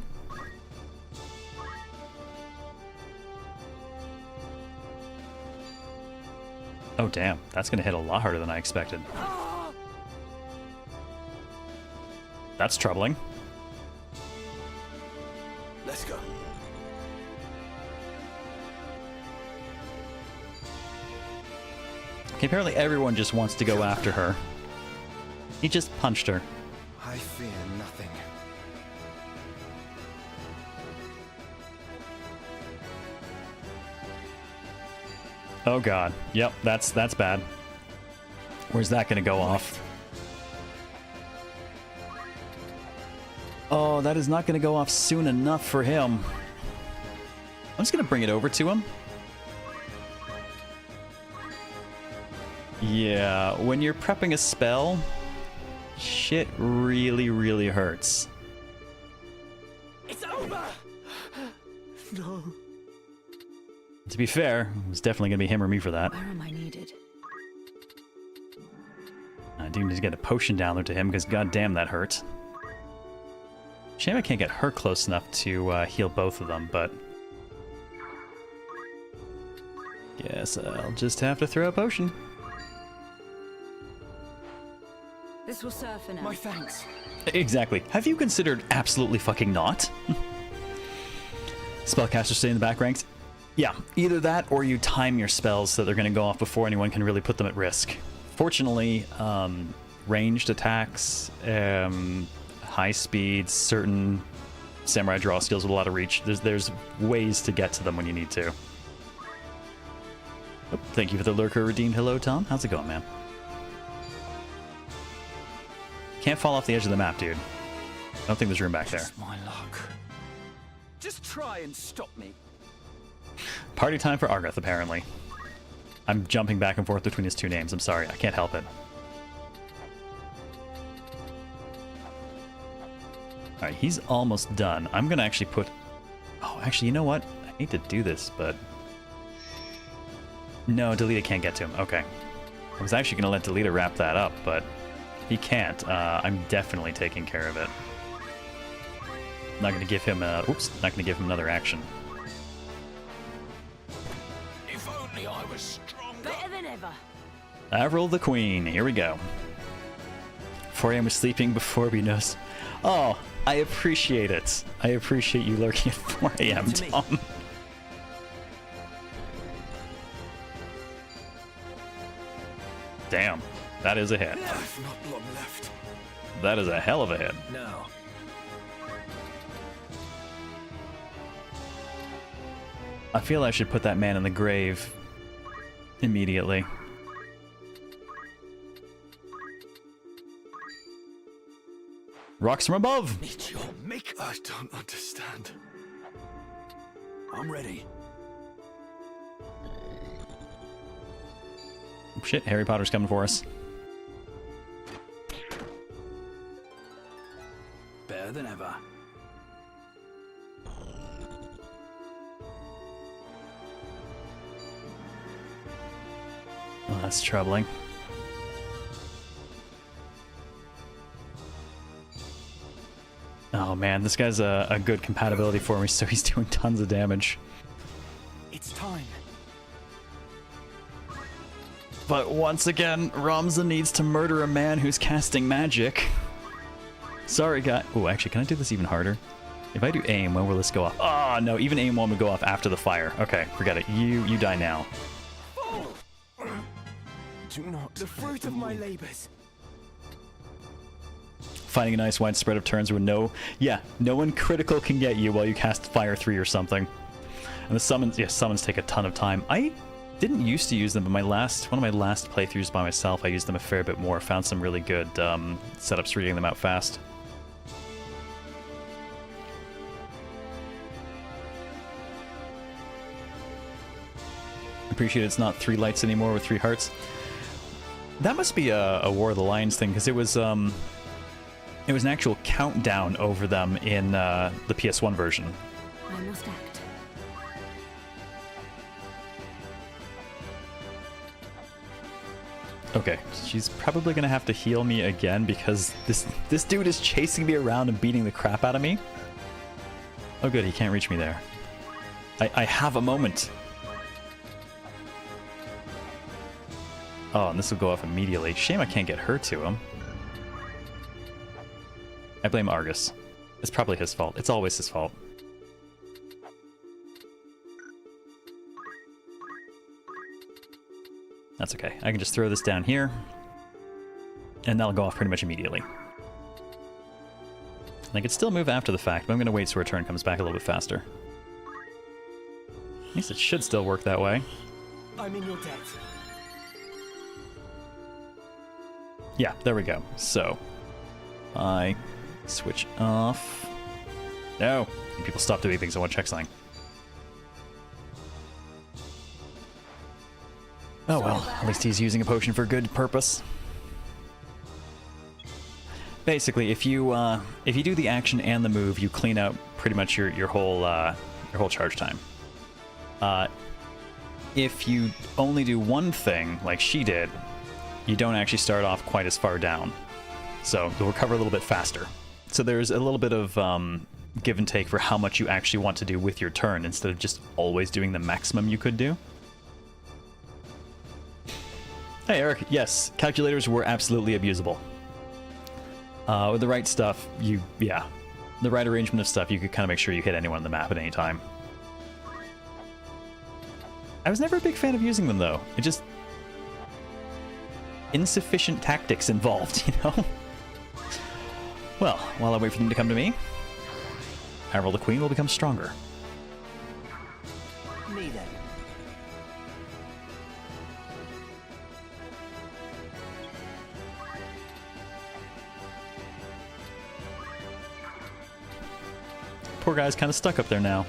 Oh damn, that's gonna hit a lot harder than I expected. That's troubling. Let's go. Okay, apparently everyone just wants to go after her. He just punched her. I fear nothing. Oh god. Yep, that's bad. Where's that gonna go off? Oh, that is not gonna go off soon enough for him. I'm just gonna bring it over to him. Yeah, when you're prepping a spell, shit really, really hurts. It's over. No. To be fair, it was definitely gonna be him or me for that. Where am I needed? I do need to get a potion down there to him because goddamn that hurt. Shame I can't get her close enough to heal both of them, but guess I'll just have to throw a potion. This will serve for now. My thanks. Exactly. Have you considered absolutely fucking not? Spellcasters stay in the back ranks? Yeah, either that or you time your spells so they're going to go off before anyone can really put them at risk. Fortunately, ranged attacks, high speeds, certain samurai draw skills with a lot of reach, there's ways to get to them when you need to. Oh, thank you for the lurker redeemed. Hello, Tom. How's it going, man? Can't fall off the edge of the map, dude. I don't think there's room back there. My luck. Just try and stop me. Party time for Argath, apparently. I'm jumping back and forth between his two names. I'm sorry. I can't help it. Alright, he's almost done. I'm going to actually put... Oh, actually, you know what? I hate to do this, but... No, Delita can't get to him. Okay. I was actually going to let Delita wrap that up, but he can't. I'm definitely taking care of it. Not going to give him a... Oops. Not going to give him another action. If only I was stronger. Better than ever. Avril the Queen. Here we go. 4 a.m. was sleeping before we knows. Oh, I appreciate it. I appreciate you lurking at 4 a.m., Tom. Damn, that is a hit. I've not long left. That is a hell of a hit. No. I feel I should put that man in the grave immediately. Rocks from above! Meet your maker. I don't understand. I'm ready. Shit, Harry Potter's coming for us. Better than ever. Oh, that's troubling. man, this guy's a good compatibility for me, so he's doing tons of damage. It's time. But once again, Ramza needs to murder a man who's casting magic. Sorry, guy. Oh, actually, can I do this even harder? If I do aim, when will this go off? Oh, no, even aim 1 would go off after the fire. Okay, forget it. You die now. Do not. The fruit of my labors. Finding a nice wide spread of turns where no one critical can get you while you cast Fire 3 or something. And the summons, summons take a ton of time. I didn't used to use them, but one of my last playthroughs by myself, I used them a fair bit more. Found some really good setups for getting them out fast. Appreciate it's not 3 lights anymore with 3 hearts. That must be a War of the Lions thing, because it was an actual countdown over them in the PS1 version. I must act. Okay, she's probably gonna have to heal me again because this dude is chasing me around and beating the crap out of me. Oh good, he can't reach me there. I have a moment. Oh, and this will go off immediately. Shame I can't get her to him. I blame Argus. It's probably his fault. It's always his fault. That's okay. I can just throw this down here, and that'll go off pretty much immediately. And I could still move after the fact, but I'm going to wait so her turn comes back a little bit faster. At least it should still work that way. I'm in your debt. Yeah, there we go. So, I switch off. No! People stop doing things. I want to check something. Oh well, at least he's using a potion for good purpose. Basically, if you do the action and the move, you clean out pretty much your whole charge time. If you only do one thing, like she did, you don't actually start off quite as far down. So you'll recover a little bit faster. So there's a little bit of give and take for how much you actually want to do with your turn, instead of just always doing the maximum you could do. Hey Eric, yes, calculators were absolutely abusable. With the right stuff, the right arrangement of stuff, you could kind of make sure you hit anyone on the map at any time. I was never a big fan of using them though. It just... insufficient tactics involved, you know? Well, while I wait for them to come to me, Avril the Queen will become stronger. Me then. Poor guy's kind of stuck up there now.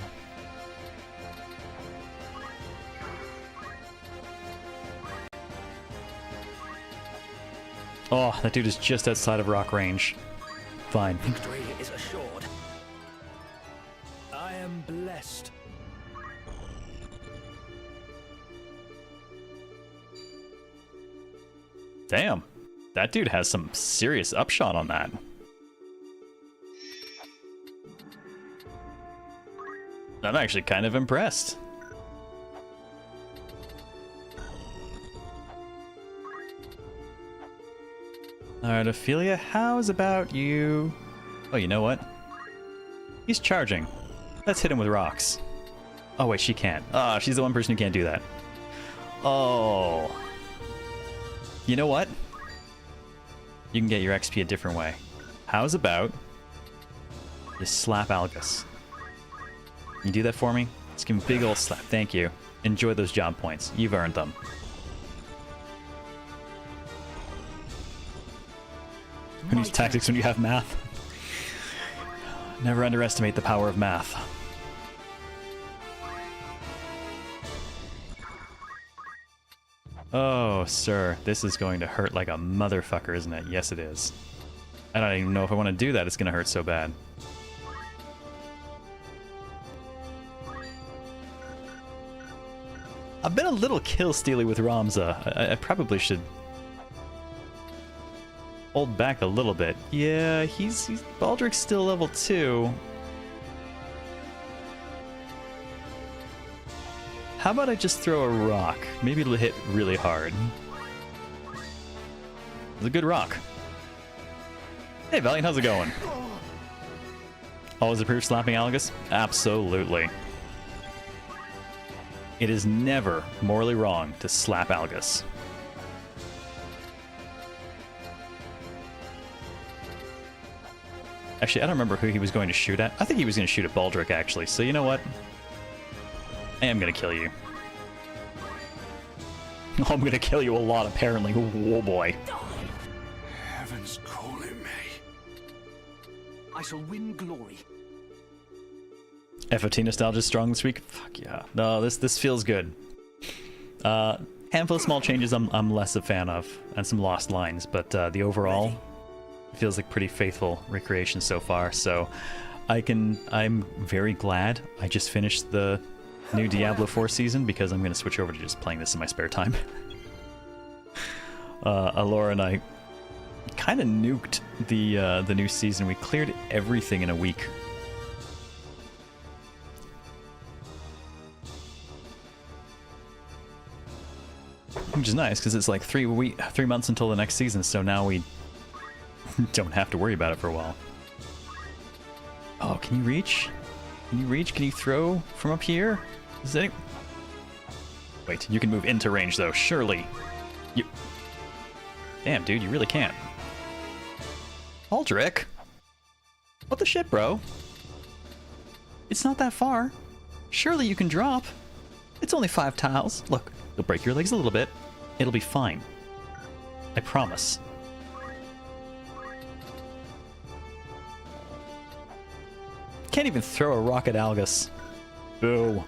Oh, that dude is just outside of rock range. Fine. Victory is assured. I am blessed. Damn. That dude has some serious upshot on that. I'm actually kind of impressed. Alright, Ophelia, how's about you? Oh, you know what? He's charging. Let's hit him with rocks. Oh, wait, she can't. Ah, she's the one person who can't do that. Oh. You know what? You can get your XP a different way. How's about you slap Algus? You do that for me? Let's give him a big old slap. Thank you. Enjoy those job points. You've earned them. Who needs tactics when you have math? Never underestimate the power of math. Oh, sir. This is going to hurt like a motherfucker, isn't it? Yes, it is. I don't even know if I want to do that. It's going to hurt so bad. I've been a little kill-stealy with Ramza. I probably should hold back a little bit. Yeah, he's Baldric's still level 2. How about I just throw a rock? Maybe it'll hit really hard. It's a good rock. Hey, Valiant, how's it going? Always approve slapping Algus? Absolutely. It is never morally wrong to slap Algus. Actually, I don't remember who he was going to shoot at. I think he was going to shoot at Baldric, actually. So you know what? I am going to kill you. I'm going to kill you a lot, apparently. Oh boy. Heaven's calling me. I shall win glory. FOT nostalgia strong this week? Fuck yeah. No, this feels good. Handful of small changes I'm less a fan of, and some lost lines, but the overall feels like pretty faithful recreation so far. So I'm very glad I just finished the new Diablo 4 season, because I'm going to switch over to just playing this in my spare time. Alora and I kind of nuked the new season. We cleared everything in a week. Which is nice, because it's like 3 months until the next season, so now we don't have to worry about it for a while. Oh, can you reach? Can you reach? Can you throw from up here? Is any... Wait, you can move into range though, surely. You... Damn, dude, you really can't. Aldrich? What the shit, bro? It's not that far. Surely you can drop. It's only 5 tiles. Look, you'll break your legs a little bit. It'll be fine. I promise. Can't even throw a rock at Algus. Boo.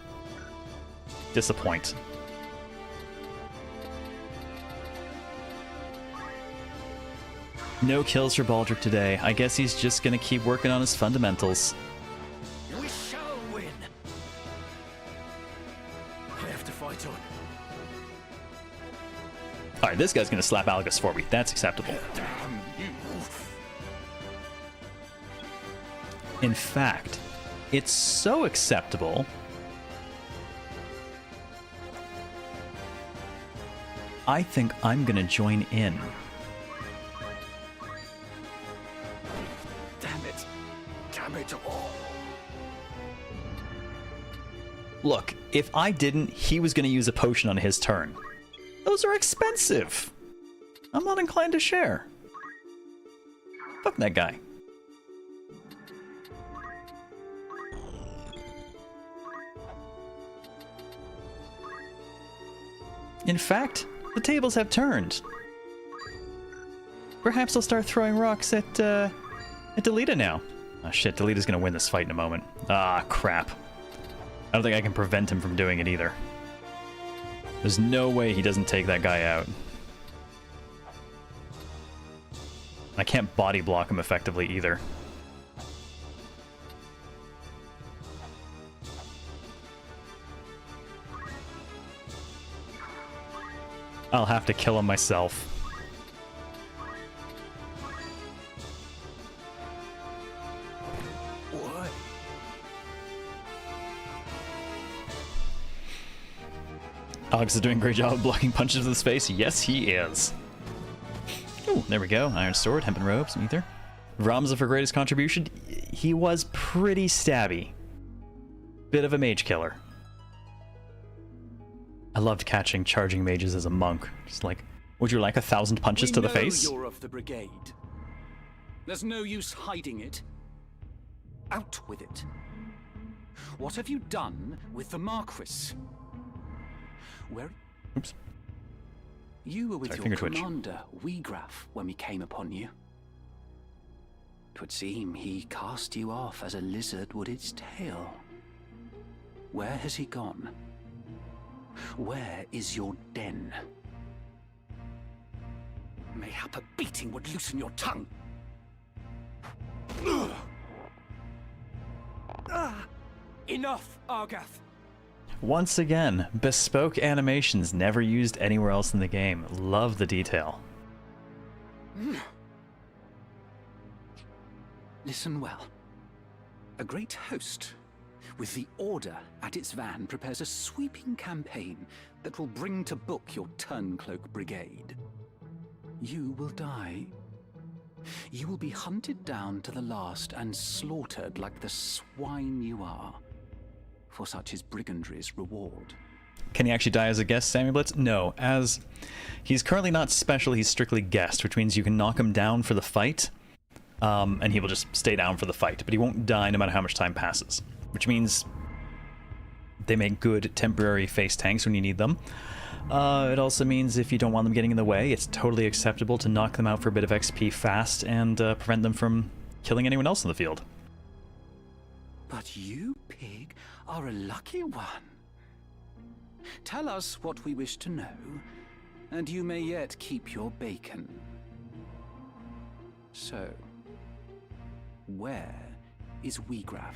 Disappoint. No kills for Baldric today. I guess he's just gonna keep working on his fundamentals. We shall win. I have to fight on. Alright, this guy's gonna slap Algus for me. That's acceptable. Damn you. In fact, it's so acceptable. I think I'm gonna join in. Damn it. Damn it all. Look, if I didn't, he was gonna use a potion on his turn. Those are expensive. I'm not inclined to share. Fuck that guy. In fact, the tables have turned. Perhaps I'll start throwing rocks at Delita now. Oh shit, Delita's gonna win this fight in a moment. Ah, crap. I don't think I can prevent him from doing it either. There's no way he doesn't take that guy out. I can't body block him effectively either. I'll have to kill him myself. What? Alex is doing a great job of blocking punches to the face. Yes, he is. Ooh, there we go. Iron Sword, Hempen Robe, some ether. Ramza for greatest contribution. He was pretty stabby. Bit of a mage killer. I loved catching charging mages as a monk. Just like, would you like 1,000 punches to the face? You're of the brigade. There's no use hiding it. Out with it. What have you done with the Marquis? Where? Oops. You were with Sorry, your finger twitch. commander, Weegraf, when we came upon you. 'Twould seem he cast you off as a lizard would its tail. Where has he gone? Where is your den? Mayhap a beating would loosen your tongue. Enough, Argath. Once again, bespoke animations never used anywhere else in the game. Love the detail. Listen well. A great host, with the Order at its van, prepares a sweeping campaign that will bring to book your Turncloak Brigade. You will die. You will be hunted down to the last and slaughtered like the swine you are. For such is brigandry's reward. Can he actually die as a guest, Sammy Blitz? No, as he's currently not special, he's strictly guest, which means you can knock him down for the fight, and he will just stay down for the fight, but he won't die no matter how much time passes, which means they make good temporary face tanks when you need them. It also means if you don't want them getting in the way, it's totally acceptable to knock them out for a bit of XP fast and prevent them from killing anyone else in the field. But you, pig, are a lucky one. Tell us what we wish to know, and you may yet keep your bacon. So, where is Weegrav?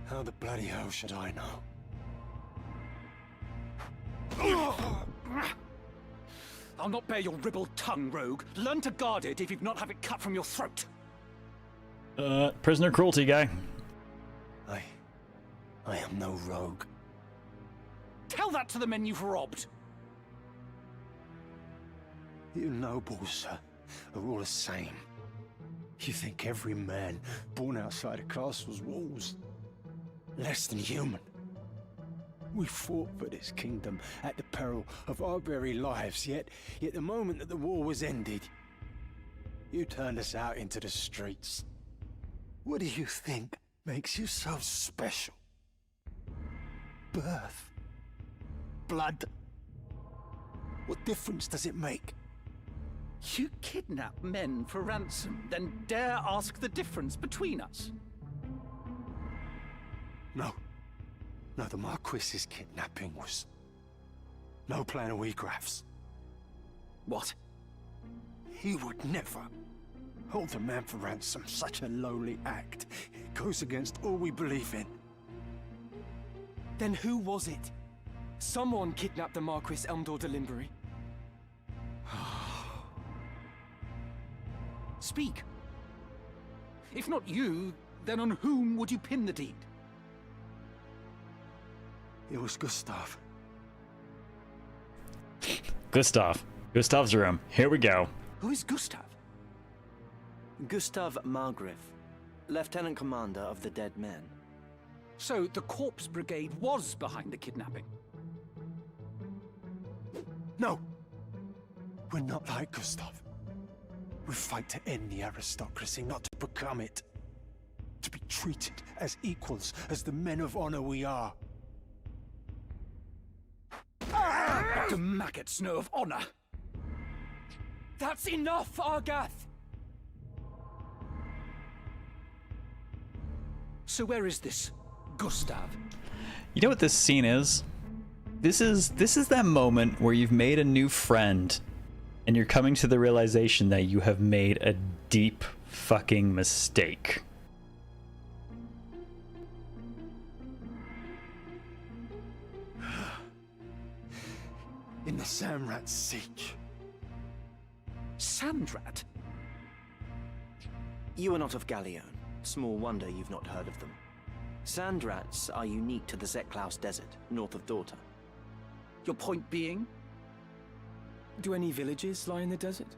How the bloody hell should I know? I'll not bear your ribald tongue, rogue. Learn to guard it if you'd not have it cut from your throat. Prisoner cruelty guy. I am no rogue. Tell that to the men you've robbed. You nobles, sir, are all the same. You think every man born outside a castle's walls less than human. We fought for this kingdom at the peril of our very lives, yet the moment that the war was ended, you turned us out into the streets. What do you think makes you so special? Birth? Blood? What difference does it make? You kidnap men for ransom, then dare ask the difference between us? No, the Marquis's kidnapping was no plan of Weegrav's. What? He would never hold a man for ransom. Such a lowly act. It goes against all we believe in. Then who was it? Someone kidnapped the Marquis Elmdor de Limbury. Speak. If not you, then on whom would you pin the deed? It was Gustav. Gustav's room. Here we go. Who is Gustav? Gustav Margrave, Lieutenant Commander of the Dead Men. So the Corpse Brigade was behind the kidnapping? No! We're not like Gustav. We fight to end the aristocracy, not to become it. To be treated as equals, as the men of honor we are. What do maggots know of honor? That's enough, Argath! So where is this Gustav? You know what this scene is? This is that moment where you've made a new friend and you're coming to the realization that you have made a deep fucking mistake. In the Samrat siege. Sandrat? You are not of Galleon. Small wonder you've not heard of them. Sandrats are unique to the Zeklaus Desert, north of Dorta. Your point being? Do any villages lie in the desert?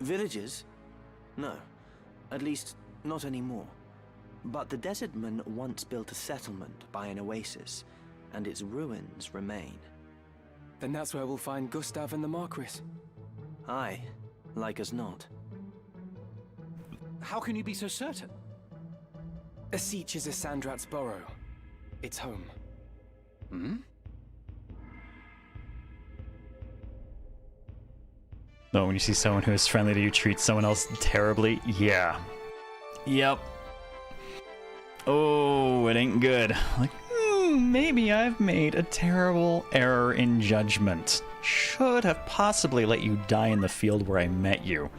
Villages? No. At least, not anymore. But the Desertmen once built a settlement by an oasis, and its ruins remain. Then that's where we'll find Gustav and the Marquis. Aye, like as not. How can you be so certain? Asich is a Sandrat's burrow. It's home. Hmm? No, when you see someone who is friendly to you treat someone else terribly, yeah. Yep. Oh, it ain't good. Like, maybe I've made a terrible error in judgment. Should have possibly let you die in the field where I met you.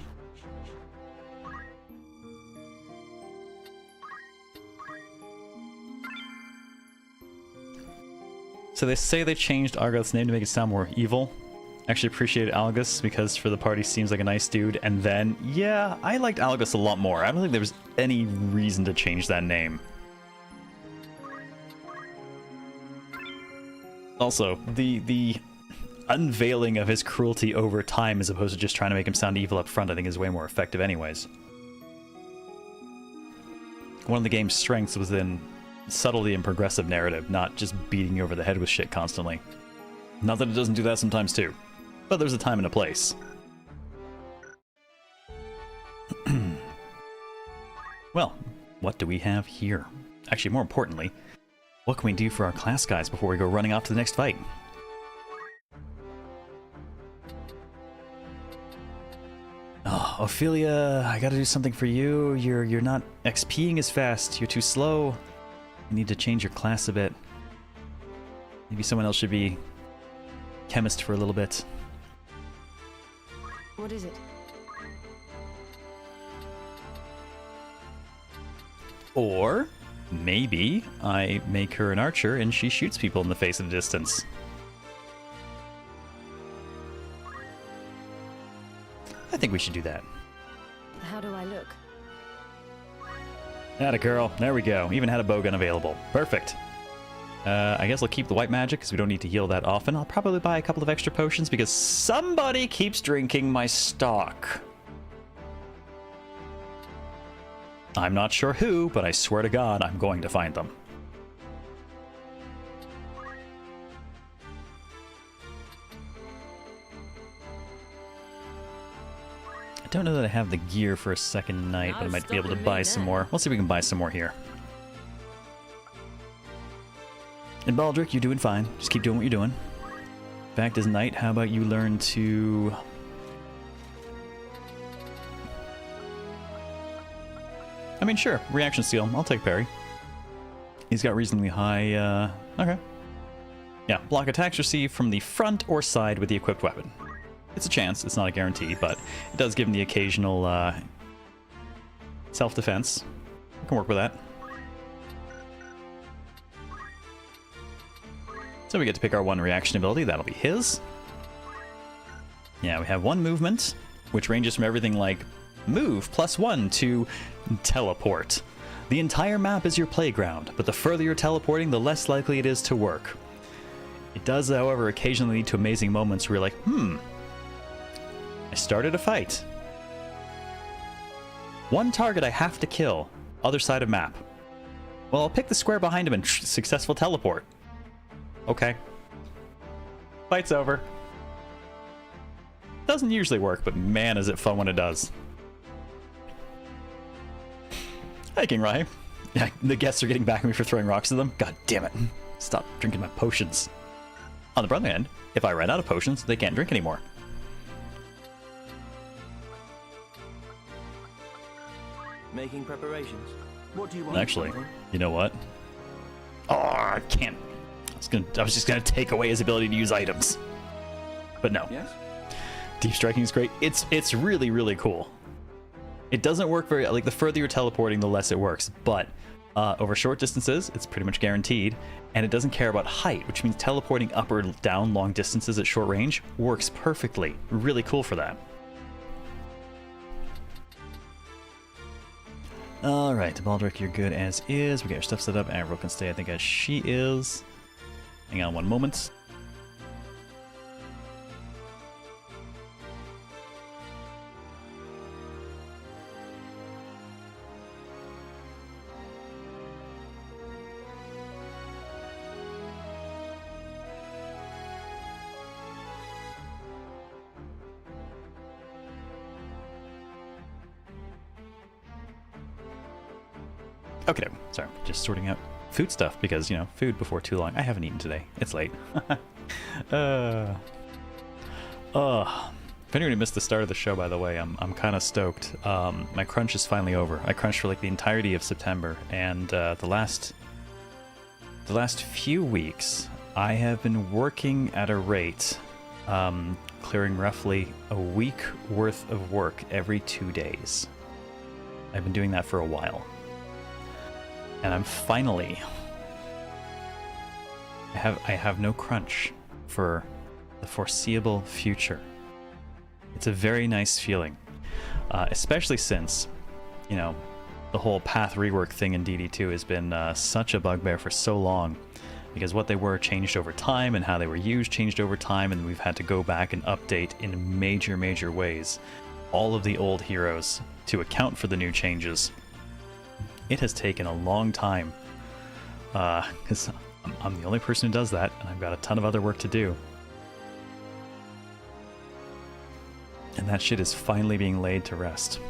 So they say they changed Argoth's name to make it sound more evil. Actually appreciated Algus because for the party seems like a nice dude. And then, yeah, I liked Algus a lot more. I don't think there was any reason to change that name. Also, the unveiling of his cruelty over time as opposed to just trying to make him sound evil up front, I think is way more effective anyways. One of the game's strengths was in subtlety and progressive narrative, not just beating you over the head with shit constantly. Not that it doesn't do that sometimes too, but there's a time and a place. Well, what do we have here? Actually, more importantly, what can we do for our class guys before we go running off to the next fight? Oh, Ophelia, I gotta do something for you. You're not XPing as fast. You're too slow. You need to change your class a bit. Maybe someone else should be chemist for a little bit. What is it? Or maybe I make her an archer and she shoots people in the face at a distance. I think we should do that. How do I look? Atta girl. There we go. Even had a bowgun available. Perfect. I guess I'll keep the white magic because we don't need to heal that often. I'll probably buy a couple of extra potions because somebody keeps drinking my stock. I'm not sure who, but I swear to God, I'm going to find them. I don't know that I have the gear for a second night, but I might be able to buy some more. We'll see if we can buy some more here. And Baldric, you're doing fine. Just keep doing what you're doing. Fact is, Knight, how about you learn to... I mean, sure, reaction steal. I'll take parry. He's got reasonably high, okay. Yeah, block attacks received from the front or side with the equipped weapon. It's a chance, it's not a guarantee, but it does give him the occasional, self-defense. I can work with that. So we get to pick our one reaction ability, that'll be his. Yeah, we have one movement, which ranges from everything like move +1 to teleport. The entire map is your playground, but the further you're teleporting, the less likely it is to work. It does, however, occasionally lead to amazing moments where you're like, I started a fight. One target I have to kill, other side of map. Well, I'll pick the square behind him and successful teleport. Okay. Fight's over. Doesn't usually work, but man is it fun when it does. Hi, King Rai. Yeah, the guests are getting back at me for throwing rocks at them. God damn it. Stop drinking my potions. On the other hand, if I run out of potions, they can't drink anymore. Making preparations. What do you want? Actually, you know what? Oh, I can't. I was just gonna take away his ability to use items. But no. Yes? Deep striking is great. It's really, really cool. It doesn't work very, like, the further you're teleporting, the less it works, but over short distances, it's pretty much guaranteed, and it doesn't care about height, which means teleporting up or down long distances at short range works perfectly. Really cool for that. Alright, Baldric, you're good as is. We got your stuff set up. Avril can stay, I think, as she is. Hang on one moment. Okay, sorry, just sorting out food stuff because, you know, food before too long. I haven't eaten today. It's late. If anybody missed the start of the show, by the way, I'm kind of stoked. My crunch is finally over. I crunched for like the entirety of September, and the last few weeks, I have been working at a rate, clearing roughly a week worth of work every 2 days. I've been doing that for a while. And I'm finally... I have no crunch for the foreseeable future. It's a very nice feeling, especially since, you know, the whole path rework thing in DD2 has been such a bugbear for so long, because what they were changed over time and how they were used changed over time, and we've had to go back and update in major ways all of the old heroes to account for the new changes. It has taken a long time, because I'm the only person who does that, and I've got a ton of other work to do. And that shit is finally being laid to rest.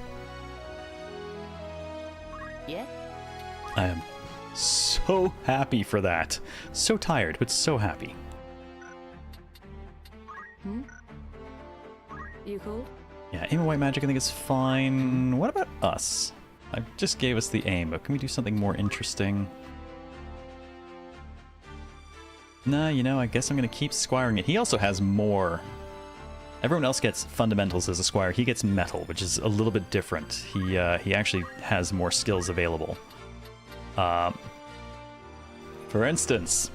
Yeah? I am so happy for that. So tired, but so happy. Hmm? You called? Yeah, aim and white magic I think is fine. What about us? I just gave us the aim, but can we do something more interesting? Nah, you know, I guess I'm gonna keep squiring it. He also has more. Everyone else gets fundamentals as a squire. He gets metal, which is a little bit different. He actually has more skills available. For instance,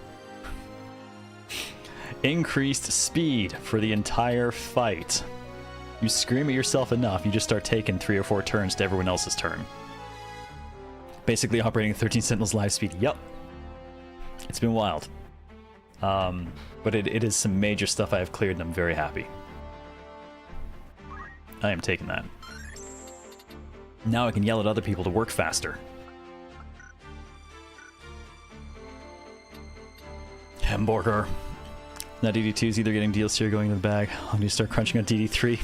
increased speed for the entire fight. You scream at yourself enough, you just start taking 3 or 4 turns to everyone else's turn. Basically operating 13 Sentinels live speed. Yup. It's been wild. But it is some major stuff I have cleared, and I'm very happy. I am taking that. Now I can yell at other people to work faster. Hamburger. Now DD2 is either getting DLC or going in the bag. I'm gonna start crunching on DD3.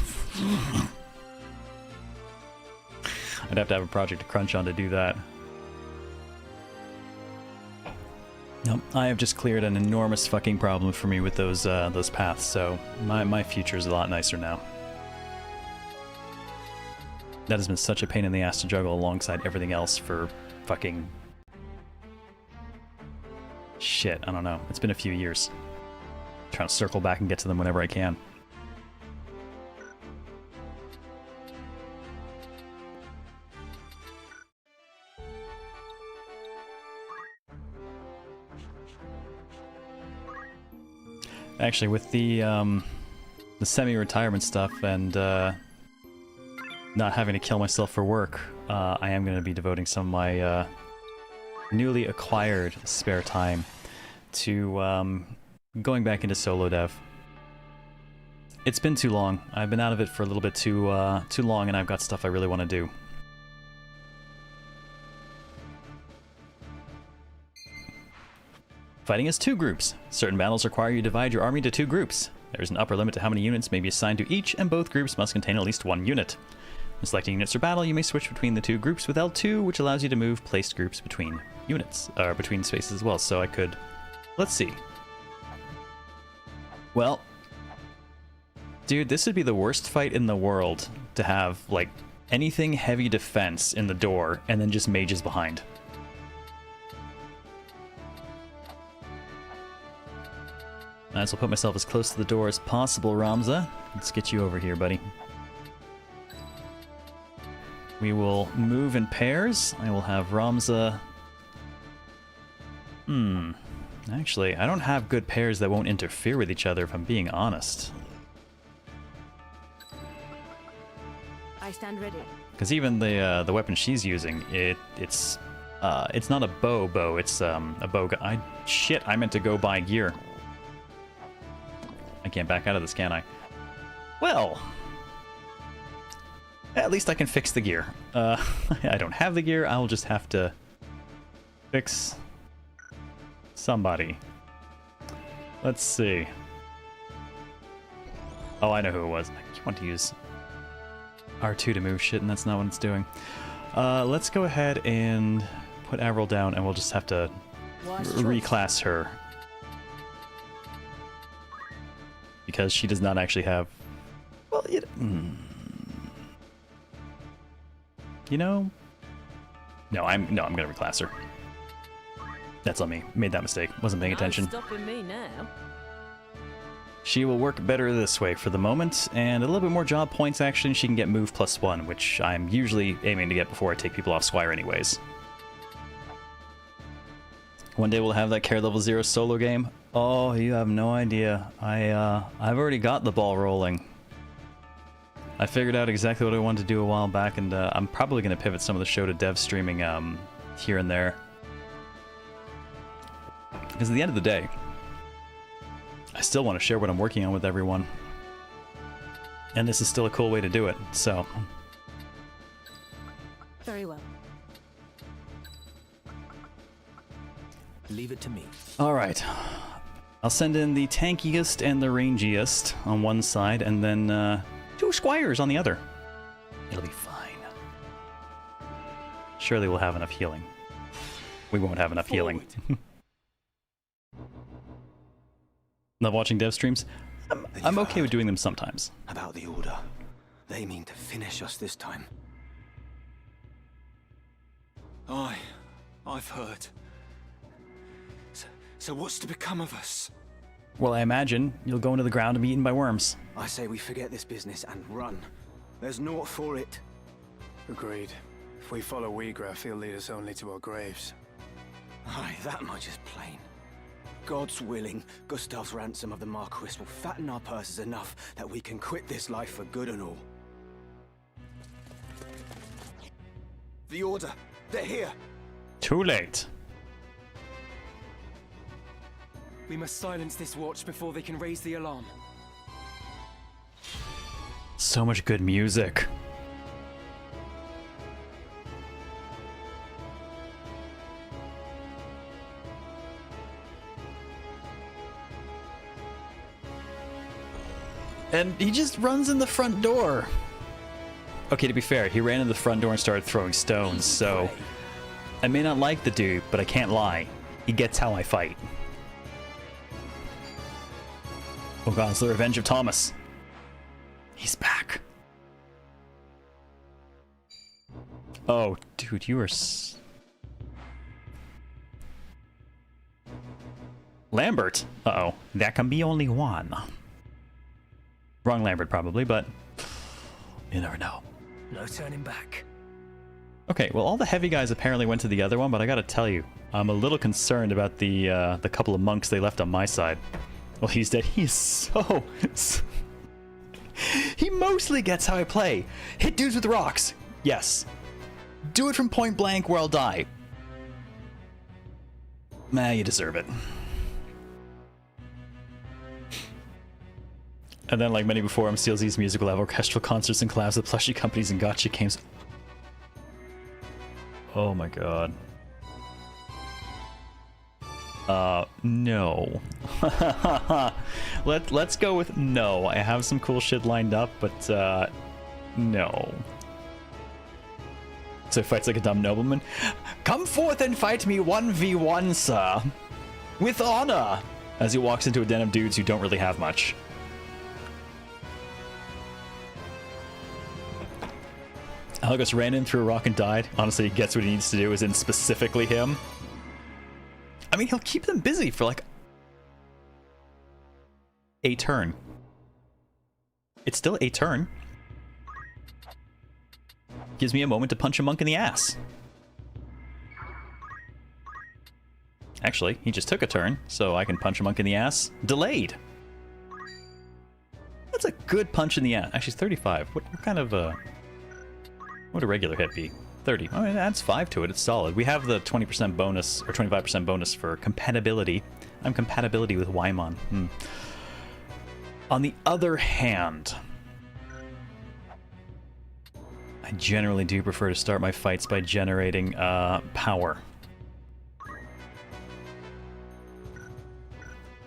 I'd have to have a project to crunch on to do that. Nope, I have just cleared an enormous fucking problem for me with those paths, so my future is a lot nicer now. That has been such a pain in the ass to juggle alongside everything else for fucking... shit, I don't know. It's been a few years. Trying to circle back and get to them whenever I can. Actually, with the semi-retirement stuff and not having to kill myself for work, I am going to be devoting some of my newly acquired spare time to going back into solo dev. It's been too long. I've been out of it for a little bit too long, and I've got stuff I really want to do. Fighting has 2 groups. Certain battles require you to divide your army into 2 groups. There is an upper limit to how many units may be assigned to each, and both groups must contain at least 1 unit. When selecting units for battle, you may switch between the 2 groups with L2, which allows you to move placed groups between units, or between spaces as well. So I could... let's see. Well, dude, this would be the worst fight in the world to have, like, anything heavy defense in the door, and then just mages behind. Might as well put myself as close to the door as possible, Ramza. Let's get you over here, buddy. We will move in pairs. I will have Ramza... Actually, I don't have good pairs that won't interfere with each other, if I'm being honest. I stand ready. Because even the weapon she's using, it's not a bow, it's a bow gun. Shit, I meant to go buy gear. I can't back out of this, can I? Well, at least I can fix the gear. I don't have the gear, I'll just have to fix somebody. Let's see. Oh, I know who it was. I want to use R2 to move shit, and that's not what it's doing. Let's go ahead and put Avril down, and we'll just have to reclass her. Because she does not actually have... well, you know... No, I'm gonna reclass her. That's on me. Made that mistake. Wasn't paying attention. Stopping me now. She will work better this way for the moment, and a little bit more job points actually. She can get move +1, which I'm usually aiming to get before I take people off Squire anyways. One day we'll have that CareLevelZero solo game. Oh, you have no idea. I've already got the ball rolling. I figured out exactly what I wanted to do a while back, and I'm probably going to pivot some of the show to dev streaming here and there. Because at the end of the day, I still want to share what I'm working on with everyone. And this is still a cool way to do it, so... Very well. Leave it to me. Alright. I'll send in the tankiest and the rangiest on one side, and then 2 squires on the other. It'll be fine. Surely we'll have enough healing. We won't have enough healing. Love watching dev streams? I'm okay with doing them sometimes. About the Order. They mean to finish us this time. I've heard. So what's to become of us? Well, I imagine you'll go into the ground and be eaten by worms. I say we forget this business and run. There's naught for it. Agreed. If we follow Wheatgraph, he'll lead us only to our graves. Aye, that much is plain. God's willing, Gustav's ransom of the Marquis will fatten our purses enough that we can quit this life for good and all. The Order! They're here! Too late. We must silence this watch before they can raise the alarm. So much good music. And he just runs in the front door. Okay, to be fair, he ran in the front door and started throwing stones, so... I may not like the dude, but I can't lie. He gets how I fight. Oh god, it's the revenge of Thomas. He's back. Oh, dude, you are Lambert. Uh-oh. That can be only one. Wrong Lambert, probably, but you never know. No turning back. Okay, well, all the heavy guys apparently went to the other one, but I gotta tell you, I'm a little concerned about the couple of monks they left on my side. Well, he's dead. He's so... He mostly gets how I play. Hit dudes with rocks. Yes. Do it from point blank where I'll die. Nah, you deserve it. And then, like many before him, CLZ's music will have orchestral concerts and collabs with plushie companies and gotcha games. Oh my god. No. Let's go with no. I have some cool shit lined up, but, no. So he fights like a dumb nobleman. Come forth and fight me 1v1, sir. With honor! As he walks into a den of dudes who don't really have much. Algus ran in through a rock and died. Honestly, he gets what he needs to do, as in specifically him. I mean, he'll keep them busy for like a turn. It's still a turn. Gives me a moment to punch a monk in the ass. Actually, he just took a turn, so I can punch a monk in the ass. Delayed. That's a good punch in the ass. Actually, it's 35. What kind of what would a regular hit be? 30. Oh, it adds 5 to it. It's solid. We have the 20% bonus, or 25% bonus for compatibility. I'm compatibility with Wyman. On the other hand, I generally do prefer to start my fights by generating power.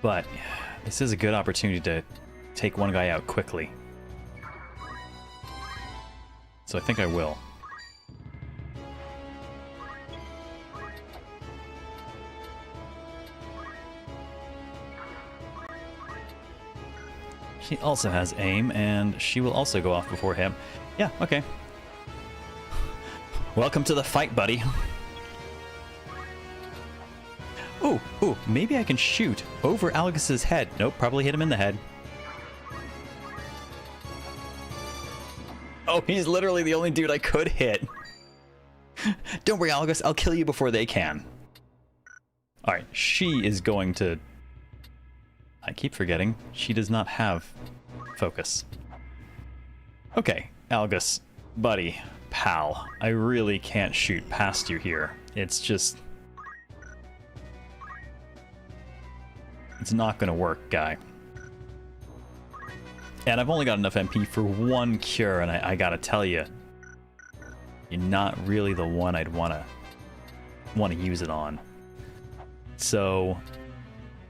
But this is a good opportunity to take one guy out quickly. So I think I will. She also has aim, and she will also go off before him. Yeah, okay. Welcome to the fight, buddy. Ooh, maybe I can shoot over Algus's head. Nope, probably hit him in the head. Oh, he's literally the only dude I could hit. Don't worry, Algus, I'll kill you before they can. Alright, she is going to... I keep forgetting. She does not have focus. Okay, Algus, buddy, pal, I really can't shoot past you here. It's just... It's not gonna work, guy. And I've only got enough MP for one cure, and I gotta tell you, you're not really the one I'd wanna use it on. So,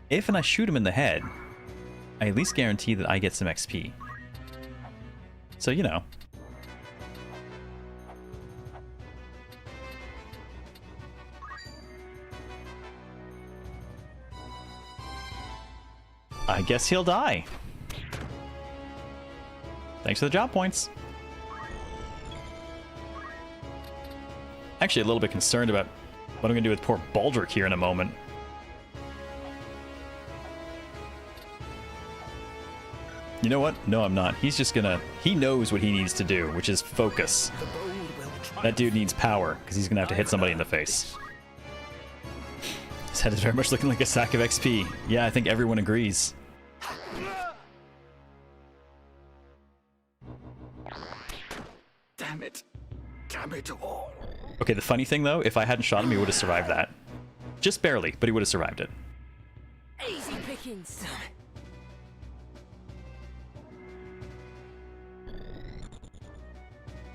if and I shoot him in the head, I at least guarantee that I get some XP. So, you know. I guess he'll die. Thanks for the job points. Actually, a little bit concerned about what I'm going to do with poor Baldric here in a moment. You know what? No, I'm not. He's just gonna... He knows what he needs to do, which is focus. That dude needs power, because he's gonna have to hit somebody in the face. His head is very much looking like a sack of XP. Yeah, I think everyone agrees. Damn it. Damn it all. Okay, the funny thing, though, if I hadn't shot him, he would have survived that. Just barely, but he would have survived it. Easy pickings.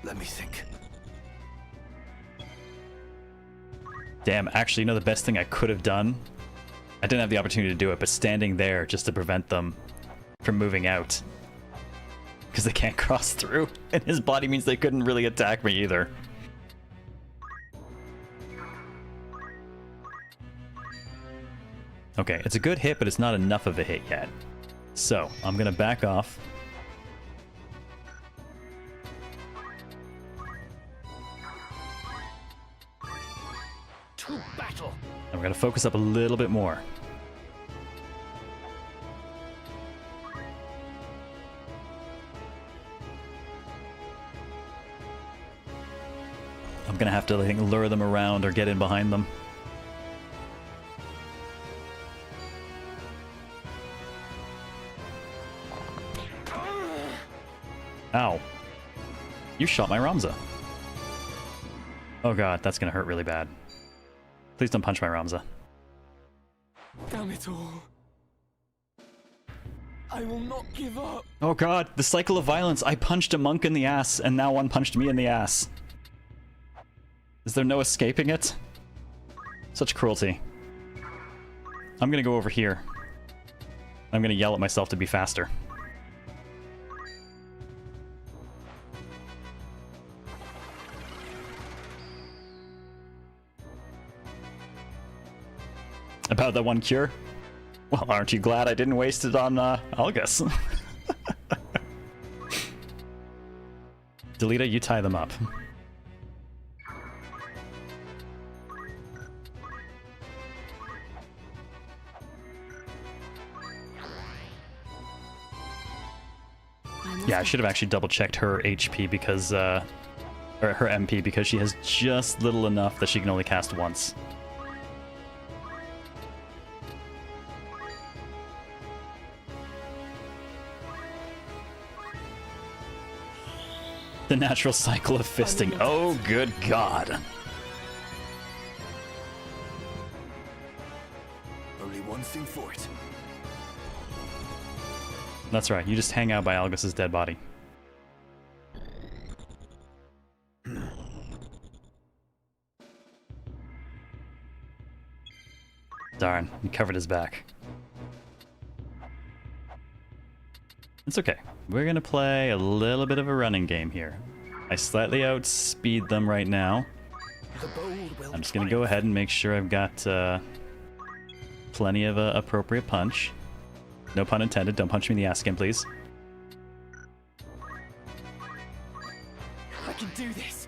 Let me think. Damn, actually, you know the best thing I could have done? I didn't have the opportunity to do it, but standing there just to prevent them from moving out. Because they can't cross through, and his body means they couldn't really attack me either. Okay, it's a good hit, but it's not enough of a hit yet. So, I'm gonna back off. To battle. And we're gonna focus up a little bit more. I'm gonna have to, I think, lure them around or get in behind them. Ow. You shot my Ramza. Oh god, that's gonna hurt really bad. Please don't punch my Ramza. Damn it all. I will not give up. Oh god, the cycle of violence. I punched a monk in the ass, and now one punched me in the ass. Is there no escaping it? Such cruelty. I'm gonna go over here. I'm gonna yell at myself to be faster. About that one cure? Well, aren't you glad I didn't waste it on Algus? Delita, you tie them up. Yeah, I should have actually double-checked her HP because, or her MP, because she has just little enough that she can only cast once. The natural cycle of fisting. Oh, good God. Only one thing for it. That's right, you just hang out by Algus's dead body. Darn, he covered his back. It's okay. We're gonna play a little bit of a running game here. I slightly outspeed them right now. I'm just gonna go ahead and make sure I've got plenty of appropriate punch. No pun intended. Don't punch me in the ass again, please. I can do this.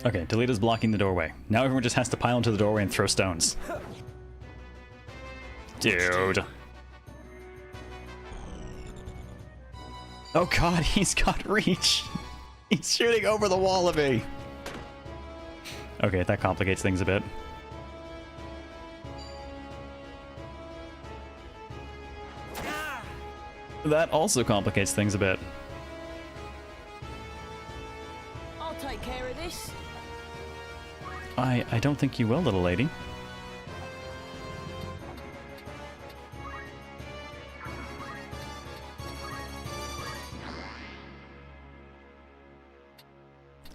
Okay, Delita's blocking the doorway. Now everyone just has to pile into the doorway and throw stones. Dude. Oh god, he's got reach. He's shooting over the wall of me. Okay, that complicates things a bit. That also complicates things a bit. I'll take care of this. I don't think you will, little lady.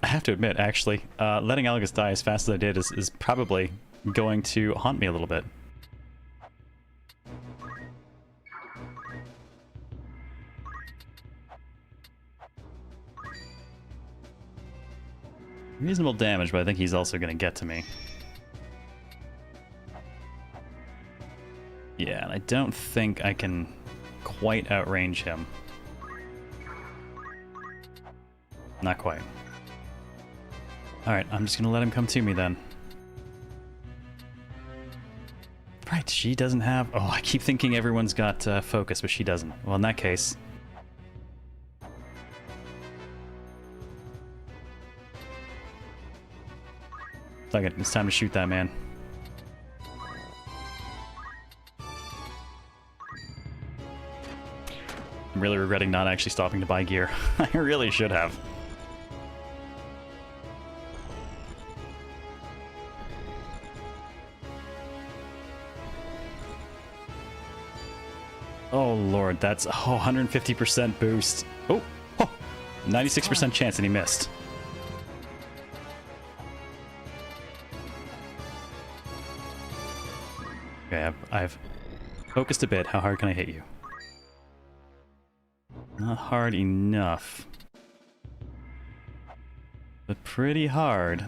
I have to admit, actually, letting Algus die as fast as I did is probably going to haunt me a little bit. Reasonable damage, but I think he's also going to get to me. Yeah, and I don't think I can quite outrange him. Not quite. Alright, I'm just going to let him come to me then. Right, she doesn't have... Oh, I keep thinking everyone's got focus, but she doesn't. Well, in that case... Fuck it, it's time to shoot that man. I'm really regretting not actually stopping to buy gear. I really should have. Oh lord, that's 150% boost. Oh, 96% chance and he missed. Okay, I've focused a bit. How hard can I hit you? Not hard enough. But pretty hard.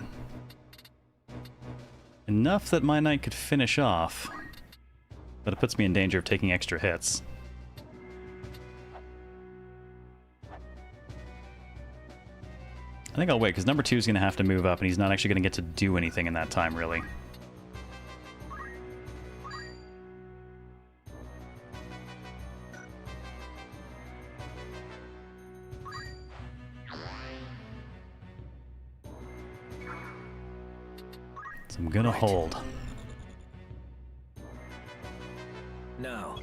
Enough that my knight could finish off. But it puts me in danger of taking extra hits. I think I'll wait, because number 2 is going to have to move up, and he's not actually going to get to do anything in that time, really. So I'm going to hold. Now.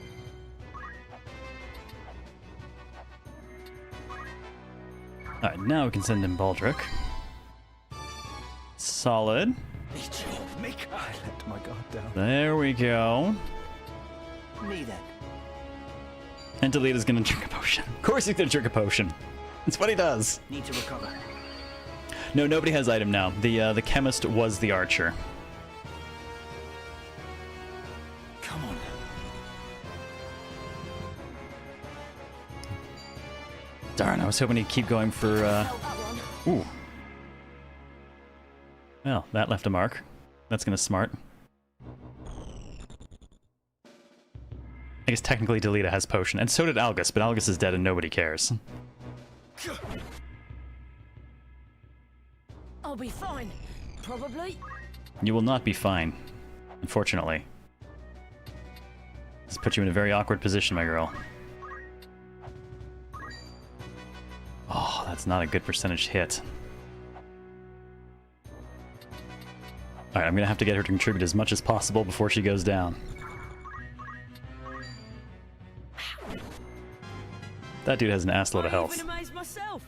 Alright, now we can send in Baldric. Solid. I let my guard down. There we go. Me then. And Delita's gonna drink a potion. Of course he's gonna drink a potion. That's what he does. Need to recover. No, nobody has item now. The chemist was the archer. Come on. Darn, I was hoping he'd keep going for, Ooh. Well, that left a mark. That's gonna smart. I guess technically Delita has potion, and so did Algus, but Algus is dead and nobody cares. I'll be fine. Probably. You will not be fine, unfortunately. This puts you in a very awkward position, my girl. Oh, that's not a good percentage hit. Alright, I'm gonna have to get her to contribute as much as possible before she goes down. That dude has an assload of health. I even amazed myself.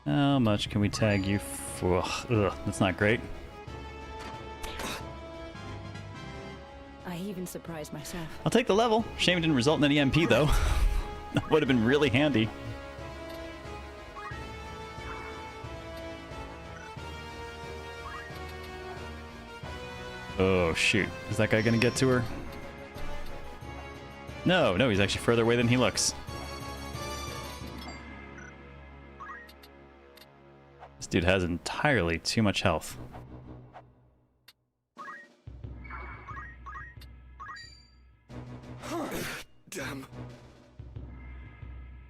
How much can we tag you for? Ugh, that's not great. I even surprised myself. I'll take the level. Shame it didn't result in any MP though. That would have been really handy. Oh shoot, is that guy gonna get to her? No, he's actually further away than he looks. This dude has entirely too much health. Damn.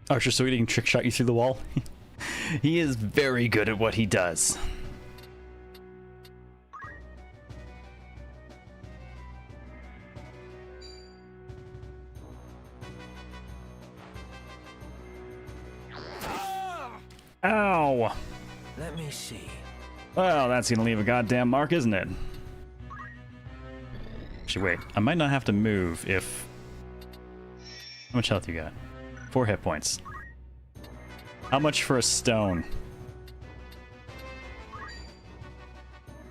Archer, so he didn't trick shot you through the wall? He is very good at what he does. Ow! Let me see. Well, that's gonna leave a goddamn mark, isn't it? Actually, wait. I might not have to move if... How much health you got? 4 hit points. How much for a stone?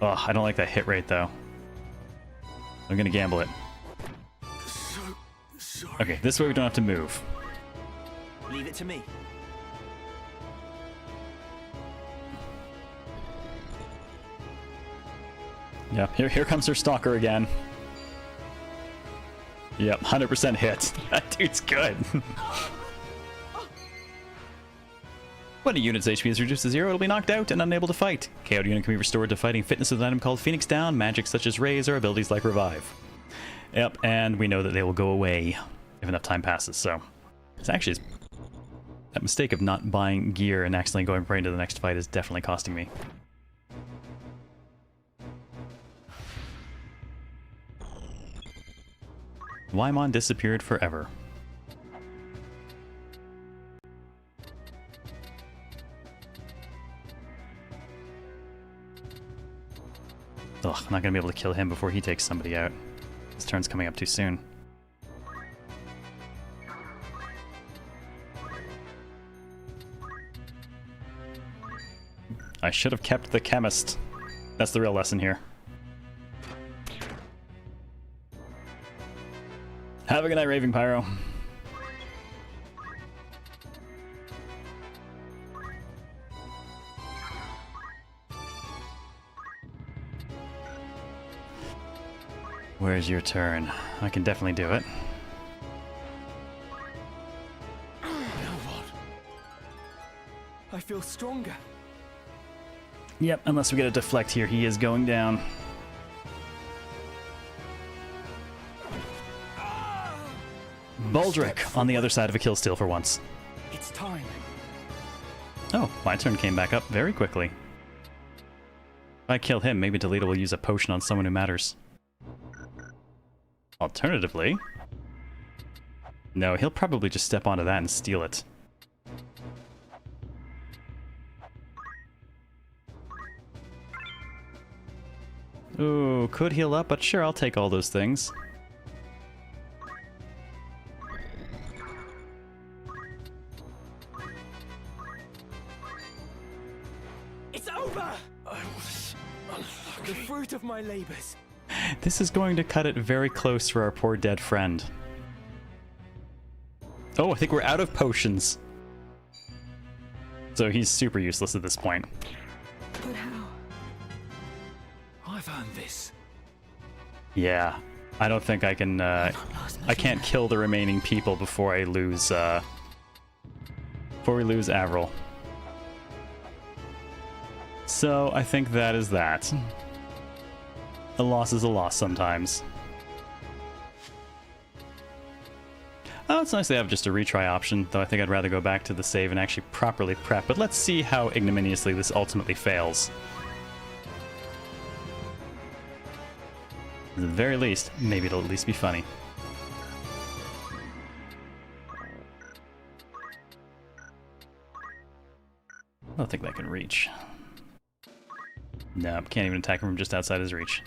Oh, I don't like that hit rate, though. I'm gonna gamble it. Okay, this way we don't have to move. Leave it to me. Yep, here comes her stalker again. Yep, 100% hit. That dude's good. When a unit's HP is reduced to 0, it'll be knocked out and unable to fight. KO'd unit can be restored to fighting fitness with an item called Phoenix Down, magic such as Raise, or abilities like Revive. Yep, and we know that they will go away if enough time passes, so... It's actually... That mistake of not buying gear and accidentally going right into the next fight is definitely costing me. Wyman disappeared forever. Ugh, I'm not gonna be able to kill him before he takes somebody out. His turn's coming up too soon. I should have kept the chemist. That's the real lesson here. Have a good night, Raving Pyro. Where's your turn? I can definitely do it. I feel stronger. Yep, unless we get a deflect here, he is going down. Baldric on the other side of a kill steal for once. It's time. Oh, my turn came back up very quickly. If I kill him, maybe Delita will use a potion on someone who matters. Alternatively... No, he'll probably just step onto that and steal it. Ooh, could heal up, but sure, I'll take all those things. It's over! The fruit of my labors. This is going to cut it very close for our poor dead friend. Oh, I think we're out of potions. So he's super useless at this point. But how? I've earned this. Yeah, I don't think I can, I can't kill the remaining people before I lose, before we lose Avril. So, I think that is that. A loss is a loss sometimes. Oh, it's nice they have just a retry option, though I think I'd rather go back to the save and actually properly prep, but let's see how ignominiously this ultimately fails. At the very least, maybe it'll at least be funny. I don't think that can reach. No, can't even attack him from just outside his reach.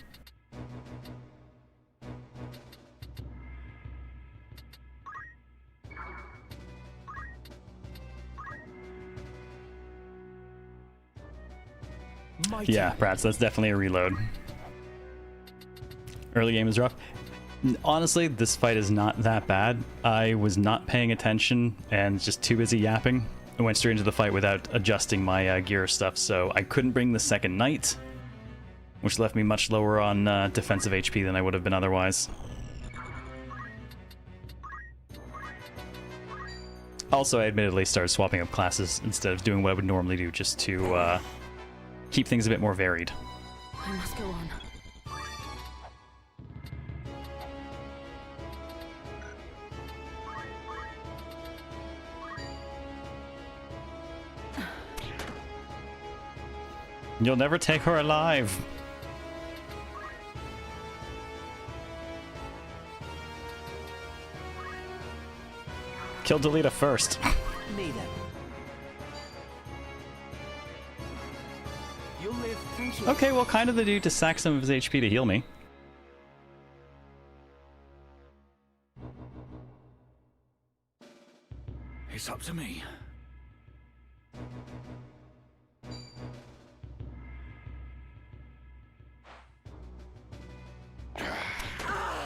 Yeah, Prats, that's definitely a reload. Early game is rough. Honestly, this fight is not that bad. I was not paying attention and just too busy yapping. I went straight into the fight without adjusting my gear stuff, so I couldn't bring the second knight, which left me much lower on defensive HP than I would have been otherwise. Also, I admittedly started swapping up classes instead of doing what I would normally do, just to keep things a bit more varied. I must go on. You'll never take her alive. Kill Delita first. Me then. You'll live, thank you. Okay, well, kind of the dude to sack some of his HP to heal me. It's up to me.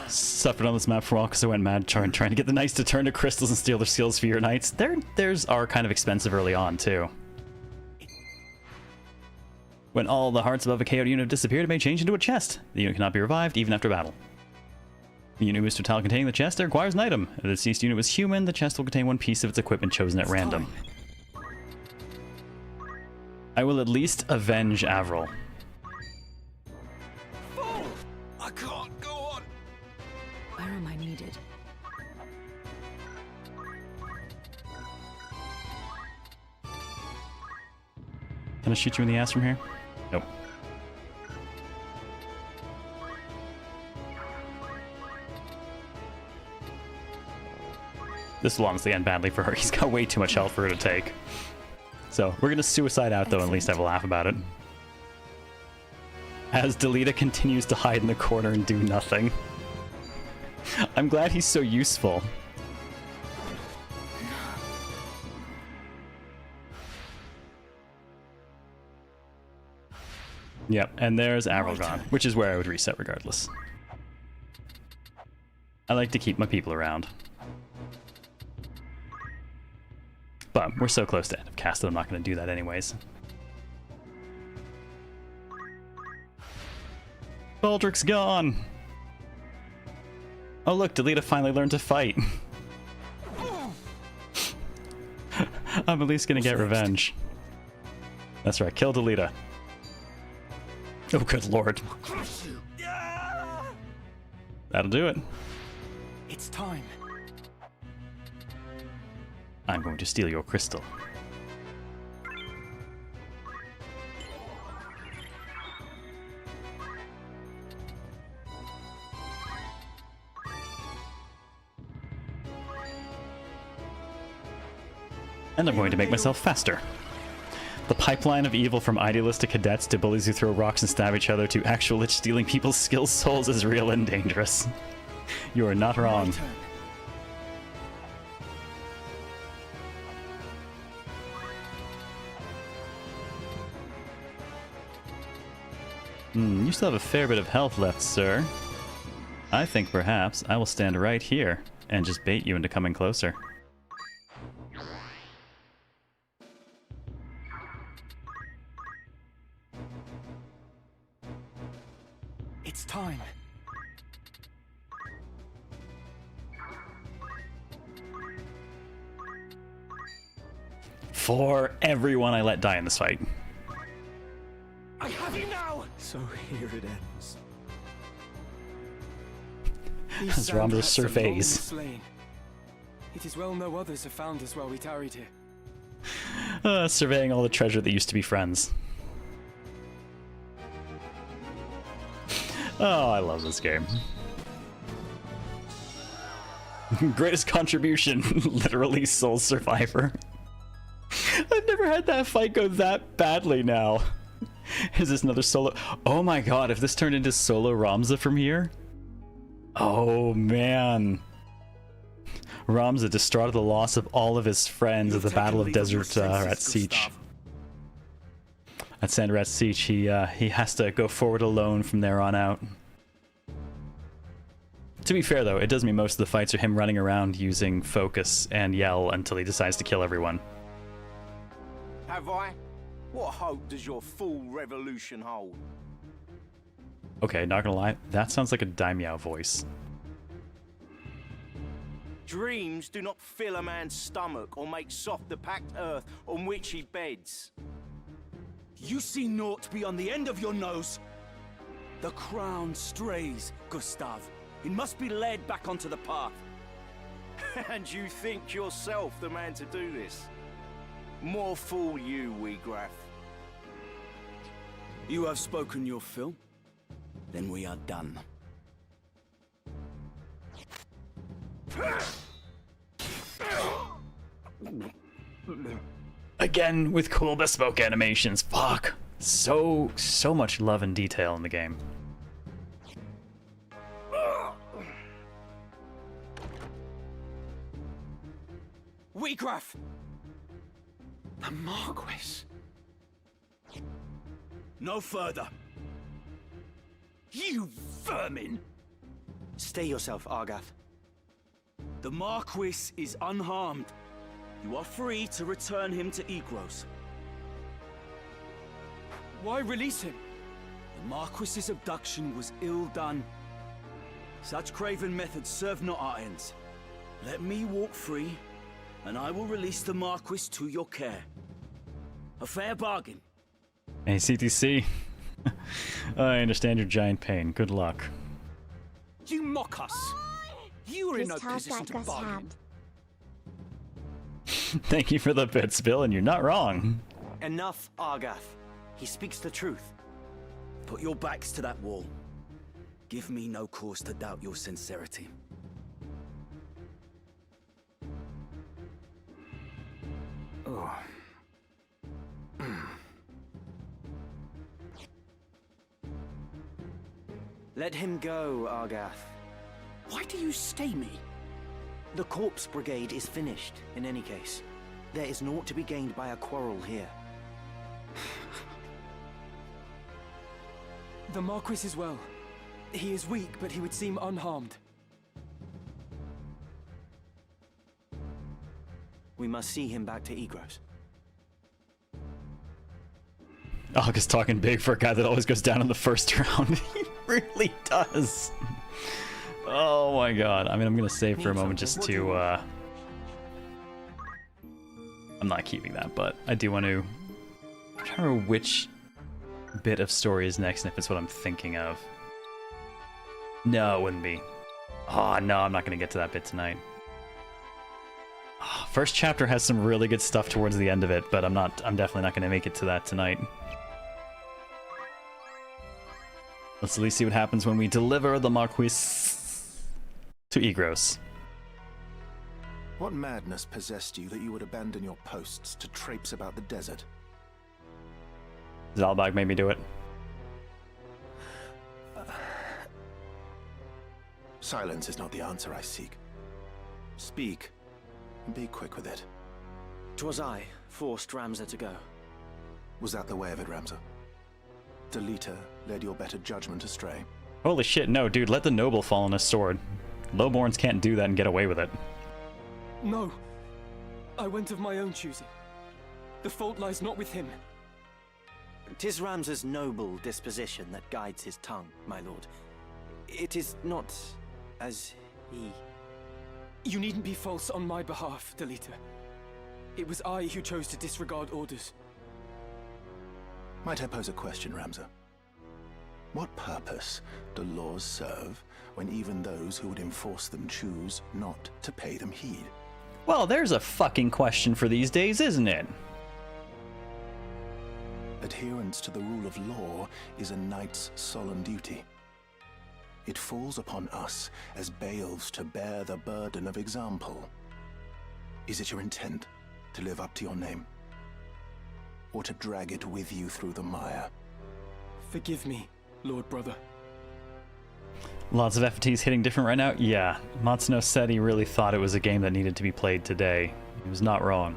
Suffered on this map for a while because I went mad trying to get the knights to turn to crystals and steal their skills for your knights. Theirs are kind of expensive early on, too. When all the hearts above a KO unit have disappeared, it may change into a chest. The unit cannot be revived, even after battle. The unit moves to a tile containing the chest, it requires an item. If the deceased unit was human, the chest will contain one piece of its equipment chosen at random. I will at least avenge Avril. I can't go on. Where am I needed? Can I shoot you in the ass from here? Nope. This will honestly end badly for her. He's got way too much health for her to take. So, we're gonna suicide out though, and at least have a laugh about it. As Delita continues to hide in the corner and do nothing. I'm glad he's so useful. Yep, and there's Avril gone, which is where I would reset regardless. I like to keep my people around. But we're so close to end of cast that I'm not going to do that anyways. Baldrick's gone! Oh look, Delita finally learned to fight. I'm at least going to get revenge. That's right, kill Delita. Oh good lord. That'll do it. It's time. I'm going to steal your crystal. And I'm going to make myself faster. The pipeline of evil from idealistic cadets to bullies who throw rocks and stab each other to actual lich stealing people's skills souls is real and dangerous. You are not wrong. You still have a fair bit of health left, sir. I think perhaps I will stand right here and just bait you into coming closer. It's time. For everyone I let die in this fight. I have you now! So here it ends. As Ramza surveys. It is well no others have found us while we tarried here. Surveying all the treasure that used to be friends. Oh, I love this game. Greatest contribution, literally Soul Survivor. I've never had that fight go that badly now. Is this another solo? Oh my god, if this turned into solo Ramza from here? Oh man. Ramza, distraught at the loss of all of his friends at the Battle of Desert at Siege. At Sandrat Siege, he has to go forward alone from there on out. To be fair though, it does mean most of the fights are him running around using focus and yell until he decides to kill everyone. Have I? What hope does your full revolution hold? Okay, not gonna lie, that sounds like a daimyo voice. Dreams do not fill a man's stomach or make soft the packed earth on which he beds. You see naught beyond the end of your nose. The crown strays, Gustav. It must be led back onto the path. And you think yourself the man to do this? More fool you, Wiegraf. You have spoken your fill. Then we are done. Again with cool bespoke animations. Fuck. So much love and detail in the game. Wheatgraff! The Marquis. No further. You vermin! Stay yourself, Argath. The Marquis is unharmed. You are free to return him to Egros. Why release him? The Marquis's abduction was ill done. Such craven methods serve not our ends. Let me walk free, and I will release the Marquis to your care. A fair bargain. Hey, CTC. I understand your giant pain. Good luck. You mock us. You are in no position to bargain. Thank you for the bits, Bill, and you're not wrong. Enough, Argath. He speaks the truth. Put your backs to that wall. Give me no cause to doubt your sincerity. Oh. Let him go, Argath. Why do you stay me? The Corpse Brigade is finished, in any case. There is naught to be gained by a quarrel here. The Marquis is well. He is weak, but he would seem unharmed. We must see him back to Egros. August talking big for a guy that always goes down in the first round. He really does. Oh my god. I mean, I'm gonna save for a moment just to, I'm not keeping that, but I do want to... I'm trying to remember which bit of story is next and if it's what I'm thinking of. No, it wouldn't be. Oh, no, I'm not gonna get to that bit tonight. Oh, first chapter has some really good stuff towards the end of it, but I'm definitely not gonna make it to that tonight. Let's at least see what happens when we deliver the Marquis to Egros. What madness possessed you that you would abandon your posts to traipse about the desert? Zalbag made me do it. Silence is not the answer I seek. Speak, and be quick with it. 'Twas I forced Ramza to go. Was that the way of it, Ramza? Delita led your better judgment astray? Holy shit, no, dude, let the noble fall on his sword. Lowborns can't do that and get away with it. No. I went of my own choosing. The fault lies not with him. 'Tis Ramza's noble disposition that guides his tongue, my lord. It is not as he... You needn't be false on my behalf, Delita. It was I who chose to disregard orders. Might I pose a question, Ramza? What purpose do laws serve when even those who would enforce them choose not to pay them heed? Well, there's a fucking question for these days, isn't it? Adherence to the rule of law is a knight's solemn duty. It falls upon us as bailiffs to bear the burden of example. Is it your intent to live up to your name? Or to drag it with you through the mire? Forgive me, Lord Brother. Lots of FTs hitting different right now? Yeah. Matsuno said he really thought it was a game that needed to be played today. He was not wrong.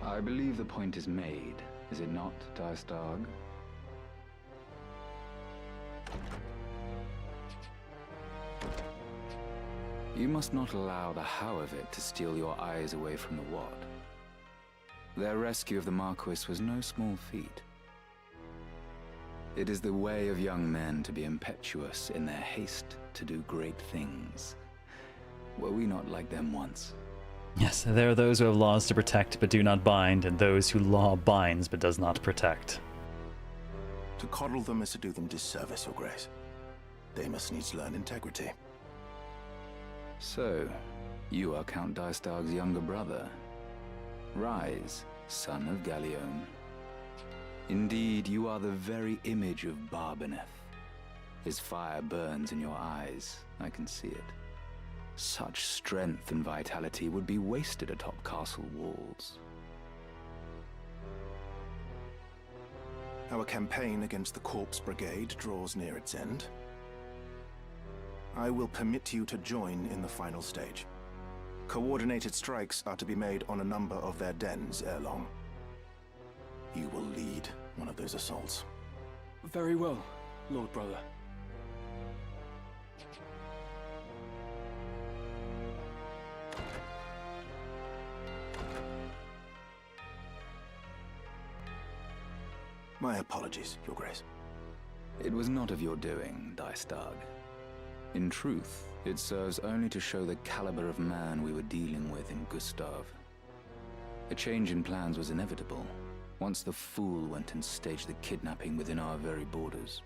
I believe the point is made, is it not, Dice-Dog? You must not allow the how of it to steal your eyes away from the what. Their rescue of the Marquis was no small feat. It is the way of young men to be impetuous in their haste to do great things. Were we not like them once? Yes, there are those who have laws to protect but do not bind, and those who law binds but does not protect. To coddle them is to do them disservice, Your Grace. They must needs learn integrity. So, you are Count Dice-Dog's younger brother. Rise, son of Galleon. Indeed, you are the very image of Barbeneth. His fire burns in your eyes, I can see it. Such strength and vitality would be wasted atop castle walls. Our campaign against the Corpse Brigade draws near its end. I will permit you to join in the final stage. Coordinated strikes are to be made on a number of their dens ere long. You will lead one of those assaults. Very well, Lord Brother. My apologies, Your Grace. It was not of your doing, Dystag. In truth, it serves only to show the caliber of man we were dealing with in Gustav. A change in plans was inevitable, once the fool went and staged the kidnapping within our very borders.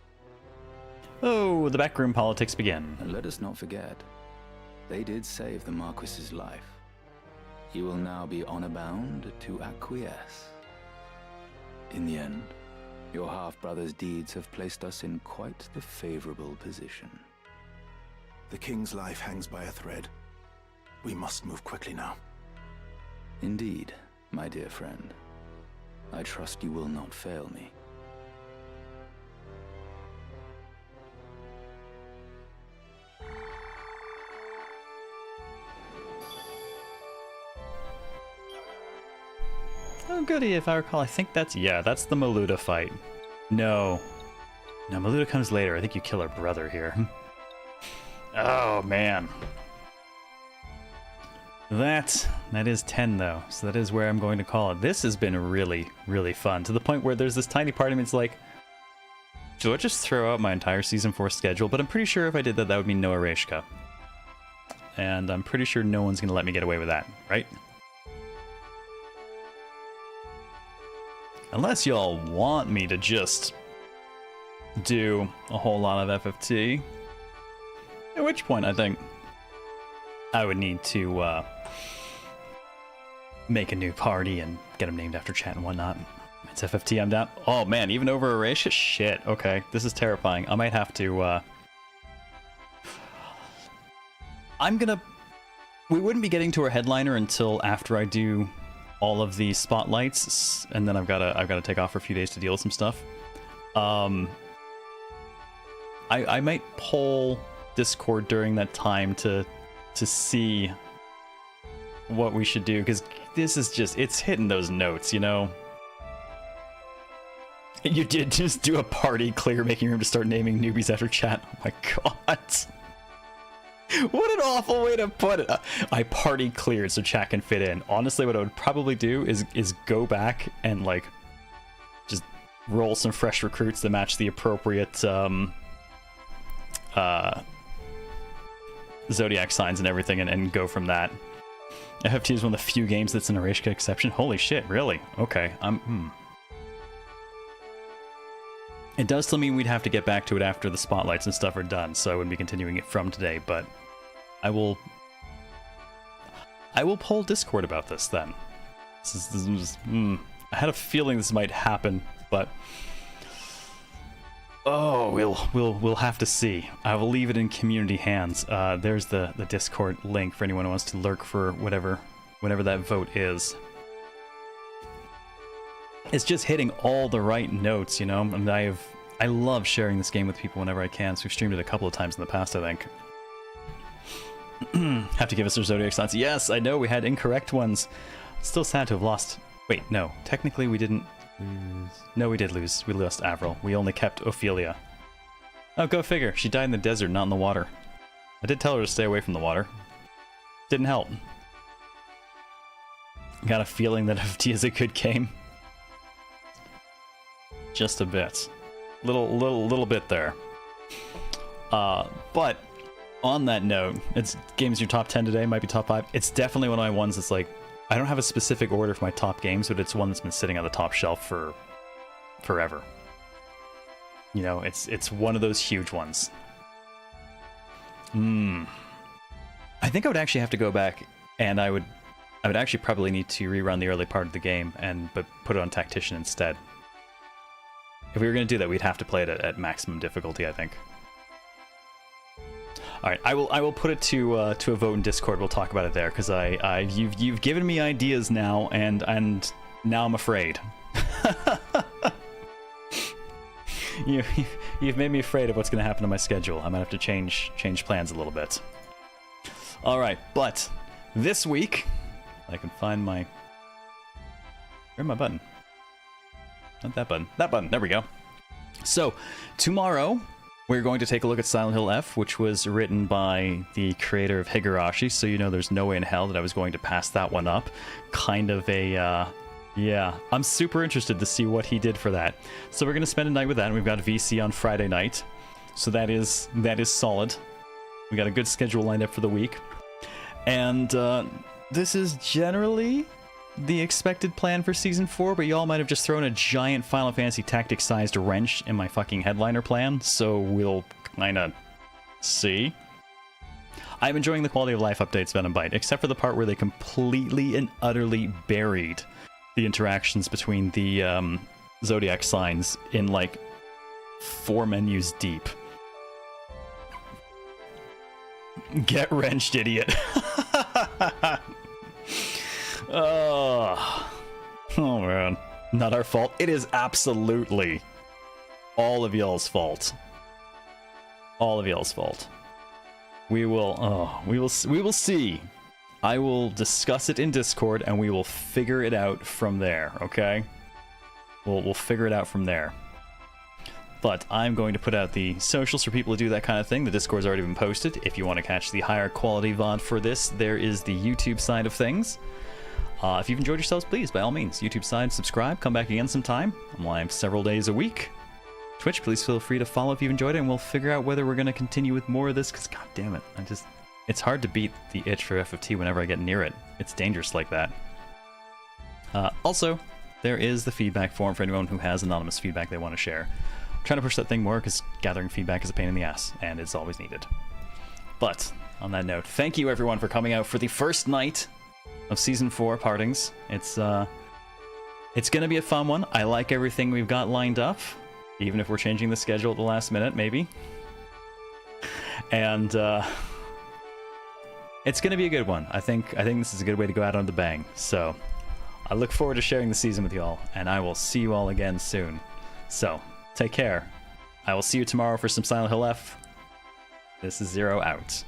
Oh, the backroom politics begin. And let us not forget, they did save the Marquis's life. He will now be honor-bound to acquiesce. In the end, your half-brother's deeds have placed us in quite the favorable position. The King's life hangs by a thread. We must move quickly now. Indeed, my dear friend. I trust you will not fail me. Oh goody, if I recall, I think that's the Maluda fight. No, Maluda comes later. I think you kill her brother here. Oh man. That is 10 though, so that is where I'm going to call it. This has been really, really fun, to the point where there's this tiny part of me that's like, should I just throw out my entire Season 4 schedule? But I'm pretty sure if I did that, that would mean no Ereshka. And I'm pretty sure no one's going to let me get away with that, right? Unless y'all want me to just do a whole lot of FFT. At which point I think I would need to make a new party and get them named after chat and whatnot. It's FFT, I'm down. Oh man, even over Erasure? Shit, okay. This is terrifying. I might have to, we wouldn't be getting to our headliner until after I do all of the spotlights, and then I've gotta take off for a few days to deal with some stuff. I might poll Discord during that time to see what we should do, because this is just, it's hitting those notes, you know? You did just do a party clear, making room to start naming newbies after chat. Oh my god. What an awful way to put it. I party cleared so chat can fit in. Honestly, what I would probably do is go back and like just roll some fresh recruits that match the appropriate zodiac signs and everything, and go from that. FFT is one of the few games that's an Ereshka exception. Holy shit, really? Okay, It does still mean we'd have to get back to it after the spotlights and stuff are done, so I wouldn't be continuing it from today, but I will poll Discord about this then. I had a feeling this might happen, but oh, we'll have to see. I will leave it in community hands. There's the Discord link for anyone who wants to lurk for whatever that vote is. It's just hitting all the right notes, you know. And I love sharing this game with people whenever I can. So we've streamed it a couple of times in the past, I think. Have to give us our zodiac signs. Yes, I know we had incorrect ones. Still sad to have lost. Wait, no. Technically, we didn't lose. No, we did lose. We lost Avril. We only kept Ophelia. Oh, go figure. She died in the desert, not in the water. I did tell her to stay away from the water. Didn't help. Got a feeling that FT is a good game. Just a bit. Little bit there. But on that note, it's games your top 10 today, might be top 5. It's definitely one of my ones that's like, I don't have a specific order for my top games, but it's one that's been sitting on the top shelf for forever. You know, it's one of those huge ones. I think I would actually have to go back and I would I would actually probably need to rerun the early part of the game but put it on Tactician instead. If we were going to do that, we'd have to play it at maximum difficulty, I think. All right, I will put it to a vote in Discord. We'll talk about it there because you've given me ideas now, and now I'm afraid. You've made me afraid of what's going to happen to my schedule. I might have to change plans a little bit. All right, but this week I can find my... Where's my button? Not that button. That button. There we go. So, tomorrow, we're going to take a look at Silent Hill F, which was written by the creator of Higurashi, so you know there's no way in hell that I was going to pass that one up. Kind of a, yeah, I'm super interested to see what he did for that. So we're going to spend a night with that, and we've got VC on Friday night. So that is solid. We got a good schedule lined up for the week. And this is generally the expected plan for Season 4, but y'all might have just thrown a giant Final Fantasy Tactics-sized wrench in my fucking headliner plan, so we'll kinda see. I'm enjoying the quality of life updates, Venom Bite, except for the part where they completely and utterly buried the interactions between the Zodiac signs in, like, 4 menus deep. Get wrenched, idiot. Oh man, not our fault. It is absolutely all of y'all's fault. All of y'all's fault. We will see. I will discuss it in Discord and we will figure it out from there, okay? We'll figure it out from there. But I'm going to put out the socials for people to do that kind of thing. The Discord's already been posted. If you want to catch the higher quality VOD for this, there is the YouTube side of things. If you've enjoyed yourselves, please, by all means, YouTube side, subscribe, come back again sometime. I'm live several days a week. Twitch, please feel free to follow if you've enjoyed it, and we'll figure out whether we're going to continue with more of this, because god damn it, it's hard to beat the itch for FFT whenever I get near it. It's dangerous like that. Also, there is the feedback form for anyone who has anonymous feedback they want to share. I'm trying to push that thing more, because gathering feedback is a pain in the ass, and it's always needed. But, on that note, thank you everyone for coming out for the first night of Season 4 Partings. It's gonna be a fun one. I like everything we've got lined up, even if we're changing the schedule at the last minute, maybe. And it's gonna be a good one. I think this is a good way to go out on the bang. So I look forward to sharing the season with y'all, and I will see you all again soon. So take care. I will see you tomorrow for some Silent Hill F. This is Zero out.